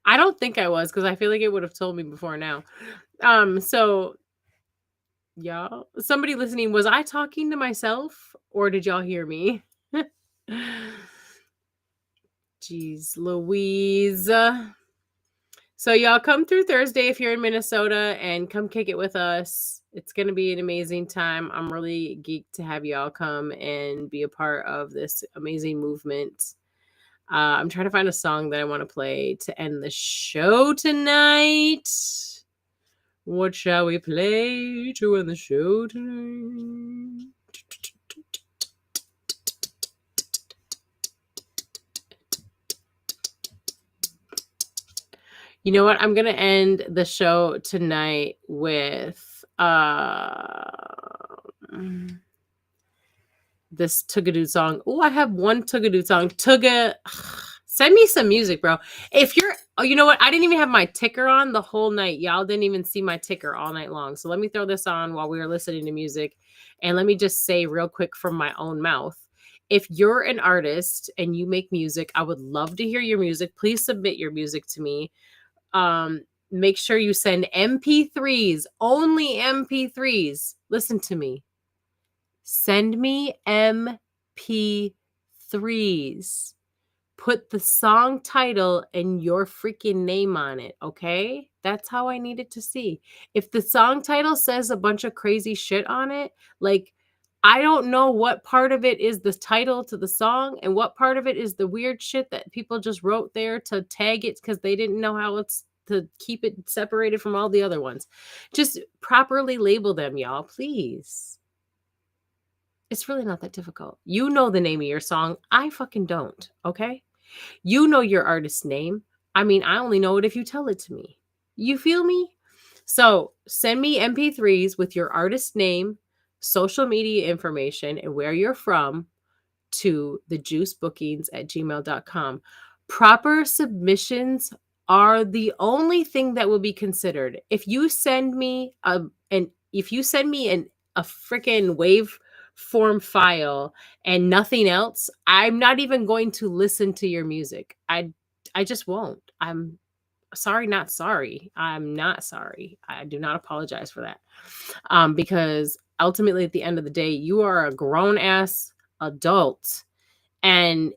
I don't think I was, because I feel like it would have told me before now. So y'all, somebody listening, was I talking to myself, or did y'all hear me? Jeez Louise. So y'all come through Thursday if you're in Minnesota and come kick it with us. It's going to be an amazing time. I'm really geeked to have y'all come and be a part of this amazing movement. I'm trying to find a song that I want to play to end the show tonight. What shall we play to end the show tonight? You know what? I'm going to end the show tonight with this Tugga song. Oh, I have one Tugga song. Tugga, send me some music, bro. If you're, oh, you know what? I didn't even have my ticker on the whole night. Y'all didn't even see my ticker all night long. So let me throw this on while we were listening to music. And let me just say real quick from my own mouth. If you're an artist and you make music, I would love to hear your music. Please submit your music to me. Make sure you send MP3s, only MP3s. Listen to me. Send me MP3s. Put the song title and your freaking name on it, okay? That's how I need it to see. If the song title says a bunch of crazy shit on it, like, I don't know what part of it is the title to the song and what part of it is the weird shit that people just wrote there to tag it because they didn't know how it's to keep it separated from all the other ones. Just properly label them, y'all, please. It's really not that difficult. You know the name of your song. I fucking don't, okay? You know your artist's name. I mean, I only know it if you tell it to me. You feel me? So send me MP3s with your artist name, social media information, and where you're from to thejuicebookings@gmail.com. Proper submissions are the only thing that will be considered. If you send me a freaking waveform file and nothing else, I'm not even going to listen to your music. I just won't. I'm sorry, not sorry. I'm not sorry. I do not apologize for that. Because ultimately at the end of the day, you are a grown ass adult. And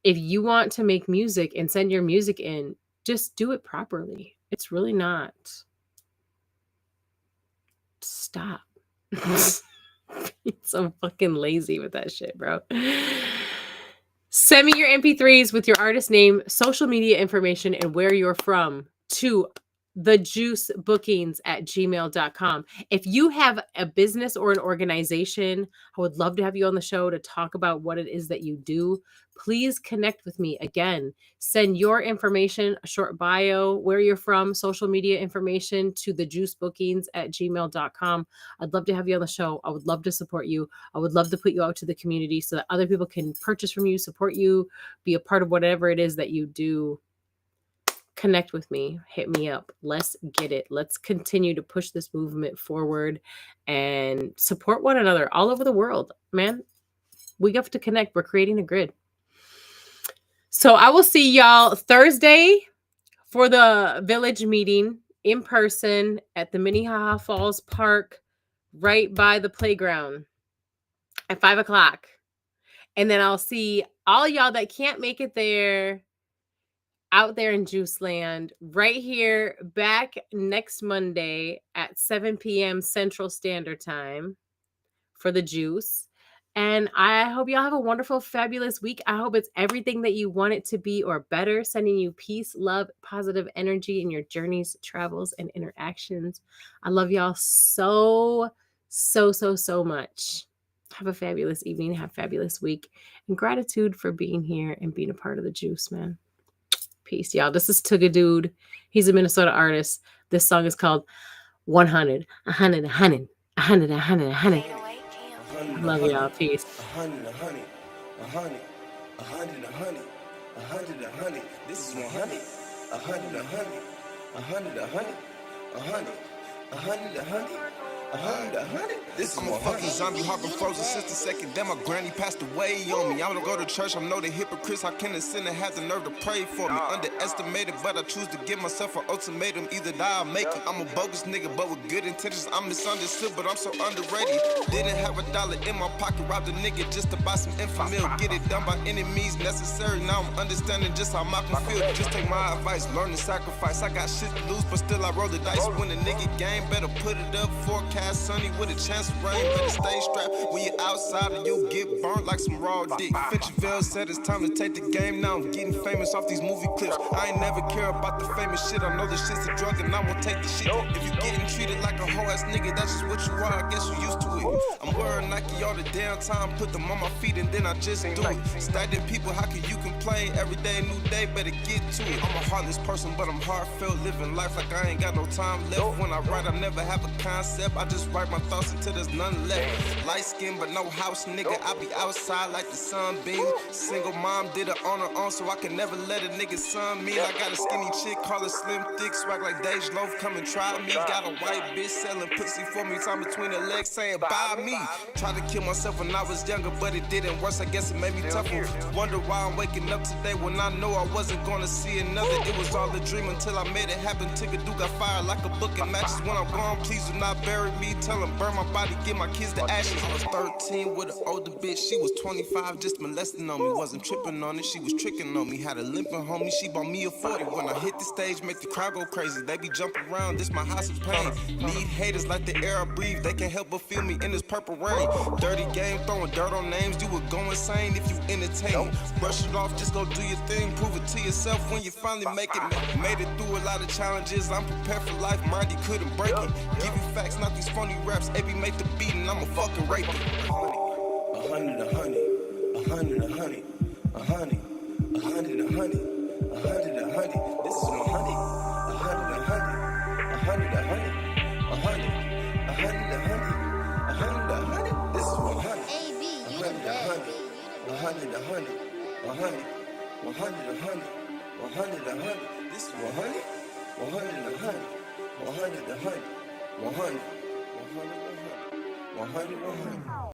if you want to make music and send your music in, just do it properly. It's really not. Stop. So fucking lazy with that shit, bro. Send me your MP3s with your artist name, social media information, and where you're from to thejuicebookings@gmail.com. If you have a business or an organization, I would love to have you on the show to talk about what it is that you do. Please connect with me. Again, send your information, a short bio, where you're from, social media information to thejuicebookings@gmail.com. I'd love to have you on the show. I would love to support you. I would love to put you out to the community so that other people can purchase from you, support you, be a part of whatever it is that you do. Connect with me. Hit me up. Let's get it. Let's continue to push this movement forward and support one another all over the world. Man, we have to connect. We're creating a grid. So I will see y'all Thursday for the village meeting in person at the Minnehaha Falls Park right by the playground at 5 o'clock. And then I'll see all y'all that can't make it there out there in Juice Land right here back next Monday at 7 p.m. Central Standard Time for the Juice. And I hope y'all have a wonderful, fabulous week. I hope it's everything that you want it to be or better, sending you peace, love, positive energy in your journeys, travels, and interactions. I love y'all so much. Have a fabulous evening. Have a fabulous week. And gratitude for being here and being a part of the Juice, man. Peace, y'all. This is Tugga Dude. He's a Minnesota artist. This song is called 100. 100, 100, 100, 100, 100. I love y'all. Peace. 100, 100, 100, 100, 100, 100, 100. This is 100. 100, 100, 100, 100, 100, 100, 100, 100, 100. This I'm a fucking zombie, heart been frozen since the second day my granny passed away on me. I don't go to church, I know the hypocrites. How can a sinner have the nerve to pray for me? Underestimated, but I choose to give myself an ultimatum. Either die or make it. I'm a bogus nigga, but with good intentions. I'm misunderstood, but I'm so underrated. Didn't have $1 in my pocket, robbed a nigga just to buy some infamil. Get it done by any means necessary. Now I'm understanding just how Malcolm feel. Just take my advice, learn to sacrifice. I got shit to lose, but still I roll the dice. When a nigga game, better put it up. Forecast sunny with a chance of rain. Better stay strapped when you're outside and you'll get burnt like some raw dick. Fincherville said it's time to take the game now. I'm getting famous off these movie clips. I ain't never care about the famous shit. I know this shit's a drug and I won't take the shit. If you getting treated like a hoe ass nigga, that's just what you are. I guess you used to it. I'm wearing Nike all the damn time. Put them on my feet and then I just do it. Stagnant people, how can you complain? Every day a new day, better get to it. I'm a heartless person, but I'm heartfelt. Living life like I ain't got no time left. When I write, I never have a concept. I just write my thoughts until there's none left. Light skin, but no house, nigga. I be outside like the sunbeam. Single mom did it on her own, so I can never let a nigga son me. I got a skinny chick, call her slim thick, swag like Dej Loaf, come and try me. Got a white bitch selling pussy for me, time between her legs saying buy me. Tried to kill myself when I was younger, but it didn't work, I guess it made me tougher. Wonder why I'm waking up today when I know I wasn't gonna see another. It was all a dream until I made it happen. Took a dude, got fired like a book of matches. When I'm gone, please do not bury me. Tell them burn my body, give my kids the ashes. I was 13 with an older bitch, she was 25, just molesting on me. Wasn't tripping on it, she was tricking on me. Had a limping homie, she bought me a 40. When I hit the stage, make the crowd go crazy. They be jumping around, this my house of pain. Need haters like the air I breathe, they can't help but feel me in this purple rain. Dirty game, throwing dirt on names, you would go insane if you entertain. Brush it off, just go do your thing, prove it to yourself when you finally make it. Made it through a lot of challenges, I'm prepared for life, Mindy couldn't break it. Give you facts, not these phony raps, AB make the beat and I'm a fucking rape it. A hundred, a hundred, a hundred, a hundred, a hundred, a hundred, a hundred, a hundred, a hundred. This is 100. A hundred, a hundred, a hundred, a hundred, a hundred, a hundred, a hundred, a hundred, a hundred. This is 100. AB, you A the hundred, best. a hundred, a hundred, a hundred, a hundred, a hundred, a hundred, a hundred. This is 100. 100, a hundred, 100, a hundred, 100, 100, 100, 100.